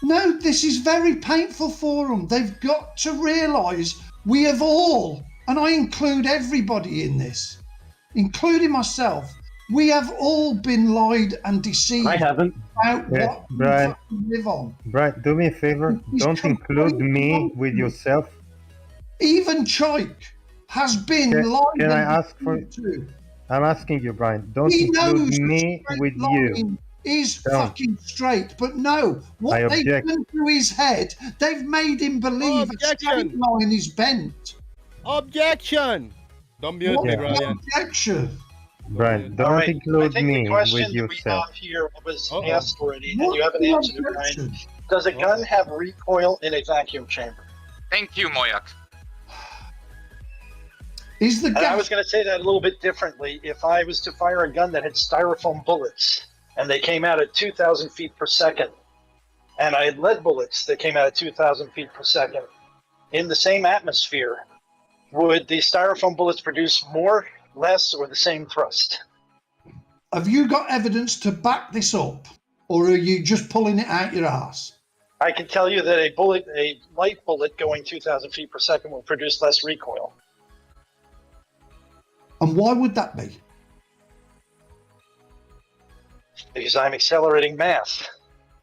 No, this is very painful for them. They've got to realise we have all, and I include everybody in this, including myself, we have all been lied and deceived. I haven't. About what Brian, we live on. Brian, do me a favor. Don't include me with yourself. Even Choik has been lied. Can I and ask for? deceived. I'm asking you, Brian. Don't He include knows me that with straight you. line is Don't. fucking straight, but no, I what they've object. done to his head, they've made him believe a straight line is bent. Objection! Don't mute me, What Brian. objection? Brian, don't All right, I include think me the question with that we yourself. have here was Uh-oh. asked already, and What's you haven't the answered it, Brian. objection? Does a gun have recoil in a vacuum chamber? Thank you, Moyak. Is the And I was going to say that a little bit differently. If I was to fire a gun that had styrofoam bullets, and they came out at 2,000 feet per second, and I had lead bullets that came out at 2,000 feet per second, in the same atmosphere, would the styrofoam bullets produce more, less, or the same thrust? Have you got evidence to back this up, or are you just pulling it out your ass? I can tell you that a light bullet going 2,000 feet per second will produce less recoil. And why would that be? Because I'm accelerating mass.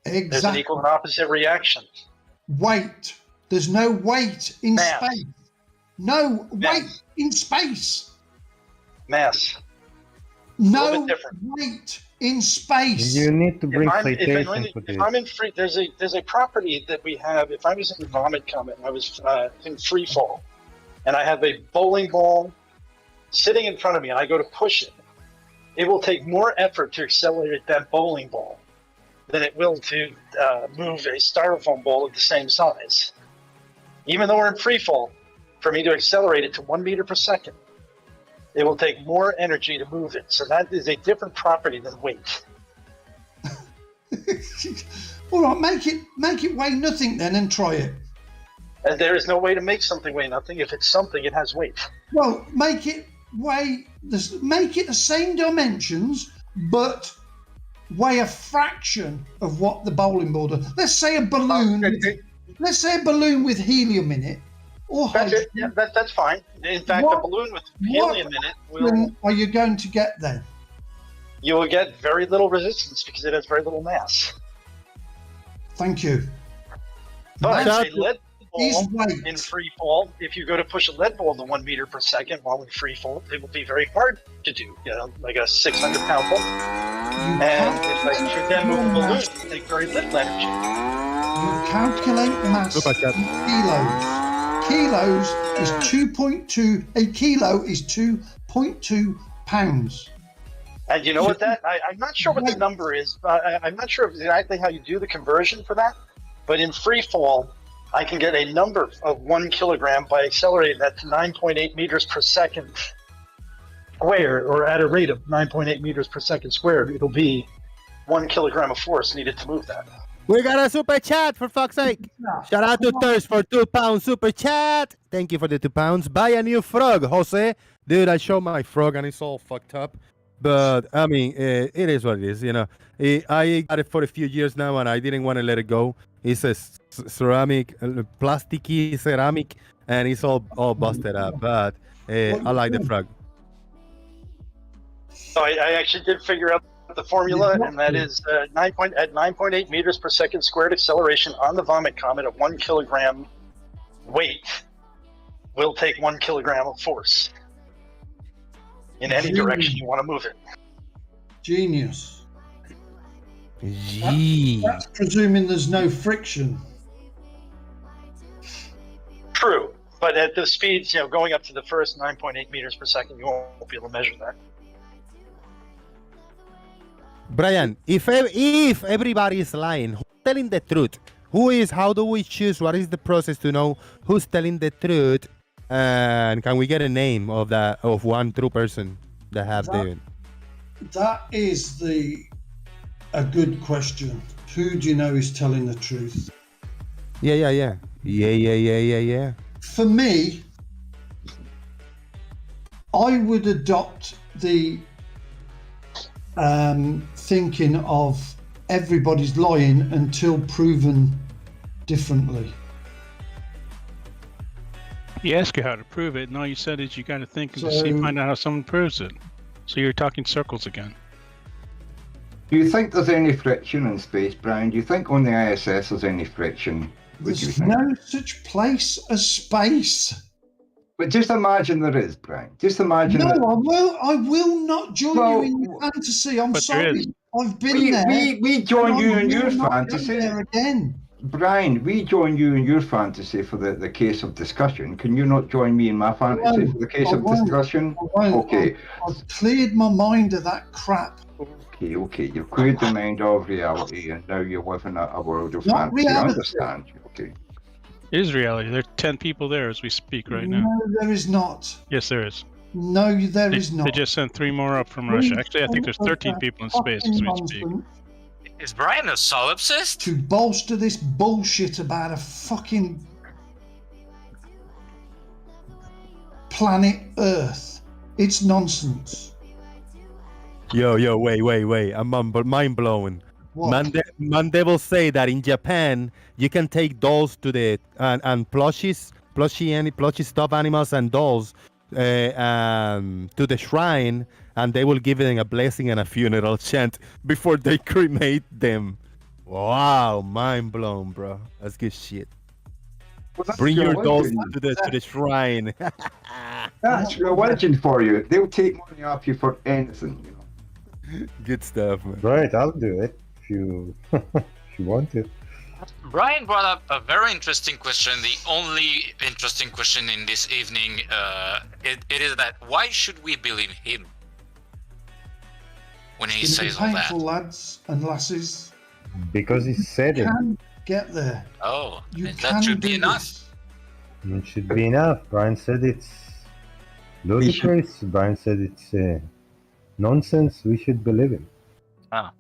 There's an Exactly. equal and opposite reaction. Weight. There's no weight in Mass. space. No weight in space. Mass. No little bit different. weight in space. You need to bring If citation for this. I'm in free, there's a property that we have. If I was in Vomit Comet, I was in free fall, and I have a bowling ball sitting in front of me, and I go to push it. It will take more effort to accelerate that bowling ball than it will to move a styrofoam ball of the same size. Even though we're in free fall, for me to accelerate it to 1 meter per second, it will take more energy to move it. So that is a different property than weight. All right, make it weigh nothing then, and try it. And there is no way to make something weigh nothing. If it's something, it has weight. Well, make it the same dimensions, but weigh a fraction of what the bowling ball does. Let's say a balloon. Let's say a balloon with helium in it. Or That's it. Yeah, that's fine. In fact, a balloon with helium in it will. Are you going to get then? You will get very little resistance because it has very little mass. Thank you. But That a lead is ball weight. in free fall, if you go to push a lead ball to 1 meter per second while in free fall, it will be very hard to do. You know, like a 600-pound ball. And if I should then move a balloon, it will take very little energy. You calculate mass in kilos. Kilos is 2.2. A kilo is 2.2 pounds. And you know what I'm not sure what the number is. I'm not sure exactly how you do the conversion for that. But in free fall, I can get a number of 1 kilogram by accelerating that to 9.8 meters per second squared, or at a rate of 9.8 meters per second squared. It'll be 1 kilogram of force needed to move that. We got a super chat, for fuck's sake. Shout out to Thirst for £2 super chat. Thank you for the £2. Buy a new frog, Jose. Dude, I showed my frog and it's all fucked up. But I mean, it is what it is. You know, I got it for a few years now, and I didn't want to let it go. It's a ceramic, plasticky ceramic, and it's all busted up. But I like the frog. So I actually did figure out the formula, and that is 9.8 meters per second squared acceleration on the vomit comet of 1 kilogram weight will take 1 kilogram of force in any direction you want to move it. Genius. Gee. That's presuming there's no friction. True, but at the speeds, going up to the first 9.8 meters per second, you won't be able to measure that. Brian, if everybody is lying, who's telling the truth? How do we choose? What is the process to know who's telling the truth? And can we get a name of one true person that have the? That is a good question. Who do you know is telling the truth? Yeah. For me, I would adopt the thinking of everybody's lying until proven differently. He asked you how to prove it, and all you said is you got to think and find out how someone proves it. So you're talking circles again. Do you think there's any friction in space, Brian? Do you think on the ISS there's any friction? There's no such place as space. But just imagine there is, Brian. Just imagine. No, that... I will not join you in your fantasy. I'm sorry. I've been there. We join you in your fantasy. There again. Brian, we join you in your fantasy for the case of discussion. Can you not join me in my fantasy for the case of discussion? Okay. I've cleared my mind of that crap. Okay. You've cleared the mind of reality, and now you live in a world of Not fantasy. reality. I understand. Okay. It is reality. There are 10 people there as we speak right now. No, there is not. Yes, there is. No, there is not. They just sent 3 more up from Russia. Actually, I think there's 13 people in space as we speak. Is Brian a solipsist? To bolster this bullshit about a fucking planet Earth. It's nonsense. Yo, wait. I'm mind blowing. Mandevil say that in Japan you can take dolls to the and plushy stuffed animals and dolls to the shrine, and they will give them a blessing and a funeral chant before they cremate them. Wow, mind blown, bro. That's good shit. Well, Bring your dolls legend. to the shrine. That's a legend for you. They'll take money off you for anything, you know. Good stuff, man. Right, I'll do it if you want to. Brian brought up a very interesting question. The only interesting question in this evening, it is that why should we believe him when he says all that? Painful, lads and lasses. Because he said it. You can get there. Oh, That should be enough. It should be enough. Brian said it's ludicrous. Brian said it's nonsense. We should believe him.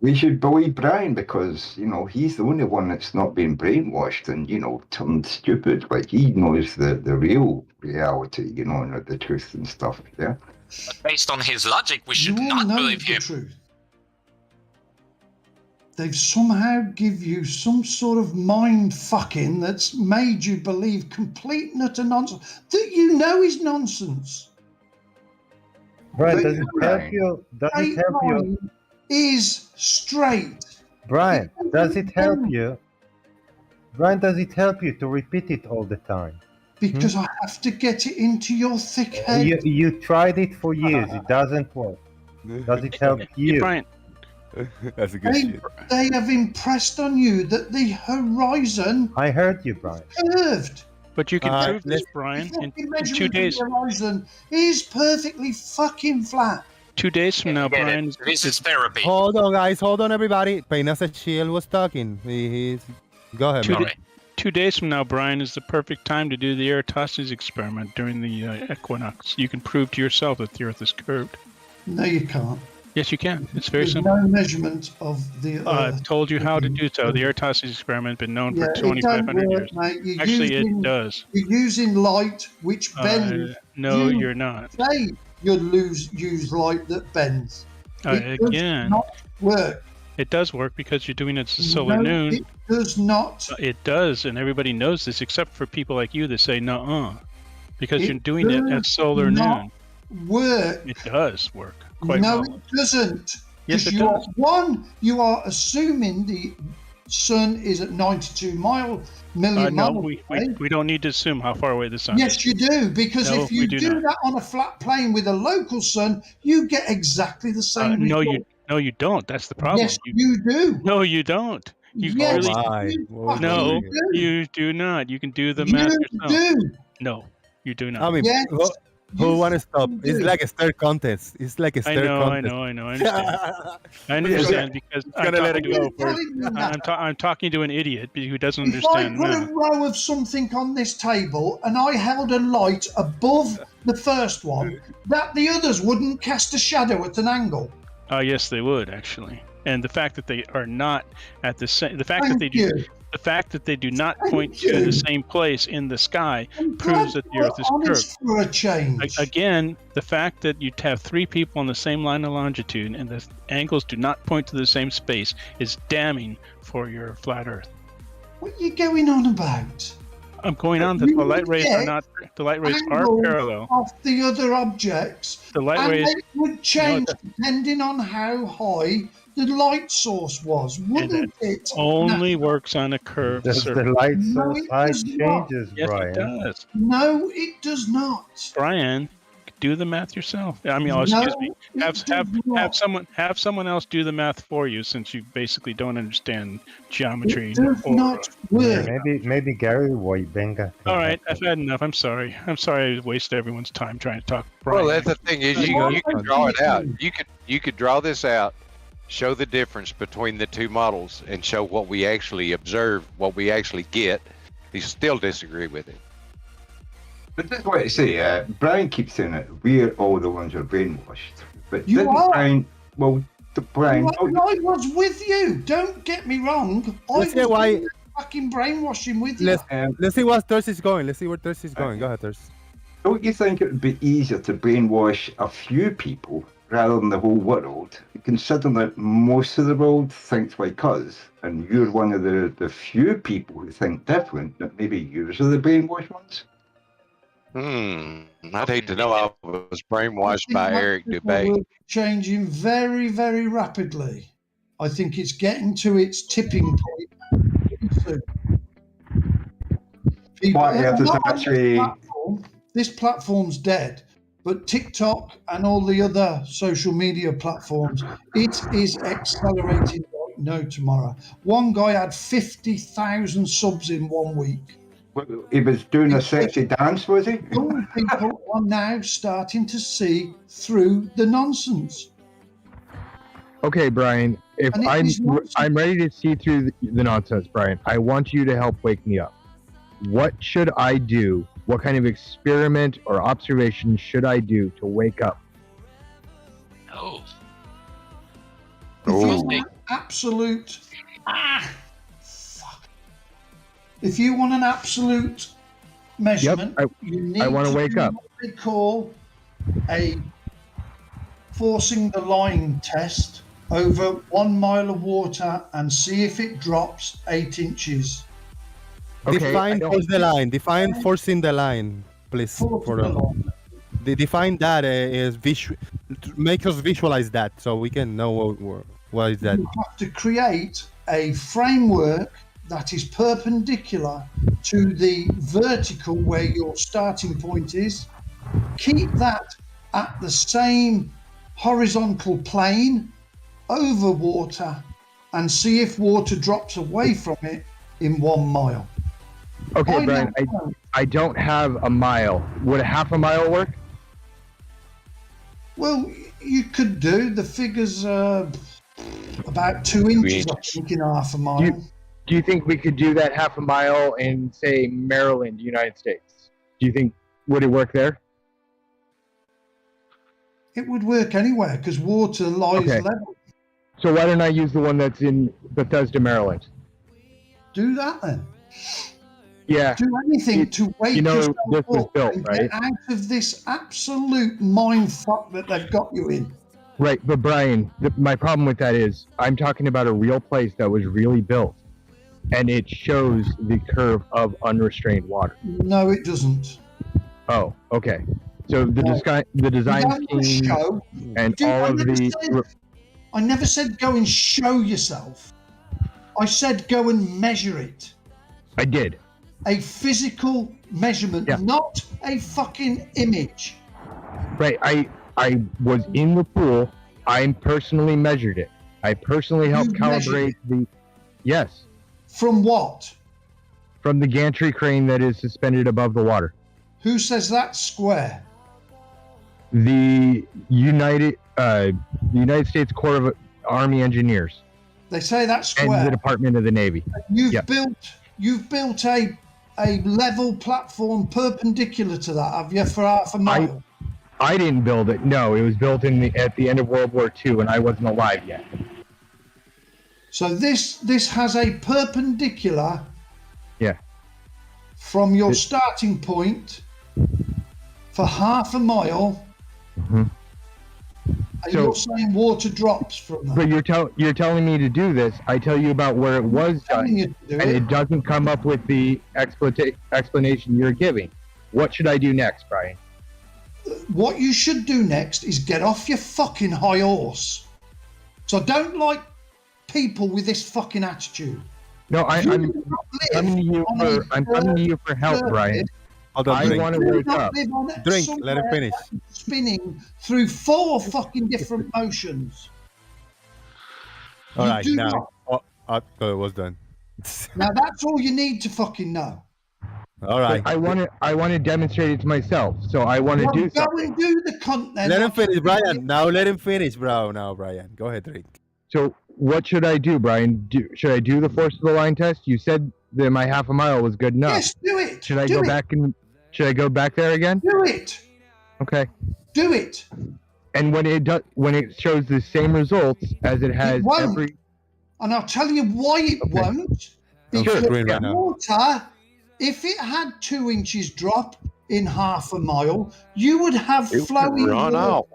We should believe Brian because, you know, he's the only one that's not been brainwashed and, you know, turned stupid. Like, he knows the real reality, you know, and the truth and stuff, yeah? But based on his logic, we should not believe him. Truth. They've somehow give you some sort of mind fucking that's made you believe complete and utter nonsense that you know is nonsense. Brian, does it help you? Does it help you? Is straight. Brian, does it help you? Brian, does it help you to repeat it all the time? Because I have to get it into your thick head. You tried it for years. It doesn't work. Does it help you? Brian. That's a good shit. They have impressed on you that the horizon I heard you, Brian. curved. But you can prove this, Brian, in 2 days. The horizon is perfectly fucking flat. 2 days from now, Brian. This is therapy. Hold on, guys. Hold on, everybody. Painas Shield was talking. Go ahead, man. 2 days from now, Brian, is the perfect time to do the Eratosthenes experiment during the equinox. You can prove to yourself that the Earth is curved. No, you can't. Yes, you can. It's very There's simple. no measurement of the Earth. I've told you how to do so. The Eratosthenes experiment has been known for it 2,500 don't work, years. mate. Actually, it does. You're using light which bends. No, you're not. Say you use light that bends. It Again, does not work. it does work because you're doing it at solar No, noon. it does not. It does, and everybody knows this except for people like you that say "nuh-uh," because you're doing it at does solar not noon. Work. It does work quite No, well. it doesn't. Yes, Because it you are, does. one, you are assuming the sun is at 92 million No, miles away. we don't need to assume how far away the sun Yes, is. you do, because No, if you we do not. that on a flat plane with a local sun, you get exactly the same No, result. you don't. That's the problem. Yes, you do. No, you don't. You Yes, really. you No, fucking do. you do not. You can do the You math yourself. do. No, you do not. I mean, Yes, who want to stop? do. It's like a stare contest. It's like a I stare know, contest. I understand. I understand because I'm gonna let talking, it go to, first. I'm talking to an idiot who doesn't If I understand put math. a row of something on this table and I held a light above the first one, that the others wouldn't cast a shadow at an angle. Yes, they would actually. And the fact that they are not at the same, the fact that they do, you. the fact that they do not point to the same place in the sky proves that the Earth is curved. Honest for a change. Again, the fact that you have three people on the same line of longitude and the angles do not point to the same space is damning for your flat Earth. What are you going on about? I'm going on that the light rays are not. The light rays are Angles parallel. Of the other objects, The light and rays they would change depending on how high the light source was, wouldn't it? only works on a curved Does surface. the light No, source it height does not. changes, Yes, Brian? it does. No, it does not. Brian, do the math yourself. I mean, No, excuse me. it Have does not. someone else do the math for you, since you basically don't understand geometry. It does not work. Maybe Gary White Benga. All right, I've had enough. I'm sorry. I wasted everyone's time trying to talk. Brian. Well, that's the thing is you can draw it out. You could draw this out, show the difference between the two models, and show what we actually observe, what we actually get. You still disagree with it. But that's what I say. Brian keeps saying that we're all the ones who are brainwashed. But You didn't are. Brian? Well, Brian. I was with you. Don't get me wrong. Let's see why. doing the fucking brainwashing with you. Let's see what Thirst is going. Let's see where Thirst is going. Go ahead, Thirst. Don't you think it would be easier to brainwash a few people rather than the whole world, considering that most of the world thinks like us, and you're one of the few people who think different, that maybe you're the brainwashed ones? I'd hate to know I was brainwashed by Eric Dubay. We're changing very, very rapidly. I think it's getting to its tipping point. People, What, you have to not on actually- this platform's dead, but TikTok and all the other social media platforms, it is accelerating like no tomorrow. One guy had 50,000 subs in 1 week. He was doing a sexy dance, was he? Young people are now starting to see through the nonsense. Okay, Brian. If And it is nonsense. I'm ready to see through the nonsense, Brian. I want you to help wake me up. What should I do? What kind of experiment or observation should I do to wake up? Oh. If you want an absolute if you want an absolute measurement, you need I want to wake do up. what they call a forcing the line test over 1 mile of water and see if it drops 8 inches. Define force the line. Define forcing the line, please. Define that is visual. Make us visualize that so we can know what is that. You have to create a framework that is perpendicular to the vertical where your starting point is. Keep that at the same horizontal plane over water and see if water drops away from it in 1 mile. Okay, Brian. I don't have a mile. Would a half a mile work? Well, you could do. The figures are about 2 inches, I think, in half a mile. Do you think we could do that half a mile in, say, Maryland, United States? Do you think, would it work there? It would work anywhere because water lies level. So why don't I use the one that's in Bethesda, Maryland? Do that then. Yeah. Do anything to wake yourself this was up built, and right? get out of this absolute mind fuck that they've got you in. Right, but Brian, my problem with that is I'm talking about a real place that was really built, and it shows the curve of unrestrained water. No, it doesn't. Oh, okay. So the design scheme show, and all of the... I never said go and show yourself. I said go and measure it. I did. A physical measurement, not a fucking image. Right, I was in the pool. I personally measured it. I personally helped calibrate the... Yes. From what? From the gantry crane that is suspended above the water. Who says that's square? The United States Corps of Army Engineers. They say that's square. And the Department of the Navy. You've built a level platform perpendicular to that, have you, for half a mile? I didn't build it. No, it was built at the end of World War II, and I wasn't alive yet. So this has a perpendicular. Yeah. From your starting point for half a mile. Mm-hmm. And you're saying water drops from that. But you're telling me to do this. I tell you about where it was done, and it doesn't come up with the explanation you're giving. What should I do next, Brian? What you should do next is get off your fucking high horse. So I don't like people with this fucking attitude. No, I'm coming to you for help, Brian. Hold on, I want to wake up. Drink, let it finish. Spinning through 4 fucking different motions. All right, now. I thought it was done. Now that's all you need to fucking know. All right. I want to demonstrate it to myself, so I want to do something. Go and do the content. Let him finish, Brian. Now let him finish, bro. Now, Brian, go ahead, drink. So what should I do, Brian? Should I do the force of the line test? You said that my half a mile was good enough. Yes, do it. Should I go back there again? Do it. Okay. Do it. And when it shows the same results as it has every... And I'll tell you why it won't. Because water, if it had 2 inches drop in half a mile, you would have flowing water.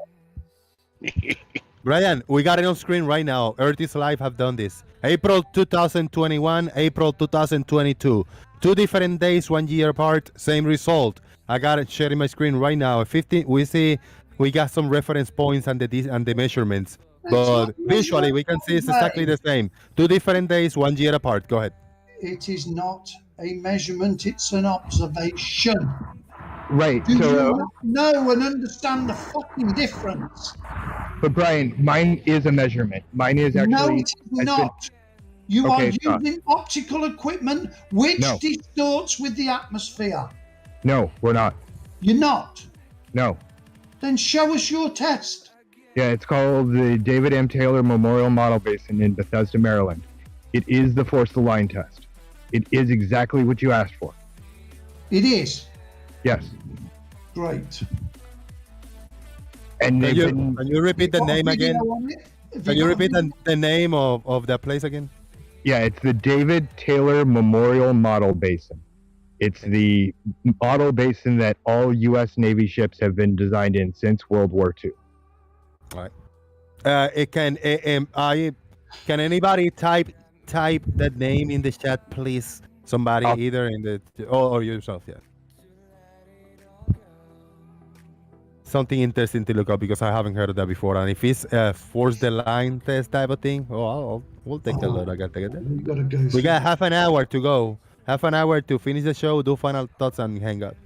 Brian, we got it on screen right now. Earth is Live have done this. April 2021, April 2022. 2 different days, 1 year apart, same result. I got it sharing my screen right now. 15. We see we got some reference points and the measurements, but visually we can see it's exactly the same. 2 different days, 1 year apart. Go ahead. It is not a measurement; it's an observation. Right. Do you not know and understand the fucking difference? But Brian, mine is a measurement. Mine is actually... No, it is not. You are using optical equipment which distorts with the atmosphere. No, we're not. You're not? No. Then show us your test. Yeah, it's called the David M. Taylor Memorial Model Basin in Bethesda, Maryland. It is the force the line test. It is exactly what you asked for. It is? Yes. Great. And can you repeat the name again? Can you repeat the name of that place again? Yeah, it's the David Taylor Memorial Model Basin. It's the model basin that all U.S. Navy ships have been designed in since World War II. All right. Can anybody type that name in the chat, please? Somebody, either in the or yourself, yeah. Something interesting to look up because I haven't heard of that before. And if it's force the line test type of thing, we'll take a look. I gotta take it. We got half an hour to go. Half an hour to finish the show, do final thoughts, and hang up.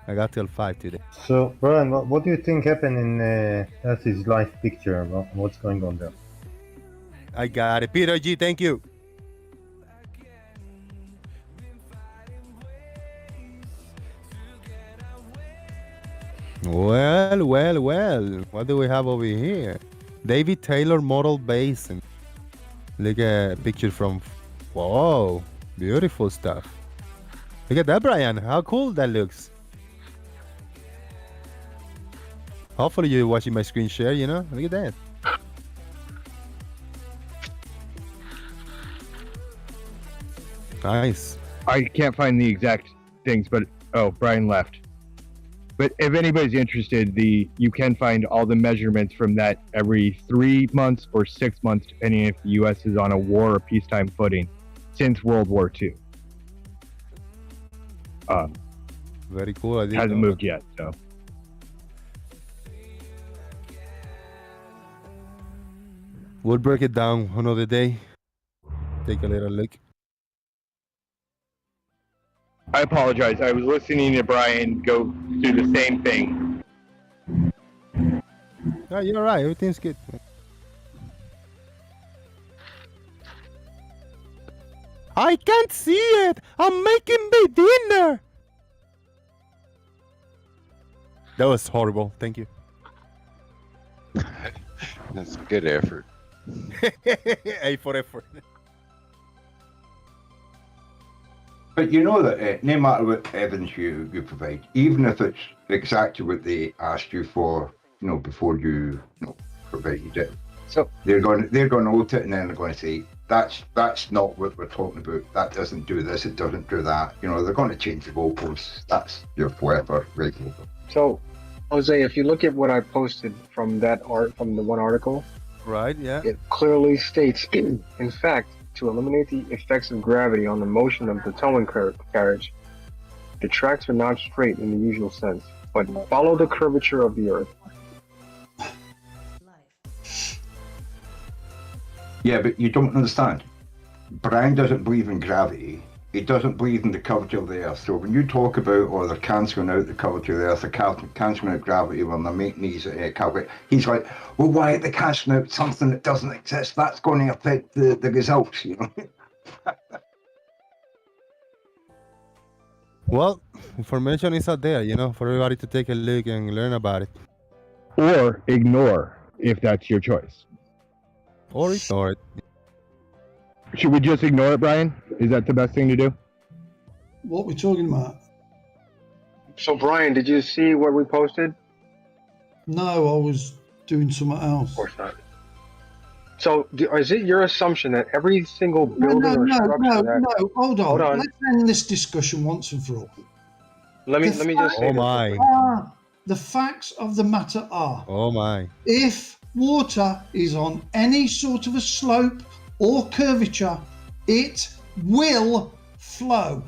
I got till 5 today. So, Brian, what do you think happened in Earth's live picture? What's going on there? I got it. Peter G, thank you. Well. What do we have over here? David Taylor Model Basin. Look at a picture from... Whoa. Beautiful stuff. Look at that, Brian. How cool that looks. Hopefully you're watching my screen share, you know? Look at that. Nice. I can't find the exact things, but... Oh, Brian left. But if anybody's interested, you can find all the measurements from that every 3 months or 6 months, depending if the U.S. is on a war or peacetime footing, since World War II. Very cool. I Hasn't moved yet, so. We'll break it down another day. Take a little look. I apologize. I was listening to Brian go through the same thing. Yeah, you're right. Everything's good. I can't see it. I'm making me dinner. That was horrible. Thank you. That's a good effort. A for effort. But you know that no matter what evidence you provide, even if it's exactly what they asked you for, before you provided it, so they're going to note it, and then they're going to say that's not what we're talking about. That doesn't do this. It doesn't do that. They're going to change the goalposts. That's your forever regular. So, Jose, if you look at what I posted from the one article, right? Yeah. It clearly states, in fact, to eliminate the effects of gravity on the motion of the towing carriage, the tracks are not straight in the usual sense, but follow the curvature of the Earth. Yeah, but you don't understand. Brian doesn't believe in gravity. He doesn't believe in the curvature of the Earth. So when you talk about, they're cancelling out the curvature of the Earth, they're cancelling out gravity when they're making these calculations, he's like, well, why are they cancelling out something that doesn't exist? That's going to affect the results, Well, information is out there, for everybody to take a look and learn about it. Or ignore, if that's your choice. Or ignore it. Should we just ignore it, Brian? Is that the best thing to do? What we're talking about? So, Brian, did you see what we posted? No, I was doing something else. Of course not. So, is it your assumption that every single building or structure No, hold on. Let's end this discussion once and for all. Let me just say Oh my. The facts of the matter are, Oh my. if water is on any sort of a slope or curvature, it will flow.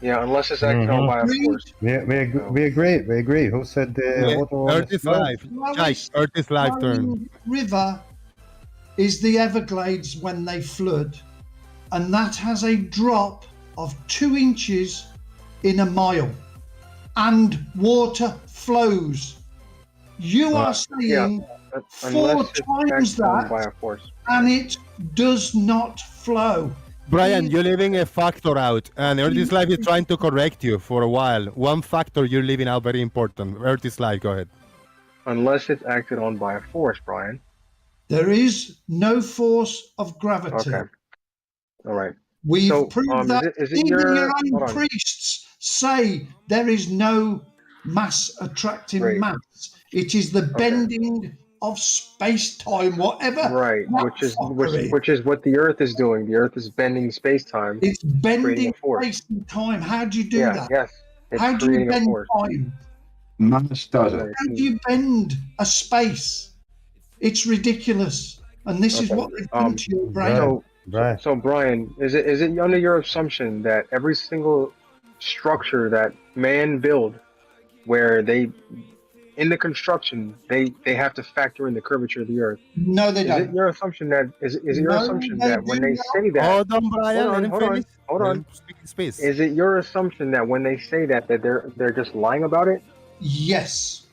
Yeah, unless it's acted on by a force. We agree. Who said Earth is live. Earth is live turn. River is the Everglades when they flood, and that has a drop of 2 inches in a mile, and water flows. You are saying 4 times that, by a force. and it does not flow. Brian, you're leaving a factor out, and Earth is Live is trying to correct you for a while. One factor you're leaving out, very important. Earth is Live, go ahead. Unless it's acted on by a force, Brian. There is no force of gravity. Okay. All right. We've proved that. Is it Even your hold own on. priests say there is no mass attracting mass. It is the bending of space-time, whatever. Right, which is what the Earth is doing. The Earth is bending space-time. It's bending creating a force. space and time. How do you do that? Yes. It's How do you creating a bend force. time? Mass does it. How do you bend a space? It's ridiculous. And this is what they've done to your brain. So Brian, is it under your assumption that every single structure that man build, where they in the construction they have to factor in the curvature of the Earth? No, they don't. Is it your assumption that your assumption that when they say that? Hold on, Brian. Hold on. Space. Is it your assumption that when they say that they're just lying about it? Yes.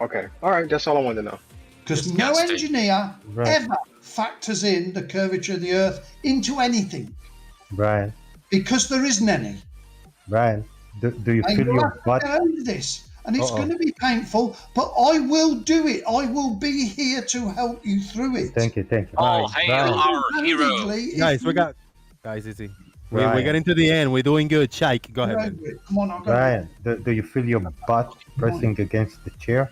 Okay. All right. That's all I wanted to know. Because no engineer ever factors in the curvature of the Earth into anything. Brian, Because there isn't any. Brian, do you And feel you your have to butt? own this. And it's going to be painful, but I will do it. I will be here to help you through it. Thank you. Oh, hail our hero. Guys, guys, easy. We're Brian. getting to the end. We're doing good. Shike, go ahead, man. Come on, I'll go. Brian, do you feel your butt pressing against the chair?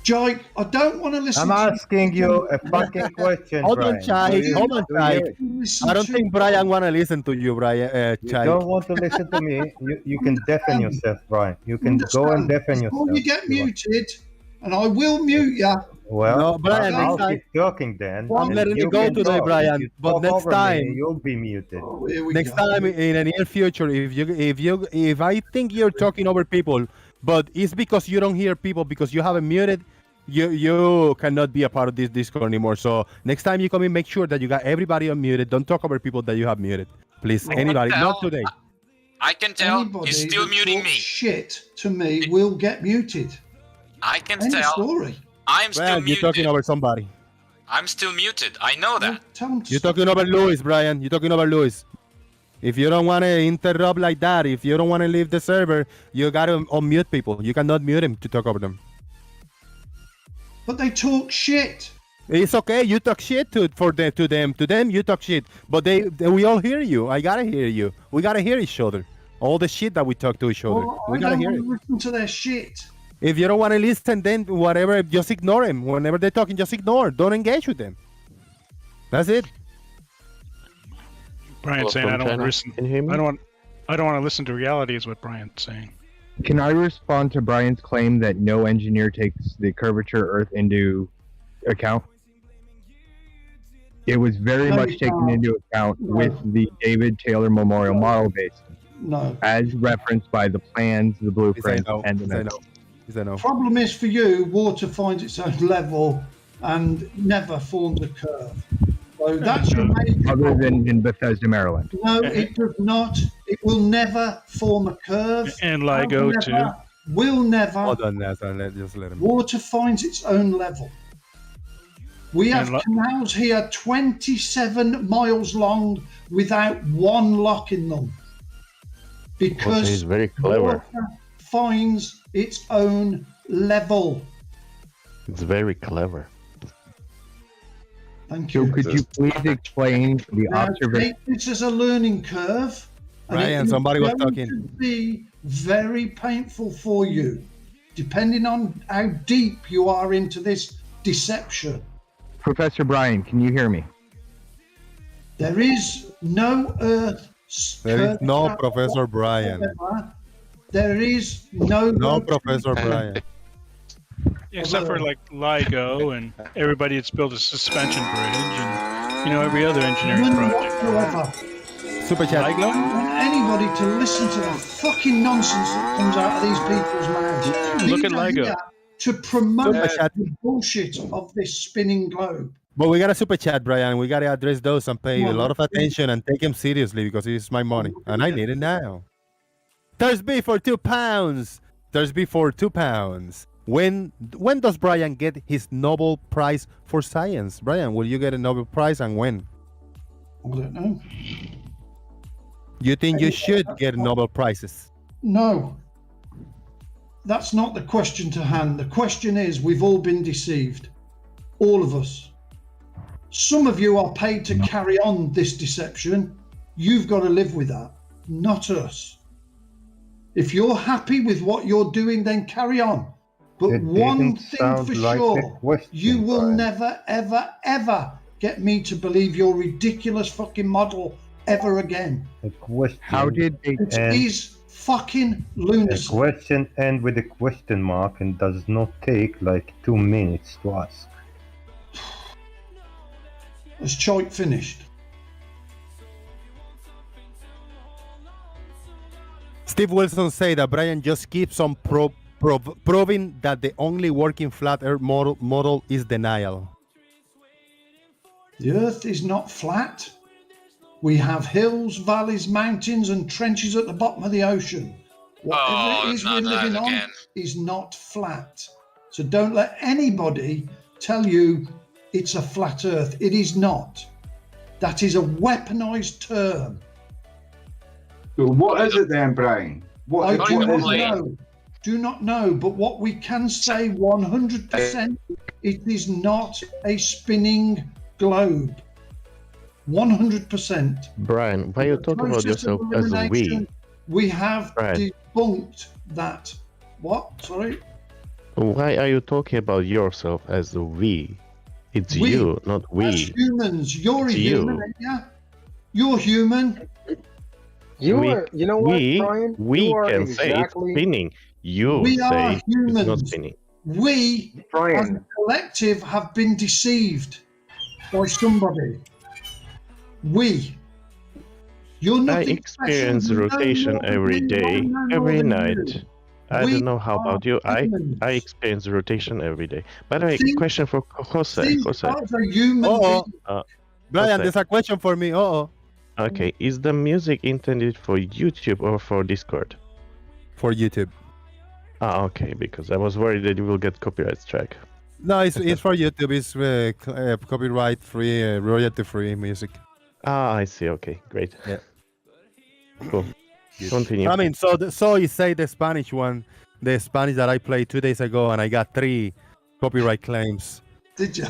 Jake, I don't want to listen. I'm asking you a fucking question, Hold on, Brian. Chai. Hold on, Chai. Listen I don't to think Brian want to listen to you, Brian. You Chai. don't want to listen to me. You can deafen yourself, Brian. You can go and deafen Before yourself. you get muted, and I will mute you. Well, No, Brian, I'll next time- keep talking then. I'm and letting you it go can today, talk. Brian, If you but talk next over me, time- you'll be muted. Next time in the near future, if I think you're talking over people, but it's because you don't hear people because you haven't muted, you cannot be a part of this Discord anymore. So next time you come in, make sure that you got everybody unmuted. Don't talk over people that you have muted, please. Anybody, not today. I can tell Anybody he's still that muting talks me. shit to me will get muted. I can End of tell. story. I'm still Brian, you're muted. talking over somebody. I'm still muted. I know that. You're talking over Luis, Brian. You're talking over Luis. If you don't want to interrupt like that, if you don't want to leave the server, you gotta unmute people. You cannot mute them to talk over them. But they talk shit. It's okay. You talk shit to them. You talk shit. But we all hear you. I gotta hear you. We gotta hear each other. All the shit that we talk to each other. Well, We I gotta don't hear it. want to listen to their shit. If you don't want to listen, then whatever, just ignore them. Whenever they're talking, just ignore. Don't engage with them. That's it. Brian's saying I don't want to listen. Can you hear me? I don't want to listen to reality is what Brian's saying. Can I respond to Brian's claim that no engineer takes the curvature Earth into account? It was very No, much you taken can't. into account No. with the David Taylor Memorial Model Base, No. as referenced by the plans, the blueprint, no. and the He said memo. He said no. Problem is for you, water finds its own level and never forms a curve. So that's your major Other problem. than in Bethesda, Maryland. No, it does not. It will never form a curve. And LIGO Has too. never, will never. Hold on, Nathan. Just let him. Water finds its own level. We have And lo- canals here 27 miles long without one lock in them. Because he's very clever. water finds its own level. It's very clever. Thank So you. could you please explain the Now, observation? take this as a learning curve. and Brian, it is somebody was going talking. to be very painful for you, depending on how deep you are into this deception. Professor Brian, can you hear me? There is no Earth. There is no curvature Professor Brian. whatsoever. There is no. No Professor Brian. Except for like LIGO and everybody that's built a suspension bridge and every other engineering None project. whatsoever. Super chat. I don't want anybody to listen to the fucking nonsense that comes out of these people's mouths. Look These at are LIGO. here to promote Super chat. the bullshit of this spinning globe. But we got a super chat, Brian. We got to address those and pay a No, lot of attention and take him seriously because it's my money and I need it now. Thursby for £2. Thursby for £2. When does Brian get his Nobel Prize for Science? Brian, will you get a Nobel Prize and when? I don't know. You think you should get Nobel Prizes? No. That's not the question to hand. The question is, we've all been deceived. All of us. Some of you are paid to carry on this deception. You've got to live with that, not us. If you're happy with what you're doing, then carry on. But It one didn't thing sound for like a sure, question, you will Brian. never, ever, ever get me to believe your ridiculous fucking model ever again. A question. How did they It end, is fucking a lunacy. question end with a question mark and does not take like 2 minutes to ask. Has Choik finished? Steve Wilson say that Brian just keeps on proving that the only working flat Earth model is denial. The Earth is not flat. We have hills, valleys, mountains, and trenches at the bottom of the ocean. Whatever it is we're living on is not flat. So don't let anybody tell you it's a flat Earth. It is not. That is a weaponized term. So what is it then, Brian? I What do is not it? know. Do not know. But what we can say 100%, it is not a spinning globe. 100%. Brian, why are you talking about Process of yourself as a we? elimination, we have Right. debunked that. What? Sorry? Why are you talking about yourself as a we? It's We. you, not we. As humans, you're a It's human, you. ain't ya? You're human. We, you know what, we, Brian? we You are can say it's exactly spinning. You We are say it's not humans. spinning. We, as a Brian. collective, have been deceived by somebody. We. You're I nothing experience special. You're no rotation more than every me. day, I'm no more every than night. you. I We don't know how are about you. humans. I experience rotation every day. By the way, Think- question for Jose. Think Jose. as a human Uh-oh. being. Brian, Jose. there's a question for me. Uh-oh. Okay, is the music intended for YouTube or for Discord? For YouTube. Ah, okay, because I was worried that you will get copyright strike. No, it's for YouTube. It's copyright free, royalty free music. Ah, I see. Okay, great. Yeah. Cool. Continue. I mean, so you say the Spanish one, the Spanish that I played 2 days ago, and I got 3 copyright claims. Did you?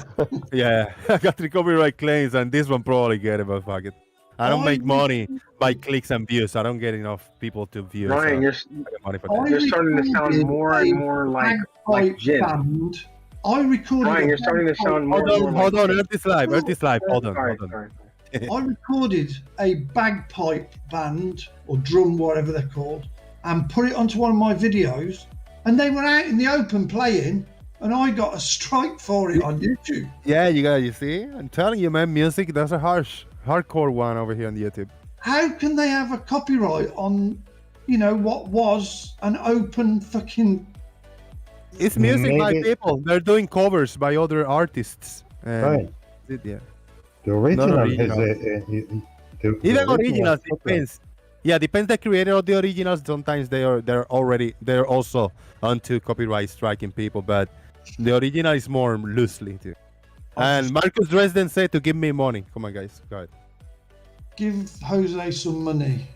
Yeah, I got 3 copyright claims, and this one probably get it, but fuck it. I don't make money by clicks and views. I don't get enough people to view. Brian, so I get money for that. you're starting to sound more and more like Jin. Band. I recorded. Brian, you're starting to sound more and more Hold like on, Earth is live. Hold on, Sorry, hold on. sorry. I recorded a bagpipe band or drum, whatever they're called, and put it onto one of my videos, and they were out in the open playing, and I got a strike for it on YouTube. Yeah, you see? I'm telling you, man, music, that's a hardcore one over here on YouTube. How can they have a copyright on, what was an open fucking... It's music by Maybe- people. They're doing covers by other artists. Right. Yeah. The original has original. the Even original originals copyright. depends. Yeah, depends the creator of the originals. Sometimes they're also onto copyright striking people, but the original is more loosely too. And Marcus Dresden said to give me money. Come on, guys, go ahead. Give Jose some money.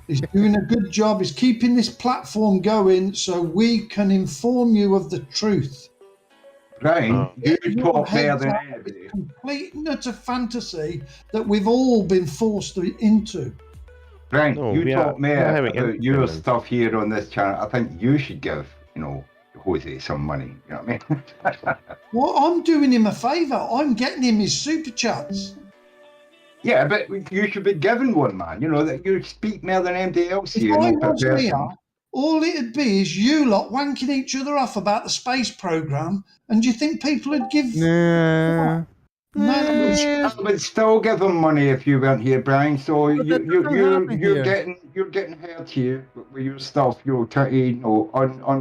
He's doing a good job. He's keeping this platform going so we can inform you of the truth. Brian, you Your talk better heads than up. anybody. It's complete and utter fantasy that we've all been forced into. Brian, No, you we talk are more having about your entertainment. stuff here on this channel. I think you should give, Jose some money. You know what I mean? Well, I'm doing him a favour. I'm getting him his super chats. Yeah, but you should be given one, man. That you speak more than anybody else If here. I not per was person. here, all it'd be is you lot wanking each other off about the space programme, and do you think people would give... Nah. I would still give them money if you weren't here, Brian. So you're getting hurt here with your stuff. You're trying to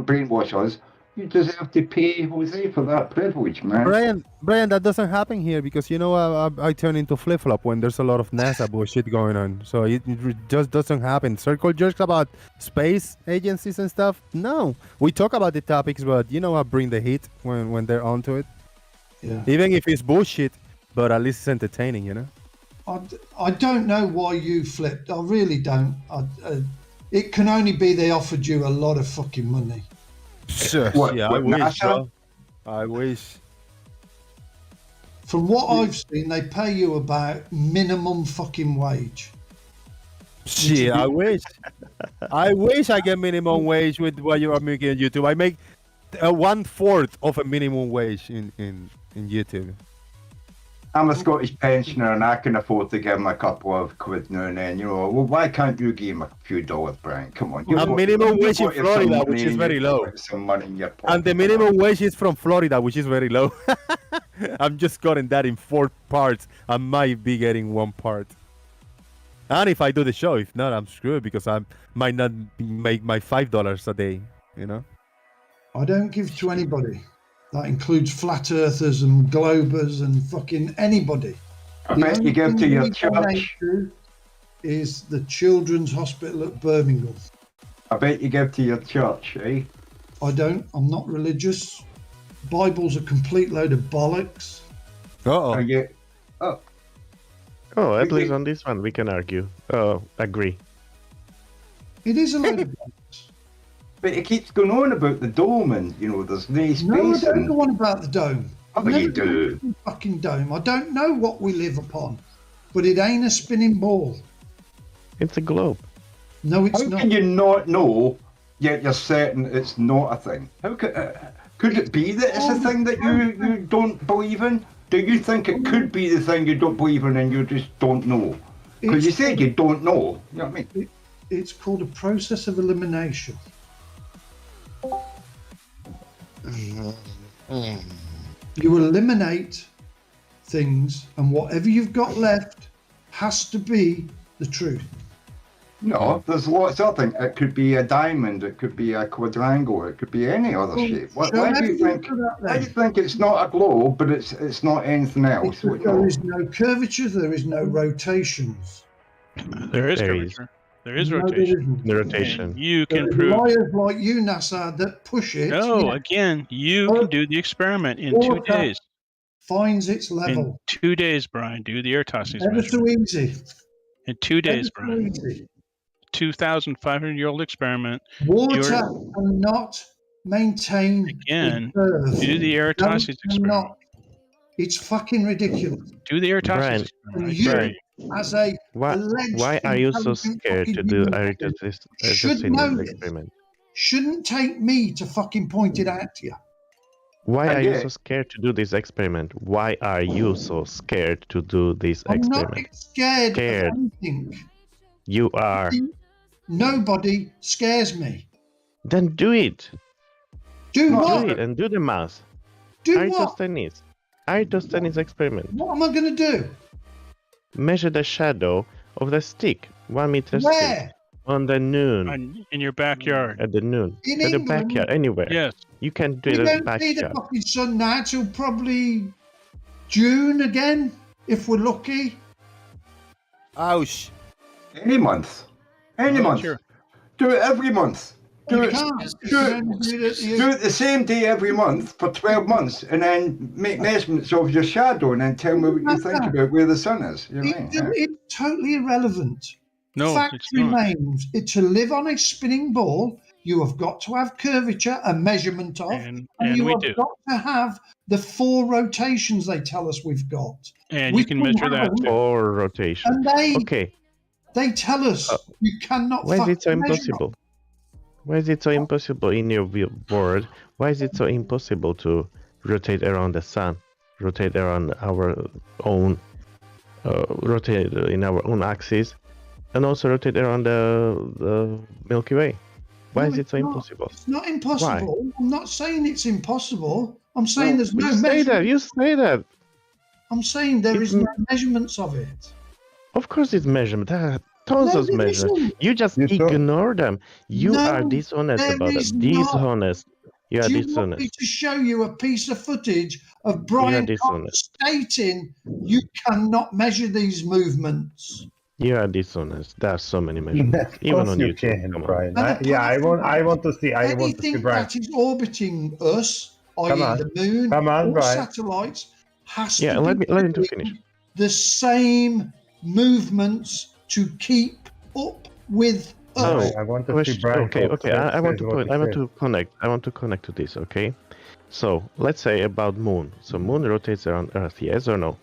brainwash us. You deserve to pay Jose for that privilege, man. Brian, that doesn't happen here because I turn into flip flop when there's a lot of NASA bullshit going on. So it just doesn't happen. Circle jerks about space agencies and stuff. No, we talk about the topics, but I bring the heat when they're onto it. Yeah. Even if it's bullshit, but at least it's entertaining, I don't know why you flipped. I really don't. It can only be they offered you a lot of fucking money. Sure. Yeah, I wish, bro. I wish. From what I've seen, they pay you about minimum fucking wage. Shit, I wish. I wish I get minimum wage with what you are making on YouTube. I make 1/4 of a minimum wage in YouTube. I'm a Scottish pensioner and I can afford to give him a couple of quid now and then. Well, why can't you give him a few dollars, Brian? Come on. A minimum wage in Florida, which is very low. Some money in your pocket. And the minimum wage is from Florida, which is very low. I'm just cutting that in 4 parts. I might be getting 1 part. And if I do the show, if not, I'm screwed because I might not make my $5 a day, I don't give to anybody. That includes flat earthers and globers and fucking anybody. I bet you give to your church. Is the Children's Hospital at Birmingham. I bet you give to your church, eh? I don't. I'm not religious. Bible's a complete load of bollocks. At least on this one we can argue. Agree. It is a load of bollocks. But it keeps going on about the dome and, there's no space. No, I don't go on about the dome. Oh, you do. Fucking dome. I don't know what we live upon, but it ain't a spinning ball. It's a globe. No, it's How not. can you not know, yet you're certain it's not a thing? Could it be that it's a thing that you don't believe in? Do you think it could be the thing you don't believe in and you just don't know? Because you said you don't know. You know what I mean? It's called a process of elimination. You eliminate things, and whatever you've got left has to be the truth. No, there's lots of things. It could be a diamond, it could be a quadrangle, it could be any other shape. Why do you think? Why do you think it's not a globe, but it's not anything else? Because there is no curvature, there is no rotations. There is curvature. There is rotation. The rotation. And you There can are prove. liars like you, NASA, that push it. No, again, you can do the experiment in 2 days. Finds its level. In 2 days, Brian, do the air tossing Ever so measurement. easy. In 2 days, Ever so Brian. easy. 2,500-year-old experiment. Water You're- cannot maintain Again, the curve. do the air No, tossing it cannot. It's fucking ridiculous. Do the air tossing Brian, experiment. And you, Brian, as a why alleged are you so intelligent scared to fucking do human air being tossing should know this. experiment? Shouldn't take me to fucking point it out to you. Why are you Yeah. so scared to do this experiment? Why are you so scared to do this I'm not experiment? scared Scared. of anything. You are. Nobody scares me. Then do it. Do Do what? it and do the math. Do Aristotle's. Aristotle's experiment. What am I going to do? Measure the shadow of the stick. 1 meter Where? stick. On the noon. In your backyard. At the noon. In At the England? backyard. Anywhere. Yes. You can do We it at the don't see the backyard. fucking sun now till probably June again, if we're lucky. Ouch. Any month. Any month. Sure. Do it every month. Do You it, can't. do, You can only do it at the- do it the same day every month for 12 months and then make measurements of your shadow and then tell me what you think about where the sun is. You know what I mean? Yeah. It's totally irrelevant. No, Fact it's not. remains, to live on a spinning ball, you have got to have curvature, a measurement of, And you we have do. got to have the 4 rotations they tell us we've got. And We you can measure that have- too. Or rotation. And they Okay. they tell us you cannot Why is it so fucking measure impossible? Why is it so impossible in your world? Why is it so impossible to rotate around the sun, rotate around our own, rotate in our own axis, and also rotate around the Milky Way? Why No, is it it's so not. impossible? It's not impossible. I'm not saying it's impossible. I'm saying there's no You say measurement. that. You say that. I'm saying there It's is no measurements of it. Of course, it's measurement. There are tons No, of there measurements. isn't. You just ignore them. You No, are dishonest there about is it. not. Dishonest. You are Do you want dishonest. me to show you a piece of footage of You are Brian Cox dishonest. stating you cannot measure these movements? You are dishonest. There are so many measurements, Of even course on you YouTube. can, Come on. Brian. And I want to see. I want to see Anything Brian. that is orbiting us, Come i.e. on. the moon Come on, or Brian. satellites, has Yeah, to let be him to doing finish. the same movements to keep up with So, us. I want to question- see Brian. okay, Cox okay. I want says to what point. he I want says. to connect. I want to connect to this. Okay. So let's say about moon. So moon rotates around Earth. Yes or no?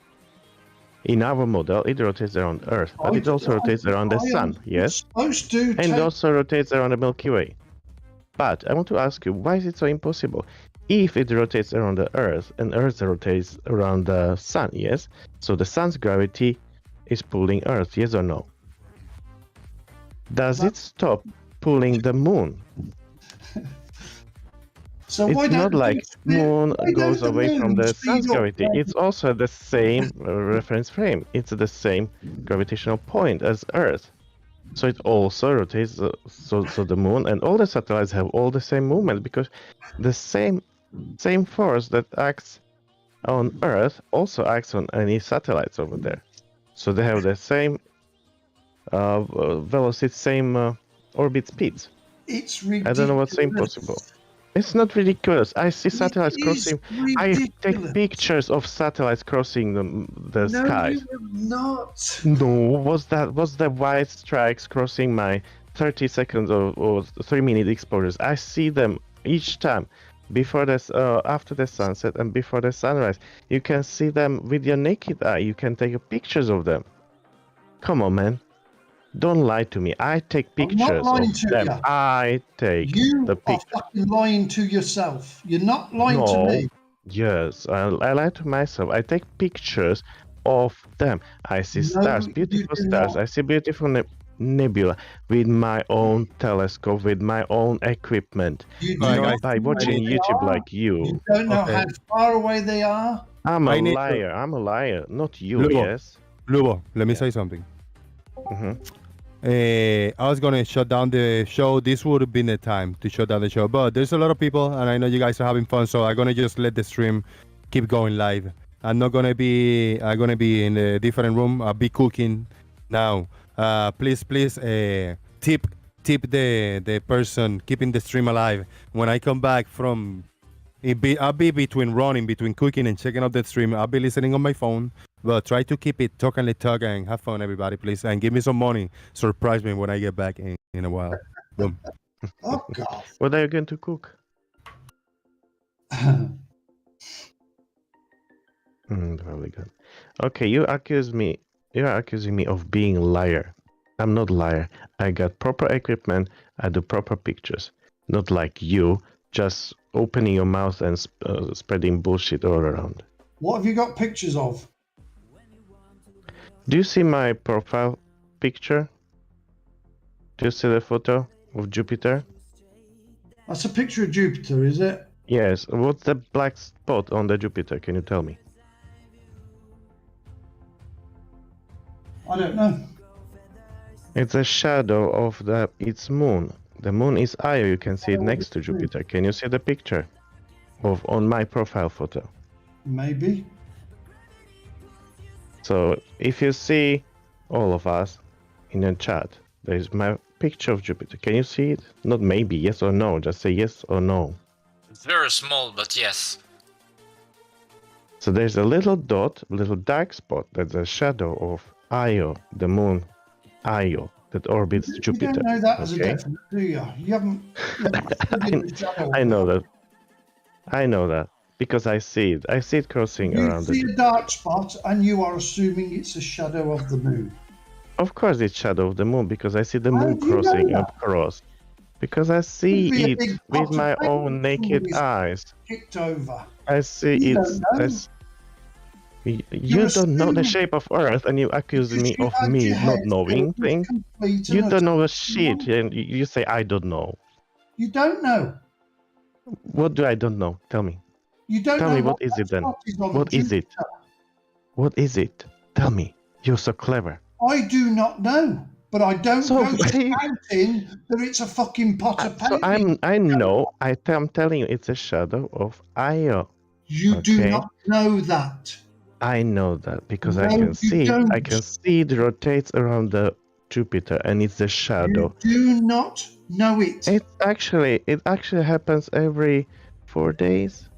In our model, it rotates around Earth, but it also rotates around the sun. Yes. Supposed to And take also rotates around the Milky Way. But I want to ask you, why is it so impossible? If it rotates around the Earth and Earth rotates around the Sun, yes? So the Sun's gravity is pulling Earth, yes or no? Does it stop pulling the Moon? So It's why not don't like you- Moon why goes don't the away from moon the speed Sun's up gravity. then? It's also the same reference frame. It's the same gravitational point as Earth. So it also rotates. So the Moon and all the satellites have all the same movement because the same force that acts on Earth also acts on any satellites over there. So they have the same velocity, same orbit speeds. It's I ridiculous. don't know what's impossible. It's not ridiculous. I see satellites crossing. I take pictures of satellites crossing the No, skies. you have not. No, was the white strikes crossing my 30 seconds or 3-minute exposures? I see them each time before this, after the sunset and before the sunrise. You can see them with your naked eye. You can take pictures of them. Come on, man. Don't lie to me. I take I'm not pictures lying of to them. you. I take You the are picture. fucking lying to yourself. You're not lying to No. me. Yes, I lie to myself. I take pictures of them. I see stars, you beautiful do stars. not. I see beautiful nebula with my own telescope, with my own equipment. You Alright, do Not guys. by know watching where they YouTube are. like you. You don't know Okay. how far away they are. I'm a I need to- liar. I'm a liar. Not you, Lubo. yes? Lubo, let me say something. I was gonna shut down the show. This would have been the time to shut down the show, but there's a lot of people, and I know you guys are having fun, so I'm gonna just let the stream keep going live. I'm gonna be in a different room. I'll be cooking now. Please, tip the person keeping the stream alive. When I come back from, I'll be between cooking and checking out the stream. I'll be listening on my phone. But try to keep it talk and have fun, everybody, please, and give me some money. Surprise me when I get back in a while. Boom. Oh God. What are you going to cook? Probably good. Okay, you are accusing me of being a liar. I'm not a liar. I got proper equipment. I do proper pictures. Not like you, just opening your mouth and spreading bullshit all around. What have you got pictures of? Do you see my profile picture? Do you see the photo of Jupiter? That's a picture of Jupiter, is it? Yes. What's the black spot on the Jupiter? Can you tell me? I don't know. It's a shadow of its moon. The moon is Io. You can see it next to Jupiter. Can you see the picture on my profile photo? Maybe. So if you see all of us in a chat, there's my picture of Jupiter. Can you see it? Not maybe, yes or no. Just say yes or no. It's very small, but yes. So there's a little dot, little dark spot. That's a shadow of Io, the moon Io, that orbits Jupiter. You don't know that as a definite, do you? You haven't studied the shadow. I know that. I know that. Because I see it. I see it crossing around. You see a dark spot and you are assuming it's a shadow of the moon. Of course it's shadow of the moon because I see the moon crossing across. Because I see it with my own naked eyes. Kicked over. I see it. You don't know the shape of Earth and you accuse me of me not knowing things. You don't know a shit and you say I don't know. You don't know. What do I don't know? Tell me. You don't Tell know me what is it then? What is it? What is it? Tell me. You're so clever. I do not know, but I don't go shouting that it's a fucking pot of paint. So I know. I'm telling you, it's a shadow of Io. You do not know that. I know that because No, I can you see. don't. I can see it rotates around the Jupiter, and it's a shadow. You do not know it. It actually happens every 4 days.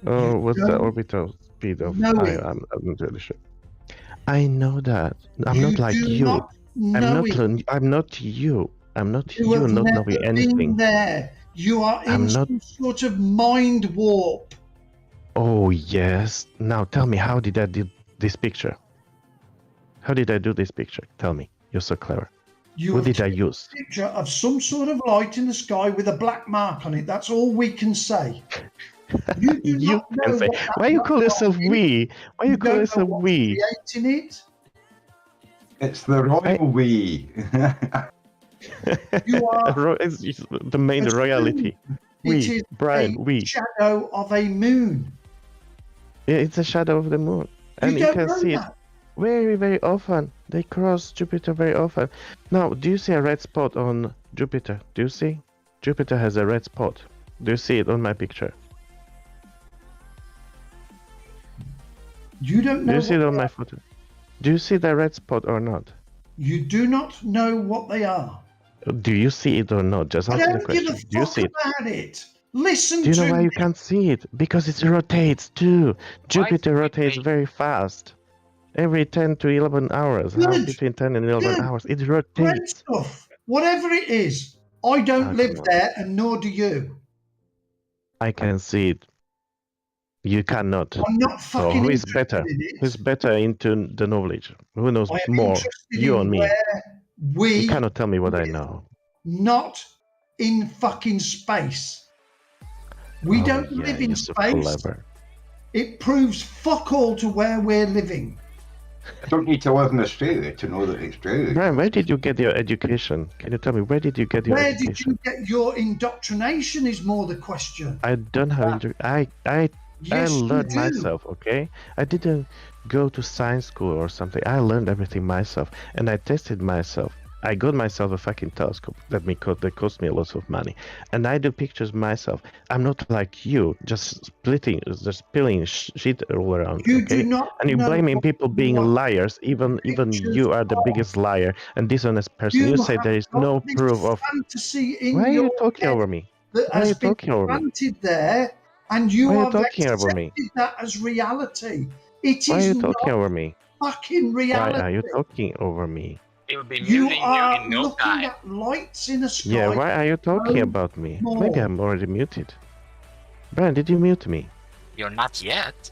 Or what's the orbital speed of Io? I'm not really sure. I know that. I'm not like you. I'm not you. I'm not you. have Not never knowing anything. been there. You are in some sort of mind warp. Oh yes. Now tell me, how did I do this picture? How did I do this picture? Tell me. You're so clever. What did I use? A picture of some sort of light in the sky with a black mark on it. That's all we can say. You can say. Why you call yourself we? Why you call yourself we? Creating it. It's the royal we. You are. It's the main royalty. We, Brian, we. Shadow of a moon. Yeah, it's a shadow of the moon, and you can see it very, very often. They cross Jupiter very often. Now, do you see a red spot on Jupiter? Do you see? Jupiter has a red spot. Do you see it on my picture? You don't know. Do you see it on my photo? Do you see the red spot or not? You do not know what they are. Do you see it or not? Just answer the question. Do you see it? About it. Listen Do you know to why me. you can't see it? Because it rotates too. Jupiter rotates very fast. Every 10 to 11 hours. Between 10 and 11 hours. It Great rotates. stuff. Whatever it is, I don't live there, and nor do you. I can see it. You cannot. I'm not So fucking who is interested better? in it. Who's better into the knowledge? Who knows I am more? interested You in and me. You cannot tell me what I know. Not in fucking space. We don't live in so space. clever. It proves fuck all to where we're living. I don't need to live in Australia to know that it's true. Brian, where did you get your education? Can you tell me, where did you get your Where education? did you get your indoctrination is more the question. I don't have I Yes, you learned do. myself, okay? I didn't go to science school or something. I learned everything myself, and I tested myself. I got myself a fucking telescope that cost me a lot of money, and I do pictures myself. I'm not like you, just spilling shit all around. You okay? do not And you're know blaming what people being you are. liars. Even you are the biggest liar and dishonest person. You say have there is got no this proof of. fantasy in Why are your you talking head over me? that Why are you has been talking over me? planted there, and you Why are you have talking over accepted me? that as reality. It Why are is you not talking over me? fucking Why reality. are you talking over me? He'll be You muting you are in no looking time. at lights in a sky. Yeah, why are you talking no about me? more. Maybe I'm already muted. Brian, did you mute me? You're not yet.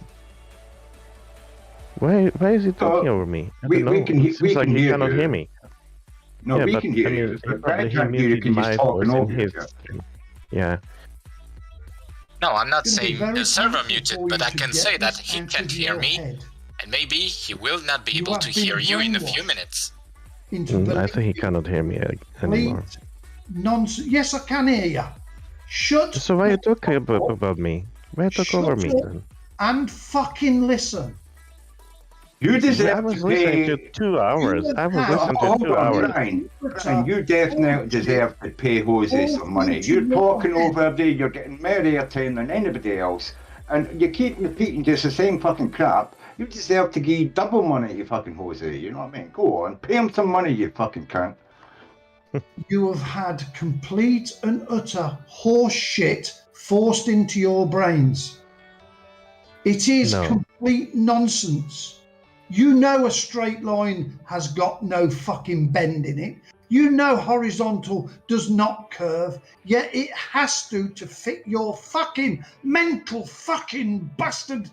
Why is he talking over me? I don't know. It seems like he cannot hear me. No, yeah, we but can hear I mean, you. he But probably Brian can't hear you muted because my he's talking voice and over you. his. Yeah. No, I'm not It's gonna be saying very the server painful muted, for but you I to can get say that this he out can't of hear your me, head. and maybe he will not be You able have to been hear you in a few brainwashed minutes. into I think he cannot hear me anymore. nonsense. Yes, I can hear you. Shut So why are you talking about me? Why you talk Shut over me up then? and fucking listen. You I deserve was to listening pay. to 2 hours. I was listening to Hold 2 on, hours. Brian. Brian, you definitely deserve to pay Jose some money. You're talking over there, you're getting more airtime than anybody else, and you keep repeating just the same fucking crap. You deserve to give double money, you fucking Jose. You know what I mean? Go on, pay him some money, you fucking cunt. You have had complete and utter horse shit forced into your brains. It is No. complete nonsense. You know a straight line has got no fucking bend in it. You know horizontal does not curve, yet it has to fit your fucking mental fucking bastard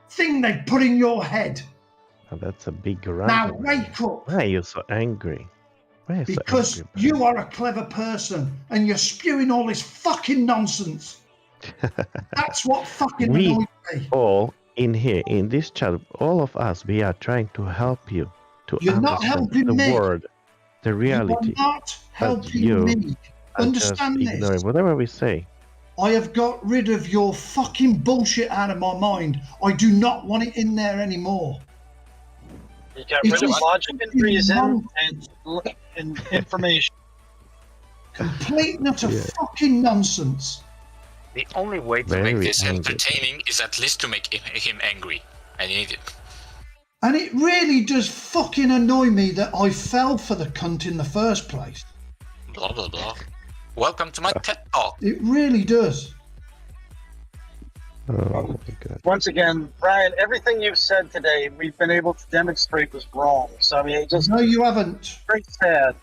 thing they put in your head. Oh, that's a big Now rant. wake up. Why are you so angry? Why are you so Because angry? you are a clever person and you're spewing all this fucking nonsense. That's what fucking We annoys me. all in here, in this chat, all of us, we are trying to help you to You're not understand helping the me. world, the reality. You are not helping you me. are Understand just this. ignoring whatever we say. I have got rid of your fucking bullshit out of my mind. I do not want it in there anymore. You got It's rid of just logic and fucking reason and information. Complete and utter fucking nonsense. The only way to Very make this angry. entertaining is at least to make him angry. I need it. And it really does fucking annoy me that I fell for the cunt in the first place. Blah blah blah. Welcome to my TED Talk. It really does. Oh my god. Once again, Brian, everything you've said today, we've been able to demonstrate was wrong. So I mean, it just No, you haven't. very sad.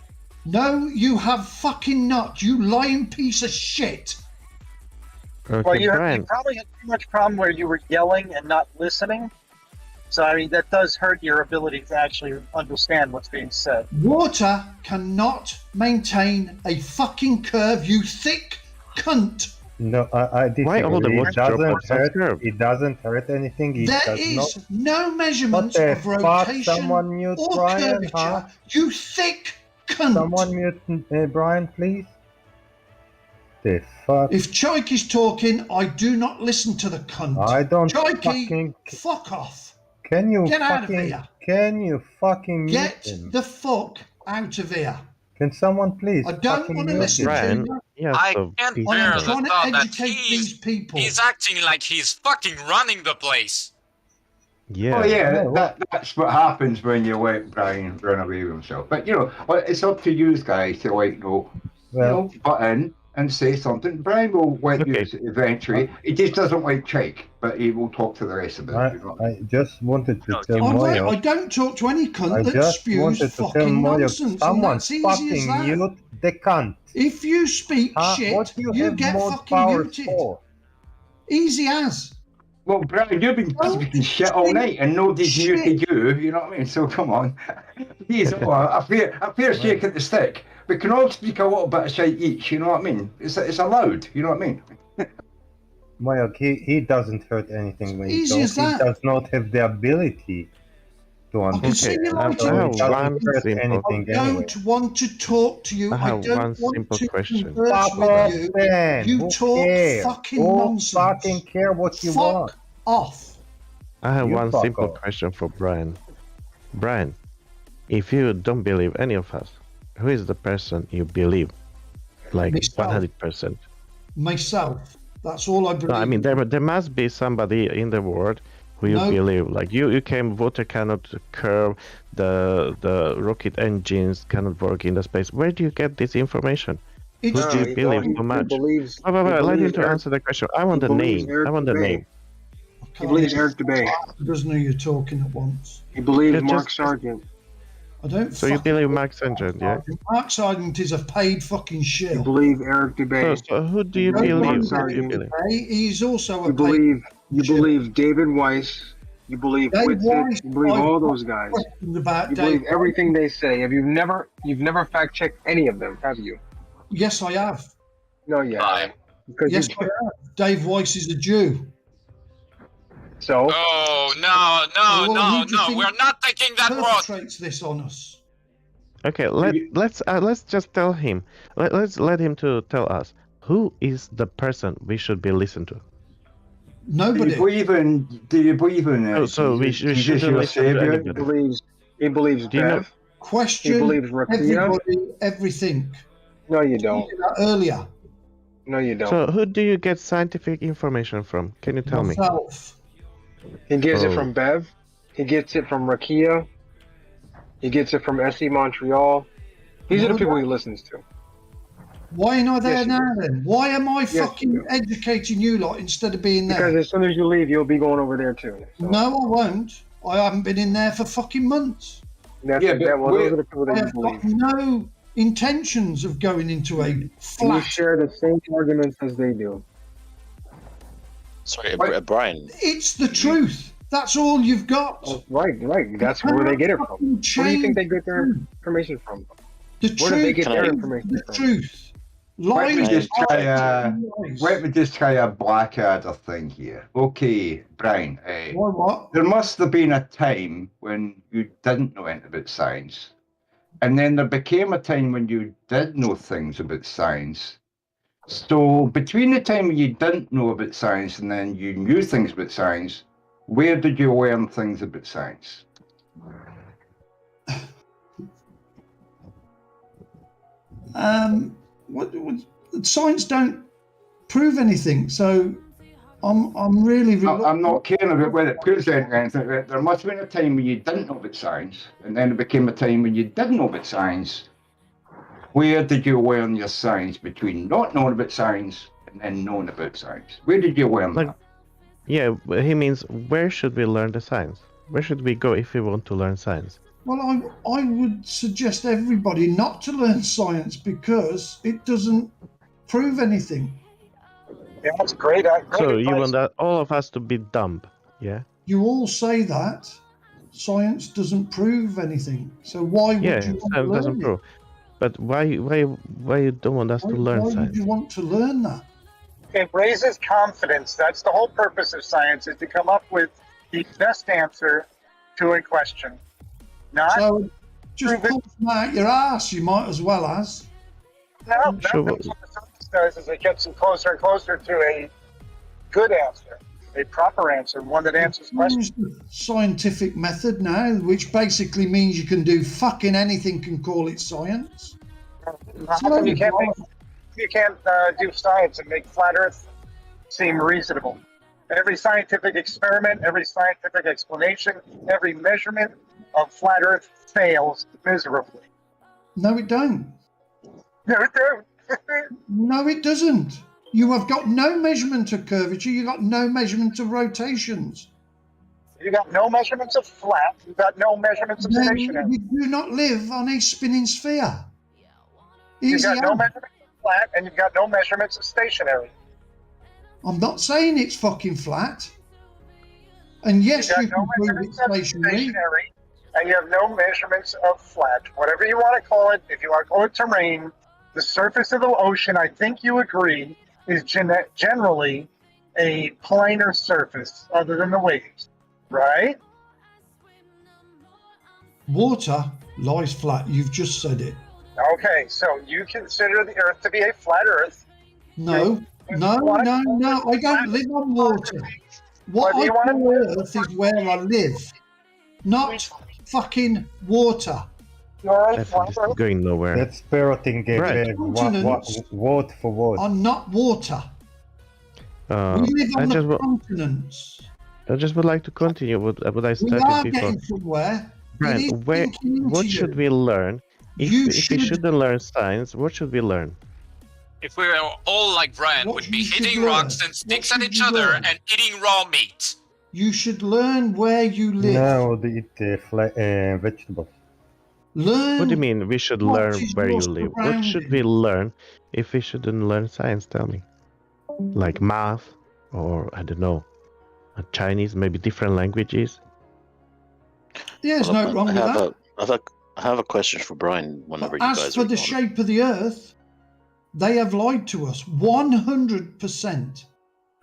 No, you have fucking not. You lying piece of shit. Okay, Well, you Brian. probably had too much problem where you were yelling and not listening. So I mean, that does hurt your ability to actually understand what's being said. Water cannot maintain a fucking curve, you thick cunt. No, I disagree. Why all the It watch droppers doesn't are hurt. curved? It doesn't hurt anything. It There does is not. no measurements What the of fuck? rotation Someone mute or Brian, curvature. huh? You thick cunt. Someone mute Brian, please. The fuck? If Choike is talking, I do not listen to the cunt. I don't Choike, fucking. fuck off. Can you Get out of fucking? here. Can you fucking mute Get him? the fuck out of here. Can someone please? I don't fucking want to mute listen him? Brian, to you. yeah, I so can't peaceful. bear I'm the trying to thought that educate these people. he's acting like he's fucking running the place. Yeah. Oh yeah, Yeah, that's what happens when you let Brian run away with himself. But you know, it's up to you guys to Well, butt in and say something. Brian will let Okay. you eventually. He just doesn't like Chike, but he will talk to the rest of it. You know? I just wanted to tell I Moyo. don't talk to any cunt I that just spews wanted to tell fucking Moyo. nonsense. And Someone that's easy as fucking that. mute the cunt. If you speak Huh? shit, What do you you have get mod fucking powers muted. for? Easy as. Well, Brian, you've been speaking shit all night and nobody's muted you, you know what I mean? So come on. Please, a fair shake at the stick. We can all speak a little bit of shit each, you know what I mean? It's allowed, you know what I mean? Well, he doesn't hurt anything when he Easy talks. as He that. does not have the ability to understand. I So have he doesn't one hurt simple. anything I anyway. don't want to talk to you. I I have don't one want simple to question. converse Fuck with off, you. then. You Who talk cares? fucking Who nonsense. fucking care what you want? Fuck off. I have You one fuck simple off. question for Brian. Brian, if you don't believe any of us, who is the person you believe? Like Myself. 100%. Myself. That's all I believe. No, I mean, there must be somebody in the world who you No. believe. Like you came, water cannot curve, the rocket engines cannot work in the space. Where do you get this information? Who It's do you believe so much? Let him to answer the question. I want the name. I want the name. He believes Eric DeBay. Doesn't know you're talking at once. He believes Just- Mark Sargent. I don't. So you believe Mark Sargent, yeah? Mark Sargent is a paid fucking shit. You believe Eric DeBay. So who do you Mark believe? Who do you Sargent. believe? He's also a You paid believe David Weiss. You believe Dave Whitsitt. Weiss, You believe I've all got those guys. questions about You Dave believe Weiss. everything they say. You've never fact checked any of them, have you? Yes, I have. No, you haven't. Because Yes, you, I have. Dave Weiss is a Jew. so Oh, no, Well, who do you think we're not taking that road. perpetrates this on us? Okay, let's just tell him. Let's let him to tell us who is the person we should be listening to. Nobody. Do you believe in So we Jesus, shouldn't your listen to savior? anybody. he believes Do you know- Bev. Question He believes Rakia. everybody, everything. No, you You don't. did that earlier. No, you don't. So who do you get scientific information from? Can you tell me? Myself. He gets it Oh. from Bev. He gets it from Rakia. He gets it from SE Montreal. These are the people he listens to. Why am I there Yes, you now then? Why am I you fucking do. educating you lot instead of being there? Because as soon as you leave, you'll be going over there too. So No, I won't. I haven't been in there for fucking months. that's Yeah, but those are the people I that you have believe. got no intentions of going into a You flat. share the same arguments as they do. Sorry, Brian. It's the truth. That's all you've got. Oh, right. That's where they get it from. Where do you think they get their information from? The Where do they truth get their is information the from? truth. Let me Lies just are try lies. let me just try a Blackadder thing here. Okay, Brian. Why what? There must have been a time when you didn't know anything about science. And then there became a time when you did know things about science. So between the time you didn't know about science and then you knew things about science, where did you learn things about science? What science don't prove anything, so I'm really I'm not caring about whether it proves anything. There must have been a time when you didn't know about science, and then it became a time when you did know about science. Where did you learn your science between not knowing about science and then knowing about science? Where did you learn that? Yeah, he means where should we learn the science? Where should we go if we want to learn science? Well, I would suggest everybody not to learn science because it doesn't prove anything. Yeah, that's great. So you want that all of us to be dumb, yeah? You all say that science doesn't prove anything. So why would Yeah, you want to science doesn't learn it? prove. But why you don't want us to learn Why would science? you want to learn that? It raises confidence. That's the whole purpose of science, is to come up with the best answer to a question. Not So just pull them out your ass. You might as well as. no. Sure, That's what the science does. Is it gets them closer and closer to a good answer, a proper answer, one that answers questions. Use the scientific method now, which basically means you can do fucking anything, can call it science. How come you can't do science and make flat Earth seem reasonable? Every scientific experiment, every scientific explanation, every measurement of flat Earth fails miserably. No, it don't. No, it don't. No, it doesn't. You have got no measurement of curvature. You got no measurement of rotations. You got no measurements of flat. You got no measurements of Then stationary. you do not live on a spinning sphere. You've Easy got no out. measurements of flat, and you've got no measurements of stationary. I'm not saying it's fucking flat. And yes, got you no can prove it measurements of stationary. and you have no measurements of flat. Whatever you want to call it, if you want to call it terrain, the surface of the ocean, I think you agree, is generally a planar surface other than the waves, right? Water lies flat. You've just said it. Okay, so you consider the Earth to be a flat Earth. No. I don't live on water. What I call Earth is where I live, not fucking water. This is going nowhere. That's parroting word for word. Are not water. We live on the continents. I just would like to continue what I We started are before. getting somewhere. Brian, what should we learn? If we shouldn't learn science, what should we learn? If we were all like Brian, we'd be hitting rocks and sticks at each other and eating raw meat. You should learn where you live. No, they eat vegetables. Learn. What do you mean we should learn where you live? What should we learn if we shouldn't learn science? Tell me. Like math, or I don't know, Chinese, maybe different languages. Yeah, there's no wrong with that. I have a question for Brian. Whenever you As guys for are the going. shape of the Earth, they have lied to us 100%.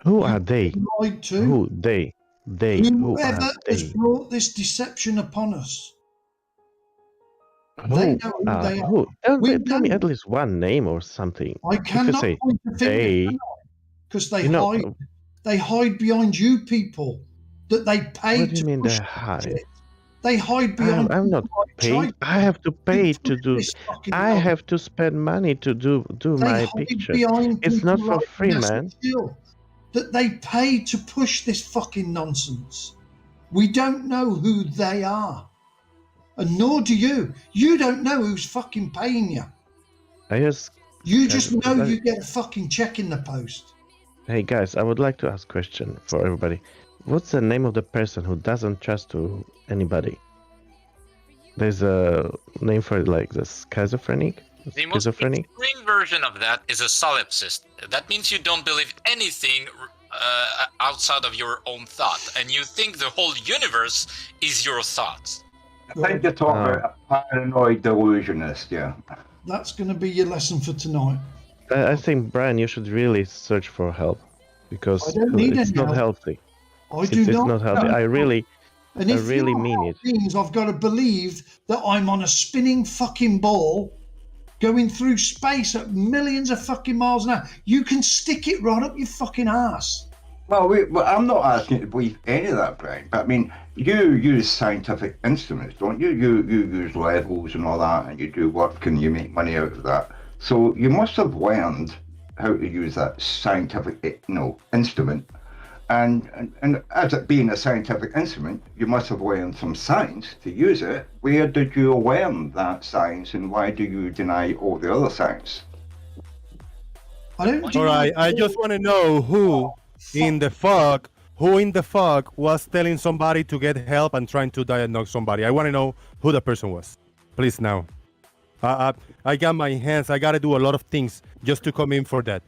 Who are they? Lied to. Who they? They. Who Whoever are has they? brought this deception upon us. Who They know who are they are. who? Tell me at least one name or something. I cannot say point the finger because they hide. They hide behind you people that they pay What do you to mean push they hide? They hide behind. I'm not paid. I have to pay to do. I have to spend money to do my hide picture. behind It's not people for like free, Nestor man. Jill, that they pay to push this fucking nonsense. We don't know who they are, and nor do you. You don't know who's fucking paying you. You just know you get a fucking check in the post. Hey guys, I would like to ask a question for everybody. What's the name of the person who doesn't trust to anybody? There's a name for it, like the schizophrenic. The most extreme version of that is a solipsist. That means you don't believe anything outside of your own thought, and you think the whole universe is your thoughts. I think you're talking about a paranoid delusionist, yeah. That's going to be your lesson for tonight. I think, Brian, you should really search for help because I don't need it's any not help. healthy. It's not healthy. I really mean it. Means I've got to believe that I'm on a spinning fucking ball going through space at millions of fucking miles an hour. You can stick it right up your fucking ass. Well, I'm not asking you to believe any of that, Brian, but I mean, you use scientific instruments, don't you? You use levels and all that, and you do work and you make money out of that. So you must have learned how to use that scientific, instrument. And as it being a scientific instrument, you must have learned some science to use it. Where did you learn that science, and why do you deny all the other science? All right, I just want to know who in the fuck was telling somebody to get help and trying to diagnose somebody. I want to know who the person was. Please now. I got my hands. I got to do a lot of things just to come in for that.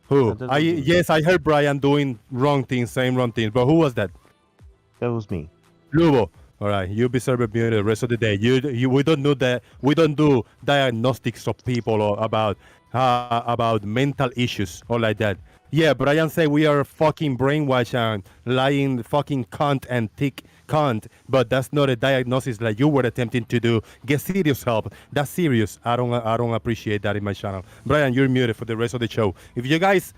Who? Yes, I heard Brian doing wrong things, saying wrong things. But who was that? That was me. Lubo. All right, you be served me the rest of the day. We don't do that. We don't do diagnostics of people or about mental issues or like that. Yeah, Brian said we are fucking brainwashed and lying fucking cunt and thick cunt, but that's not a diagnosis like you were attempting to do. Get serious help. That's serious. I don't appreciate that in my channel. Brian, you're muted for the rest of the show. If you guys,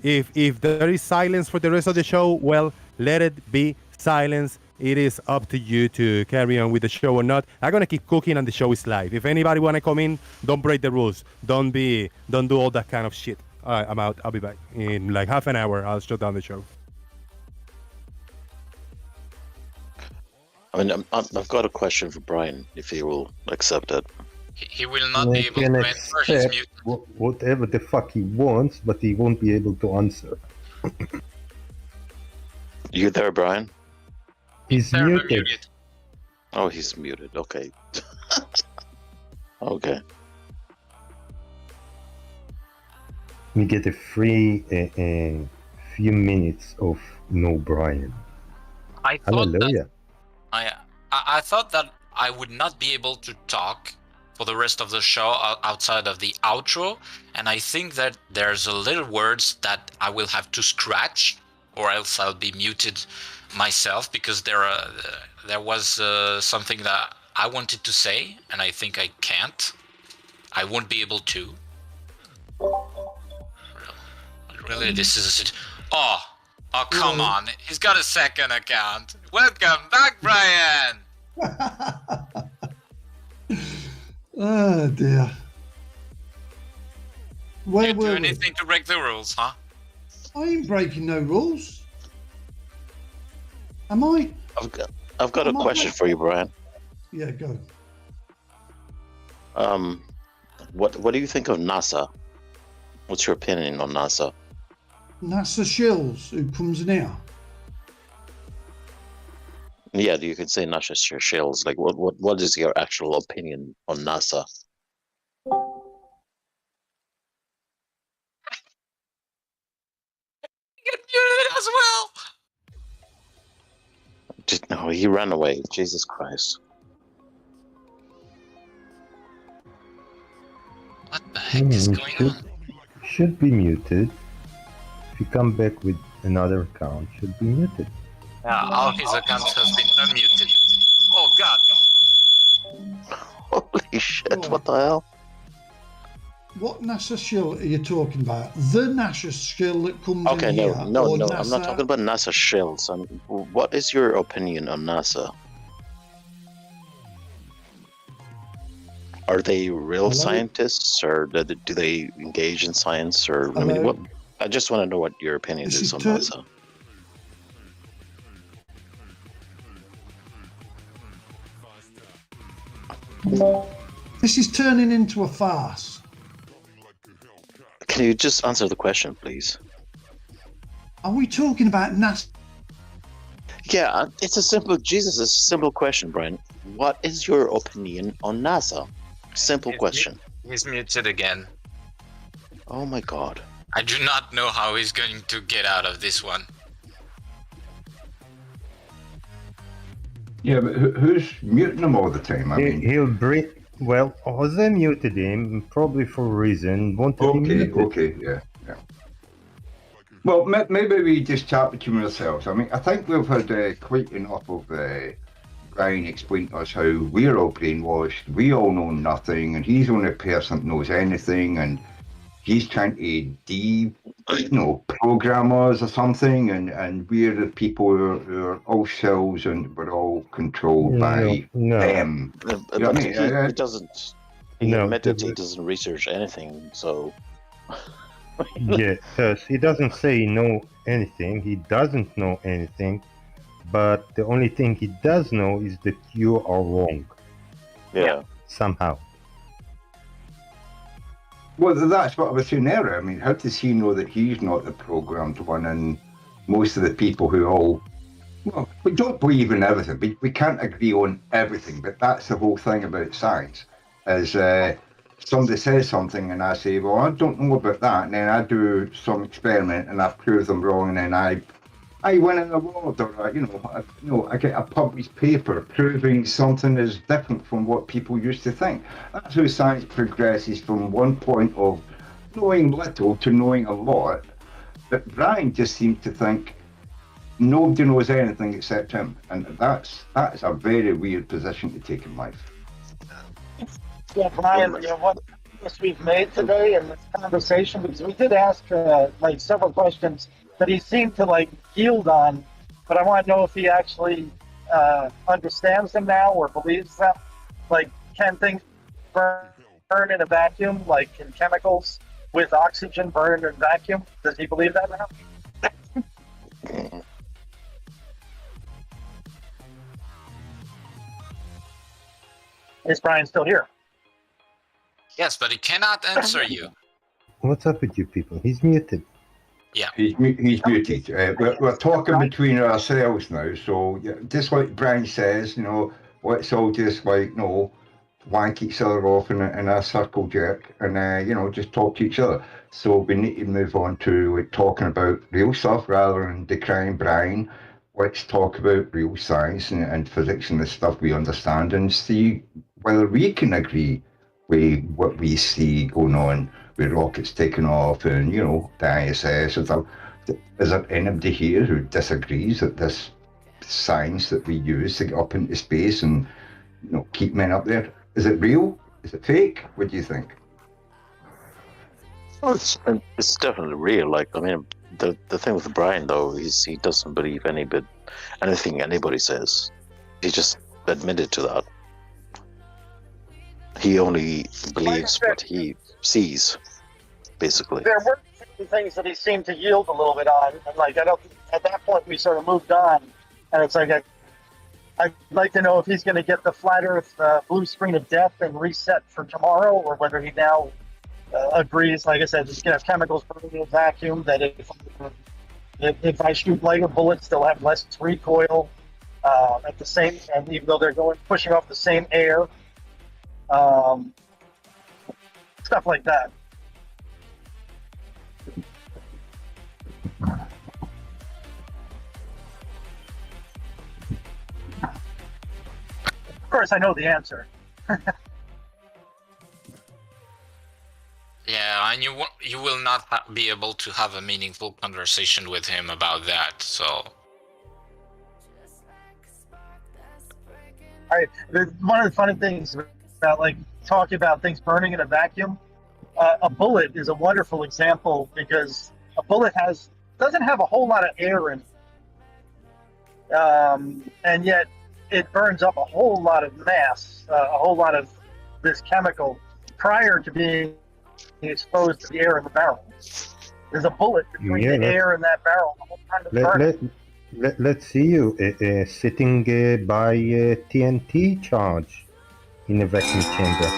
if there is silence for the rest of the show, well, let it be silence. It is up to you to carry on with the show or not. I'm gonna keep cooking and the show is live. If anybody wanna come in, don't break the rules. Don't do all that kind of shit. All right, I'm out. I'll be back in like half an hour. I'll shut down the show. I mean, I've got a question for Brian, if he will accept it. He will not be able to answer his mute. Whatever the fuck he wants, but he won't be able to answer. You there, Brian? He's muted. Oh, he's muted. Okay. Okay. We get a free few minutes of no Brian. I thought that Hallelujah. I thought that I would not be able to talk for the rest of the show outside of the outro, and I think that there's a little words that I will have to scratch, or else I'll be muted myself, because there was something that I wanted to say, and I think I can't. I won't be able to. Really, this is Oh, come on. He's got a second account. Welcome back, Brian. Oh dear. Where You do were we? anything to break the rules, huh? I ain't breaking no rules. Am I? I've got a question for you, Brian. Yeah, go. What do you think of NASA? What's your opinion on NASA? NASA shills who comes in here. Yeah, you can say NASA shells. Like, what is your actual opinion on NASA? Get muted as well. No, he ran away. Jesus Christ. What the heck is going on? Should be muted. If you come back with another account, should be muted. Yeah, all his accounts has been unmuted. Oh God. Holy shit, what the hell? What NASA shill are you talking about? The NASA shill that comes Okay, in no, here? no, or no. NASA... I'm not talking about NASA shells. What is your opinion on NASA? Are they real scientists, or do they engage in science, or I mean, what? I just want to know what your opinion is on NASA. This is turning into a farce. Can you just answer the question, please? Are we talking about NASA? Yeah, it's a simple simple question, Brian. What is your opinion on NASA? Simple question. He's muted again. Oh my God. I do not know how he's going to get out of this one. Yeah, but who's muting him all the time? I mean, He'll breathe. Well, Jose muted him, probably for a reason. Wanted him muted. Okay, yeah. Well, maybe we just chat between ourselves. I mean, I think we've had quite enough of Brian explain to us how we're all brainwashed. We all know nothing, and he's the only person that knows anything, and he's trying to program us or something, and we're the people who are all shells, and we're all controlled by them. But You know what I mean? he doesn't. He admitted he doesn't research anything, so. Yeah, because he doesn't say he know anything. He doesn't know anything, but the only thing he does know is that you are wrong. Yeah. Somehow. Well, that's what I was saying earlier. I mean, how does he know that he's not the programmed one, and most of the people who we don't believe in everything. We can't agree on everything, but that's the whole thing about science, is somebody says something and I say, well, I don't know about that, and then I do some experiment and I prove them wrong, and then I win an award, or I get a published paper proving something is different from what people used to think. That's how science progresses from one point of knowing little to knowing a lot. But Brian just seems to think nobody knows anything except him, and that's a very weird position to take in life. Yeah, Brian, what we've made today in this conversation, because we did ask several questions that he seemed to yield on, but I want to know if he actually understands them now or believes them. Can things burn in a vacuum, like in chemicals, with oxygen burn in vacuum? Does he believe that now? Is Brian still here? Yes, but he cannot answer you. What's up with you people? He's muted. Yeah. He's muted. We're talking between ourselves now, so just like Brian says, let's all just wank each other off in a circle jerk, and just talk to each other. So we need to move on to talking about real stuff rather than decrying Brian. let's talk about real science and physics and the stuff we understand and see whether we can agree with what we see going on with rockets taking off and, you know, the ISS and stuff. Is there anybody here who disagrees that this science that we use to get up into space and, you know, keep men up there, is it real? Is it fake? What do you think? Well, it's definitely real. Like, I mean, the thing with Brian though is he doesn't believe anything anybody says. He just admitted to that. He only believes what he sees, basically. There were certain things that he seemed to yield a little bit on, and like I don't. At that point, we sort of moved on, and it's like I'd like to know if he's going to get the flat Earth blue screen of death and reset for tomorrow, or whether he now agrees. Like I said, he's going to have chemicals burning in a vacuum. That if I shoot lighter bullets, they'll have less recoil at the same, and even though they're pushing off the same air. Stuff like that. Of course, I know the answer. Yeah, and you will not be able to have a meaningful conversation with him about that. So. One of the funny things about like talking about things burning in a vacuum, a bullet is a wonderful example because a bullet doesn't have a whole lot of air in it, and yet it burns up a whole lot of mass, a whole lot of this chemical prior to being exposed to the air in the barrel. There's a bullet between the air and that barrel the whole time it's burning. Let's see you sitting by TNT charge in a vacuum chamber.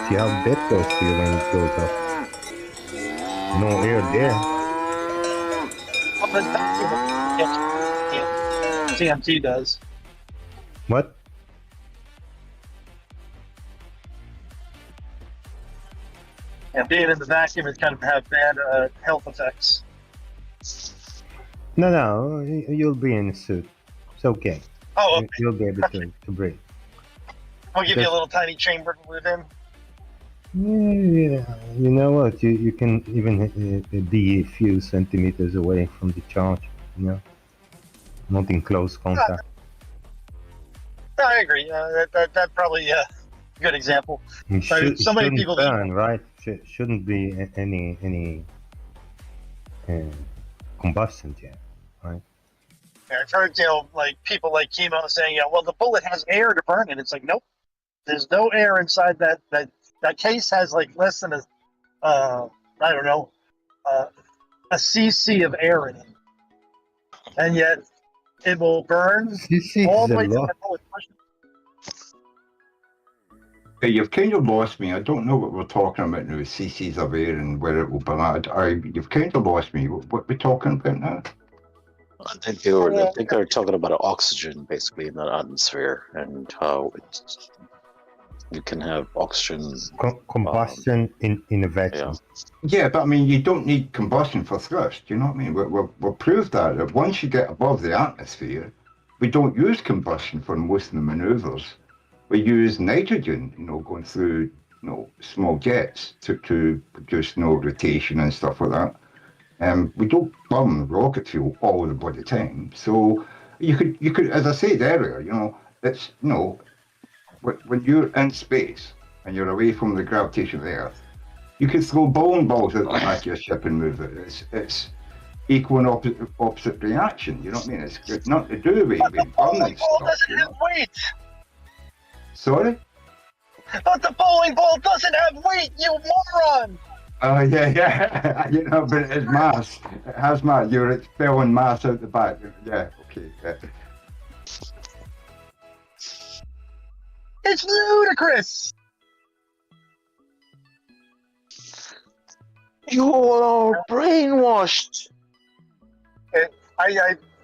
See how that goes to you when it goes up. No air there. TNT does. What? And being in the vacuum is kind of have bad health effects. No, you'll be in a suit. It's okay. Oh, okay. You'll be able to breathe. I'll give you a little tiny chamber to live in. Yeah, you know what? You can even be a few centimeters away from the charge. You know, not in close contact. I agree. That probably a good example. So many people burn, right? Shouldn't be any combustion yet, right? I've heard, like people like Chemo saying, well, the bullet has air to burn it. It's like, nope, there's no air inside that case. Has like less than a cc of air in it, and yet it will burn all the way to that bullet. Hey, you've kind of lost me. I don't know what we're talking about now, cc's of air and where it will burn. You've kind of lost me. What are we talking about now? I think they were talking about oxygen basically in the atmosphere and how you can have oxygen combustion in a vacuum. Yeah, but I mean, you don't need combustion for thrust. You know what I mean? We'll prove that once you get above the atmosphere, we don't use combustion for most of the maneuvers. We use nitrogen, going through, small jets to produce rotation and stuff like that. We don't burn rocket fuel all the bloody time. So you could, as I said earlier, it's, when you're in space and you're away from the gravitation of the Earth, you can throw bowling balls at the back of your ship and move it. It's equal and opposite reaction. You know what I mean? It's got nothing to do with burning Ball stuff. doesn't have weight. Sorry? But the bowling ball doesn't have weight, you moron! Oh, yeah. But it has mass. It has mass. You're expelling mass out the back. Yeah, okay. Yeah. It's ludicrous! You are brainwashed.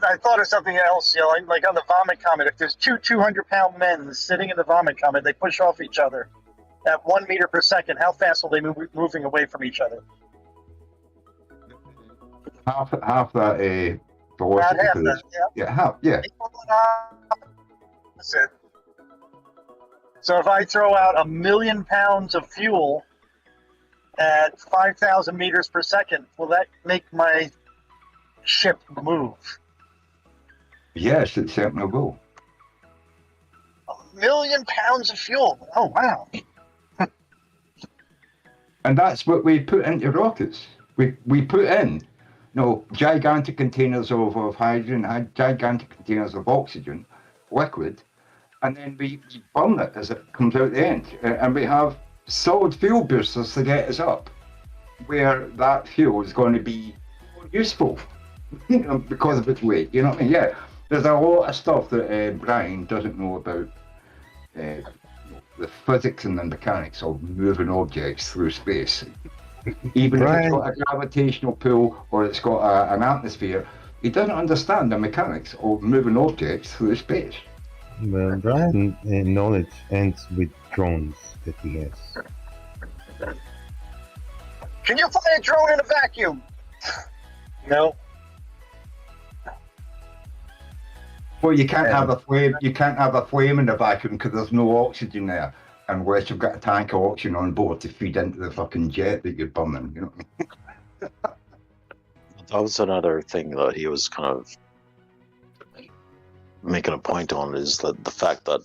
I thought of something else, like on the vomit comet. If there's two 200-pound men sitting in the vomit comet, they push off each other at 1 meter per second. How fast will they moving away from each other? Half that velocity. About half Because that, yeah, half, yeah. That's it. So if I throw out 1 million pounds of fuel at 5,000 meters per second, will that make my ship move? Yes, it certainly will. 1 million pounds of fuel. Oh, wow. And that's what we put into rockets. We put in, gigantic containers of hydrogen, gigantic containers of oxygen, liquid, and then we burn it as it comes out the end. And we have solid fuel boosters to get us up, where that fuel is going to be more useful, because of its weight. You know what I mean? Yeah, there's a lot of stuff that Brian doesn't know about the physics and the mechanics of moving objects through space. Even if it's got a gravitational pull or it's got an atmosphere, he doesn't understand the mechanics of moving objects through space. Well, Brian's knowledge ends with drones that he has. Can you fly a drone in a vacuum? No. Well, you can't have a flame. You can't have a flame in the vacuum because there's no oxygen there, unless you've got a tank of oxygen on board to feed into the fucking jet that you're burning. You know what I mean? That was another thing that he was kind of making a point on, is that the fact that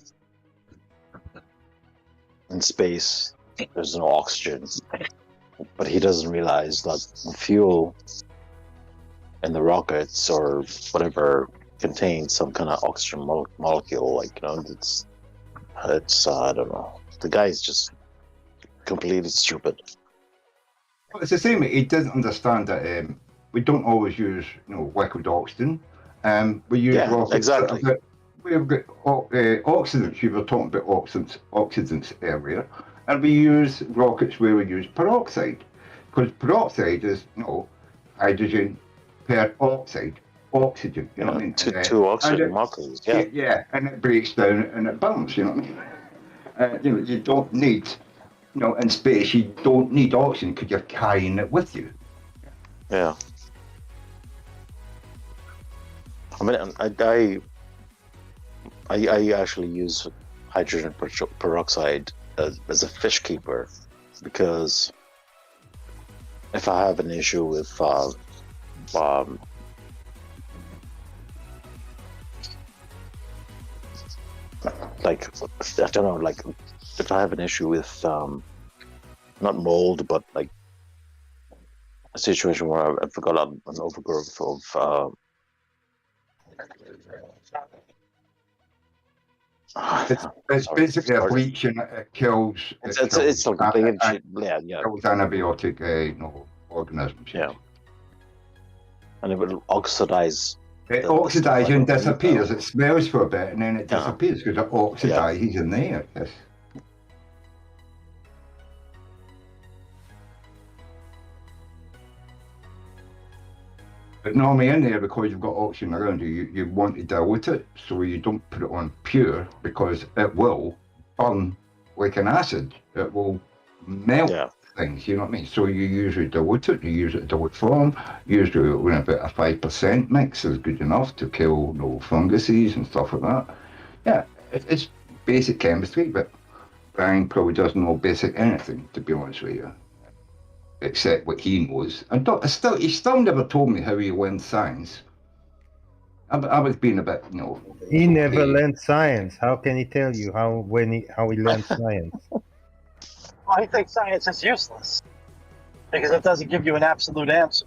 in space there's no oxygen, but he doesn't realize that the fuel in the rockets or whatever contains some kind of oxygen molecule. Like, it's I don't know. The guy's just completely stupid. Well, it's the same. He doesn't understand that we don't always use liquid oxygen. We use rockets. Exactly. We've got oxidants. You were talking about oxidants earlier, and we use rockets where we use peroxide, because peroxide is hydrogen peroxide, oxygen. You know what I mean? Two oxygen molecules. Yeah. Yeah, and it breaks down and it burns. You know what I mean? You don't need, in space, you don't need oxygen because you're carrying it with you. Yeah. I mean, I actually use hydrogen peroxide as a fish keeper, because if I have an issue with like, I don't know, like if I have an issue with not mold, but like a situation where I've got an overgrowth of it's basically a bleach, and it kills. It's like a bleach, kills anaebiotic organisms. Yeah. And it will oxidize. It oxidizes and disappears. It smells for a bit and then it disappears because it oxidizes in the air. Yes. But normally in there, because you've got oxygen around you, you want to dilute it, so you don't put it on pure, because it will burn like an acid. It will melt things, you know what I mean? So you usually dilute it, you use it dilute form, usually when about a 5% mix is good enough to kill funguses and stuff like that. Yeah, it's basic chemistry, but Brian probably doesn't know basic anything, to be honest with you, except what he knows. And he still never told me how he learned science. I was being a bit, He never learned science. How can he tell you how he learned science? I think science is useless because it doesn't give you an absolute answer.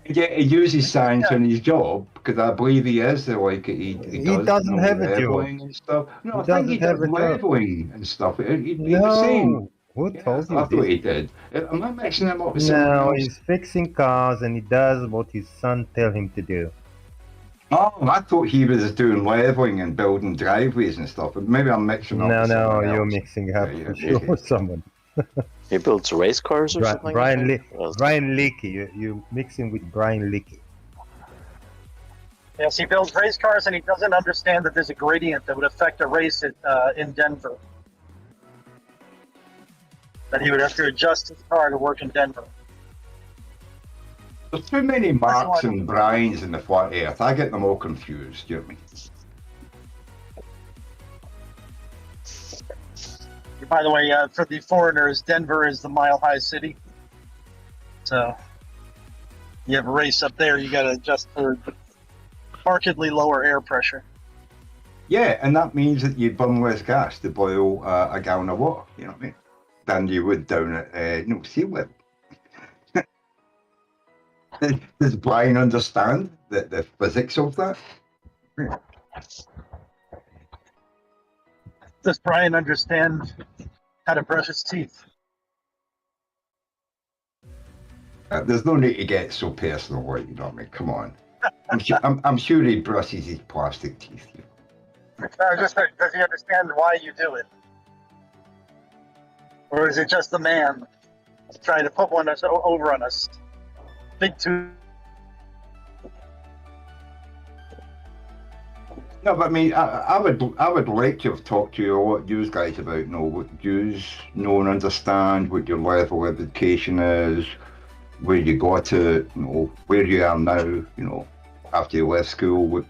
Yeah, he uses science in his job, because I believe he is. Like he doesn't have a job. And stuff. No, He I think he doesn't have does a job. leveling and stuff. He No. was saying. Who told you I thought this? he did. Am I mixing him up with someone No, else? he's fixing cars and he does what his son tells him to do. Oh, I thought he was doing leveling and building driveways and stuff. But maybe I'm mixing up. No, with someone you're else. mixing up for sure with someone. He builds race cars or something? Brian Leakey. You're mixing with Brian Leakey. Yes, he builds race cars and he doesn't understand that there's a gradient that would affect a race in Denver. That he would have to adjust his car to work in Denver. There's too many Marks and Brians in the flat Earth. I get them all confused. You know what I mean? By the way, for the foreigners, Denver is the mile-high city. So you have a race up there, you got to adjust for markedly lower air pressure. Yeah, and that means that you burn less gas to boil a gallon of water, you know what I mean, than you would down at sea level. Does Brian understand the physics of that? Yeah. Does Brian understand how to brush his teeth? There's no need to get so personal, like, you know what I mean? Come on. I'm sure he brushes his plastic teeth. Does he understand why you do it? Or is it just the man trying to put one over on us? Big two. No, but I mean, I would like to have talked to you or what you guys about, you know, what you know and understand, what your level of education is, where you got to, you know, where you are now, you know, after you left school, what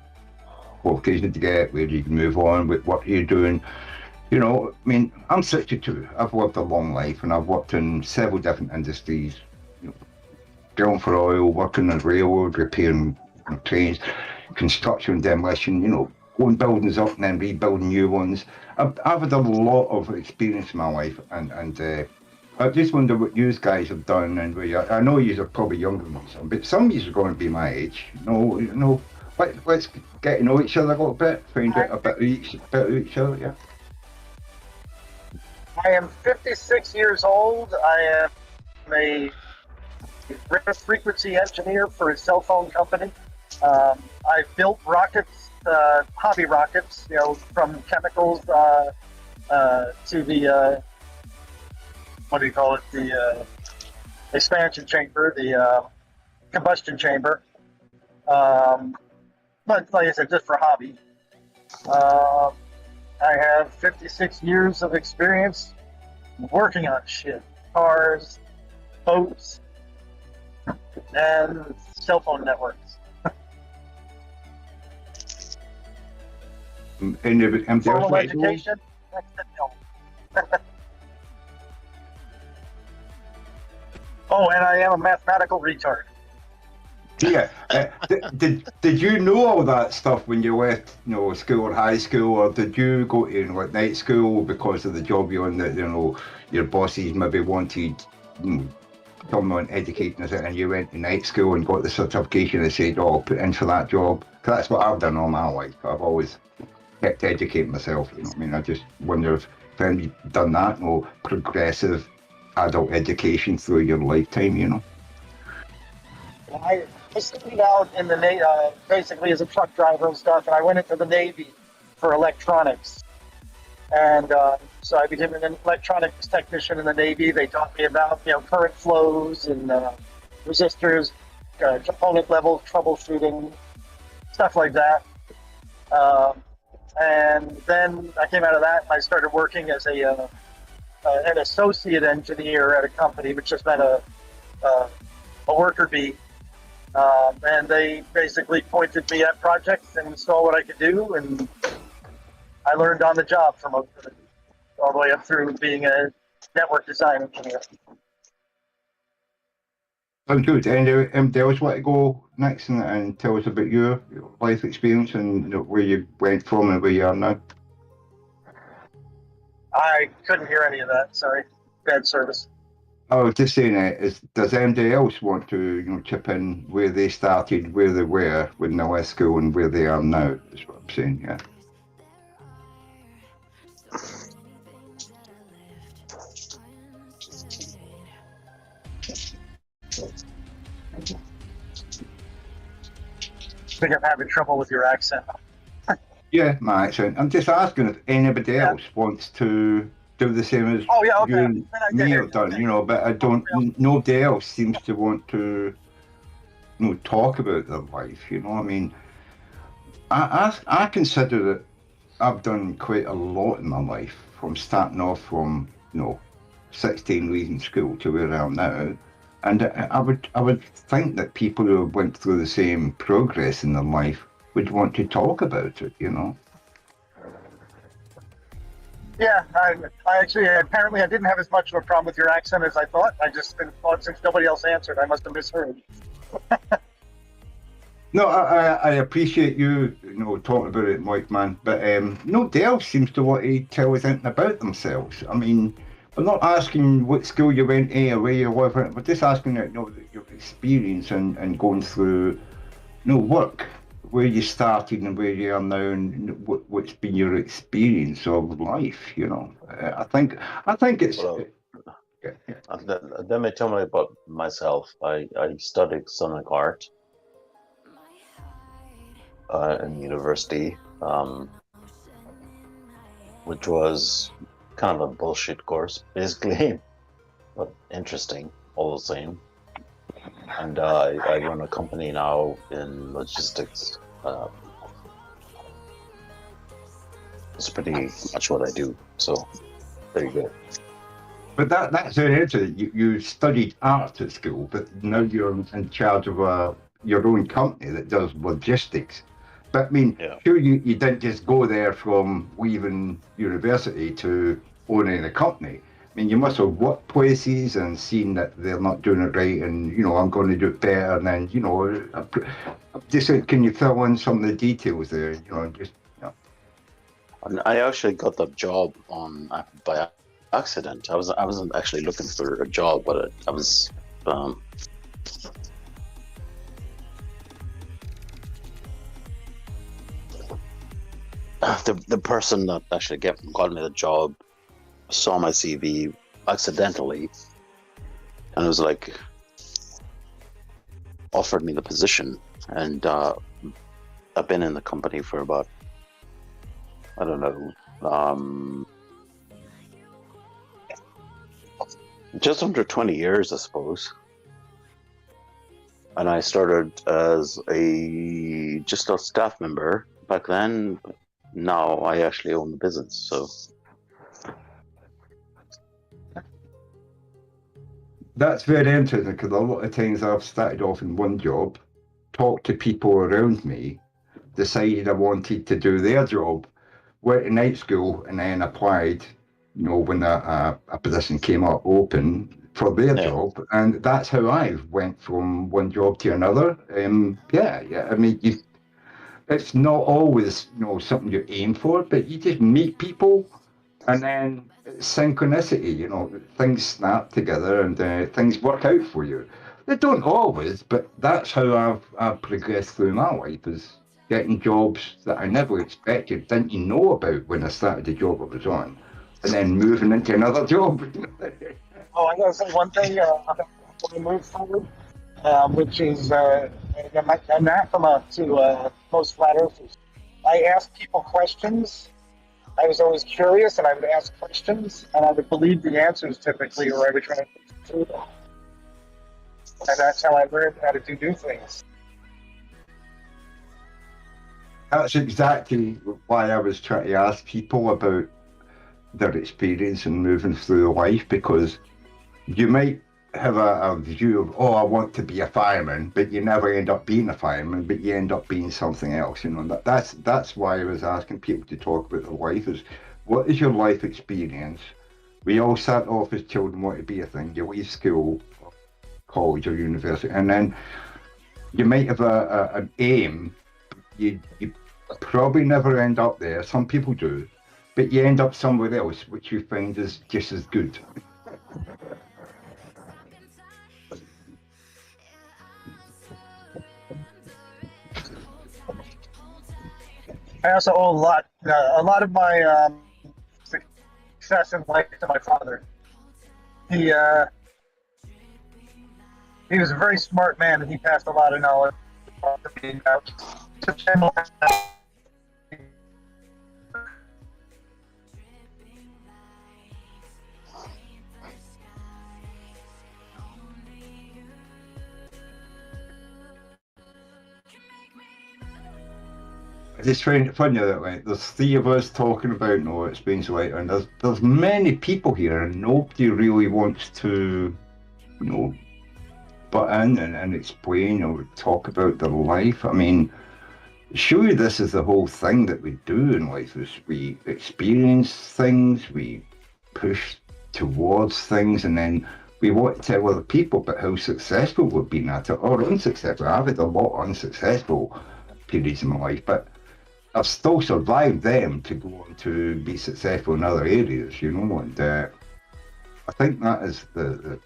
qualifications to get, where you can move on, what you're doing. You know, I mean, I'm 62. I've lived a long life and I've worked in several different industries, you know, drilling for oil, working on railroad, repairing trains, construction, demolition, you know, going buildings up and then rebuilding new ones. I've had a lot of experience in my life, and I just wonder what you guys have done, and where I know you are probably younger than some, but some of you are going to be my age. You know, let's get to know each other a little bit, find out a bit of each other. Yeah. I am 56 years old. I am a radio frequency engineer for a cell phone company. I've built rockets, hobby rockets, you know, from chemicals to the what do you call it? The expansion chamber, the combustion chamber. But like I said, just for hobby. I have 56 years of experience working on shit, cars, boats, and cell phone networks. Formal education. Oh, and I am a mathematical retard. Yeah. Did you know all that stuff when you left, you know, school or high school, or did you go to like night school because of the job you're on, that, you know, your bosses maybe wanted, you know, someone educating us, and you went to night school and got the certification and said, "Oh, I'll put in for that job"? That's what I've done all my life. I've always kept educating myself. You know what I mean? I just wonder if you've done that, you know, progressive adult education through your lifetime. You know. I started out in the Navy, basically as a truck driver and stuff, and I went into the Navy for electronics. And so I became an electronics technician in the Navy. They taught me about, you know, current flows and resistors, component level troubleshooting, stuff like that. And then I came out of that and I started working as an associate engineer at a company, which just meant a worker bee. And they basically pointed me at projects and saw what I could do, and I learned on the job from all the way up through being a network design engineer. Sounds good. And else want to go next and tell us about your life experience and, you know, where you went from and where you are now? I couldn't hear any of that. Sorry, bad service. I was just saying, does anybody else want to, you know, chip in where they started, where they were when they left school, and where they are now? Is what I'm saying. Yeah. I think I'm having trouble with your accent. Yeah, my accent. I'm just asking if anybody else wants to do the same as you and me have done, you know, but I don't, nobody else seems to want to, you know, talk about their life, you know. I mean, I consider that I've done quite a lot in my life, from starting off from, you know, 16 leaving school to where I am now. And I would think that people who went through the same progress in their life would want to talk about it, you know. Yeah, I actually, apparently I didn't have as much of a problem with your accent as I thought. I just thought since nobody else answered, I must have misheard. No, I appreciate you know, talking about it, Mike, man. But nobody else seems to want to tell us anything about themselves. I mean, we're not asking what school you went to or where you live. We're just asking you know, your experience and going through, you know, work, where you started and where you are now, and what's been your experience of life. You know, I think it's. Well, let me tell me about myself. I studied sonic art in university, which was kind of a bullshit course, basically, but interesting all the same. And I run a company now in logistics. It's pretty much what I do. So there you go. But that's very interesting. You studied art at school, but now you're in charge of your own company that does logistics. But I mean, sure, you didn't just go there from leaving university to owning a company. I mean, you must have worked places and seen that they're not doing it right, and you know, I'm going to do it better. And then, you know, just can you fill in some of the details there? You know, just. I actually got the job by accident. I wasn't actually looking for a job, but I was. The person that actually got me the job saw my CV accidentally, and it was like offered me the position, and I've been in the company for about, I don't know, just under 20 years, I suppose. And I started as just a staff member back then. Now I actually own the business, so. That's very interesting, because a lot of times I've started off in one job, talked to people around me, decided I wanted to do their job, went to night school, and then applied, you know, when a position came up open for their job, and that's how I went from one job to another. I mean, it's not always, you know, something you aim for, but you just meet people, and then synchronicity, you know, things snap together and things work out for you. They don't always, but that's how I've progressed through my life, is getting jobs that I never expected, didn't even know about when I started the job I was on, and then moving into another job. Oh, I gotta say one thing when we move forward, which is anathema to most flat earthers. I ask people questions. I was always curious, and I would ask questions, and I would believe the answers typically, or I would try to think through them. And that's how I learned how to do new things. That's exactly why I was trying to ask people about their experience in moving through life, because you might have a view of, oh, I want to be a fireman, but you never end up being a fireman, but you end up being something else. You know, that's why I was asking people to talk about their life, is what is your life experience? We all start off as children want to be a thing. You leave school, college or university, and then you might have an aim. You probably never end up there. Some people do, but you end up somewhere else, which you find is just as good. I also owe a lot of my success in life to my father. He was a very smart man, and he passed a lot of knowledge to me. I just find it funny that like there's three of us talking about no experience later, and there's many people here, and nobody really wants to, you know, butt in and explain or talk about their life. I mean, surely this is the whole thing that we do in life, is we experience things, we push towards things, and then we want to tell other people about how successful we've been at it, or unsuccessful. I've had a lot of unsuccessful periods in my life, but I've still survived them to go on to be successful in other areas, you know, and I think that is the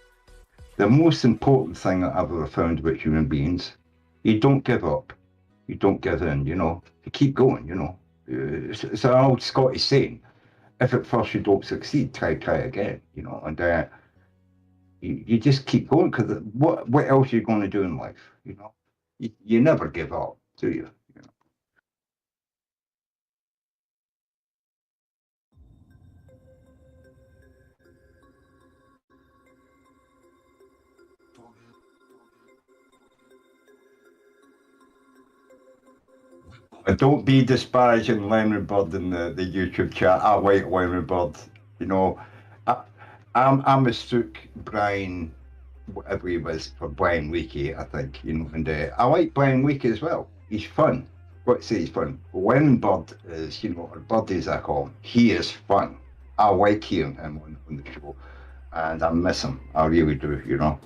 most important thing that I've ever found about human beings. You don't give up. You don't give in, you know. You keep going, you know. It's an old Scottish saying, if at first you don't succeed, try again, you know, and you just keep going, because what else are you going to do in life, you know? You never give up, do you? Don't be disparaging Lemon Bird in the YouTube chat. I like Lemon Bird. You know, I mistook Brian, whatever he was, for Brian Leakey, I think. You know, and I like Brian Leakey as well. He's fun. What say he's fun? Lemon Bird is, you know, or Birdie as I call him. He is fun. I like hearing him on the show, and I miss him. I really do. You know.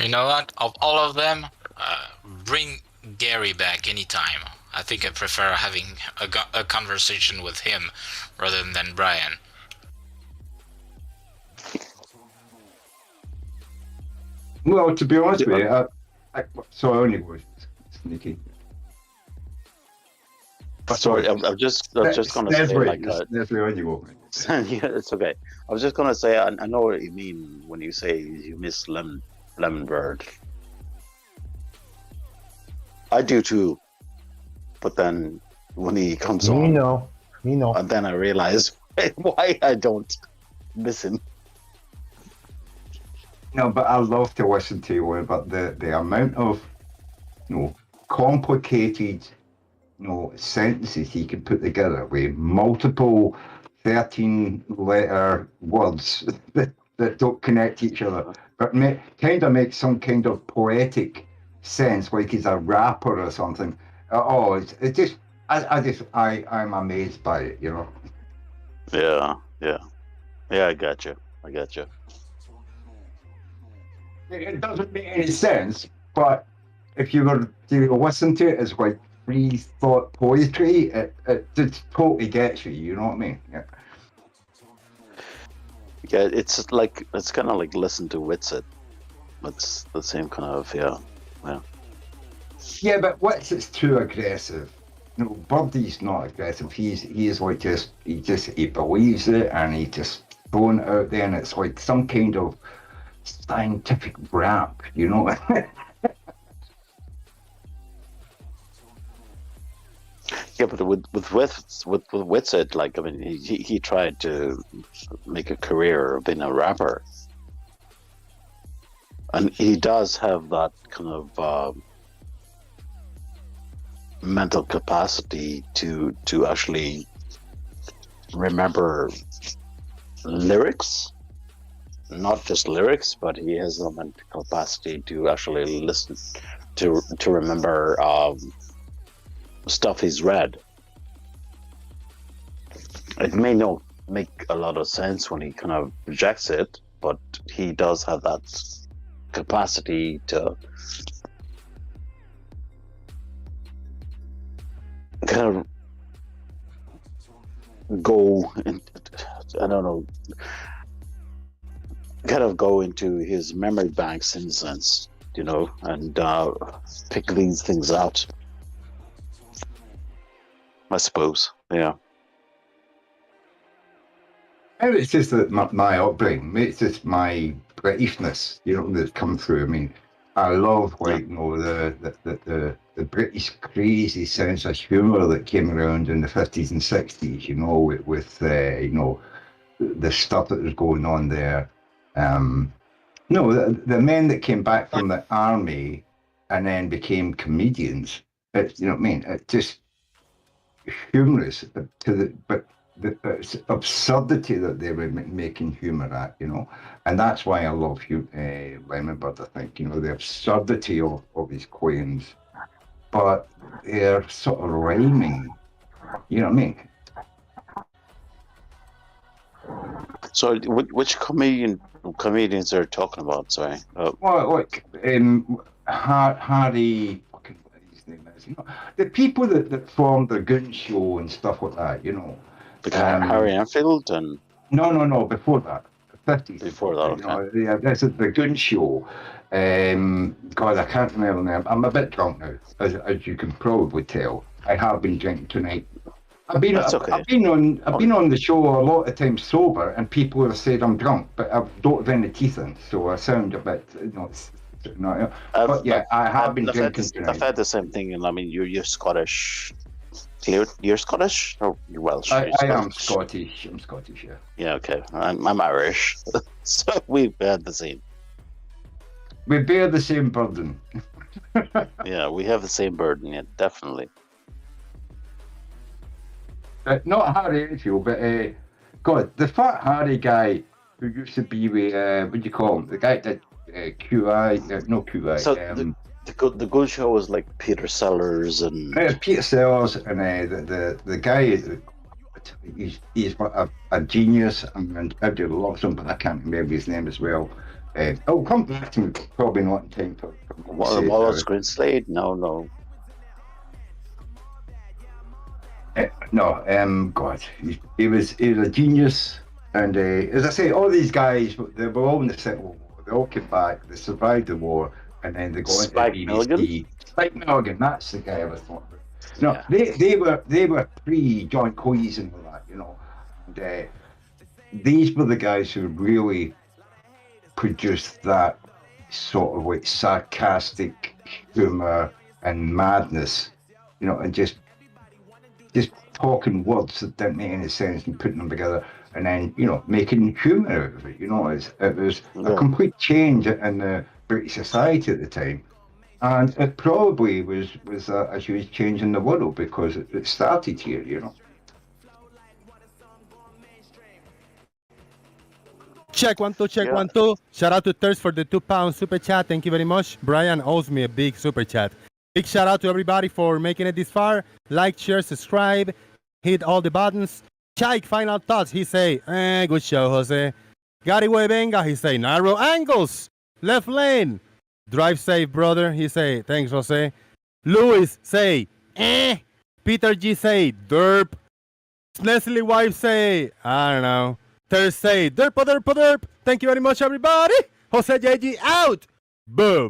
You know what? Of all of them, bring Gary back anytime. I think I prefer having a conversation with him rather than Brian. Well, to be honest with you, so I only was sneaky. Sorry, I'm just going to say, like, that's where you go. Yeah, it's okay. I was just going to say, I know what you mean when you say you miss Lemon Bird. I do too, but then when he comes on, me know, and then I realize why I don't miss him. No, but I love to listen to you, but the amount of, you know, complicated, you know, sentences he can put together with multiple 13-letter words that don't connect each other, but kind of make some kind of poetic sense, like he's a rapper or something. It's just, I'm amazed by it, you know. Yeah, I got you. It doesn't make any sense, but if you were to listen to it as like free thought poetry, it just totally gets you. You know what I mean? Yeah. Yeah, it's kind of like listen to Witsit. It's the same kind of yeah. Yeah, but Witsit's too aggressive. No, Birdie's not aggressive. He is like he believes it and he just throwing it out there, and it's like some kind of scientific rap, you know. Yeah, but with Witsit, like, I mean, he tried to make a career of being a rapper, and he does have that kind of mental capacity to actually remember lyrics. Not just lyrics, but he has the mental capacity to actually listen to remember stuff he's read. It may not make a lot of sense when he kind of rejects it, but he does have that capacity to kind of go in, I don't know, kind of go into his memory banks in a sense, you know, and pick these things out, I suppose. Yeah. Maybe it's just that my upbringing. Maybe it's just my Britishness, you know, that's come through. I mean, I love, like, you know, the British crazy sense of humour that came around in the 50s and 60s, you know, with you know, the stuff that was going on there. No, the men that came back from the army and then became comedians, It's, you know what I mean? It's just humorous to the absurdity that they were making humor at, you know, and that's why I love Lemon Bird. I think, you know, the absurdity of his claims, but they're sort of rhyming. You know what I mean? So, which comedians are talking about? Sorry. Well, like Harry, fucking what his name is, you know, the people that formed the Goon Show and stuff like that, you know. Harry Enfield and no, before that, 50s. Before that, okay. You know, yeah, that's the Goon Show. God, I can't remember the name. I'm a bit drunk now, as you can probably tell. I have been drinking tonight. I've been on the show a lot of times sober, and people have said I'm drunk, but I don't have any teeth in, so I sound a bit, you know. But yeah, I have been drinking tonight. I've had the same thing, and I mean, you're Scottish. You're Scottish or you're Welsh? I am Scottish. I'm Scottish, yeah. Yeah, okay. I'm Irish, so we had the same. We bear the same burden. Yeah, we have the same burden. Yeah, definitely. Not Harry Enfield, but God, the fat Harry guy who used to be with what do you call him? The guy that QI, no QI. So the Good Show was like Peter Sellers and Peter Sellers and the guy. He's a genius, and I do lots of him, but I can't remember his name as well. I'll come back to me, probably not in time for Wallace Green Slade. No. No, God, he was a genius, and as I say, all these guys, they were all in the Second World War. They all came back, they survived the war, and then they go into the BBC. Spike Milligan, that's the guy I was talking about. No, yeah. they were pre-John Cleese and all that, you know. And these were the guys who really produced that sort of like sarcastic humor and madness, you know, and just talking words that didn't make any sense and putting them together, and then, you know, making humour out of it. You know, it was a complete change in the British society at the time, and it probably was a huge change in the world because it started here. You know. Check 1 2 check 1 2. Shout out to Thirst for the £2 super chat. Thank you very much. Brian owes me a big super chat. Big shout out to everybody for making it this far. Like, share, subscribe, hit all the buttons. Chike, final thoughts. He say, good show, Jose. Gary Venga, he say, narrow angles. Left lane. Drive safe, brother. He say, thanks, Jose. Louis say, Peter G say, derp. Nestle wife say, I don't know. Thirst say, derp. Thank you very much, everybody. Jose JG out. Boom.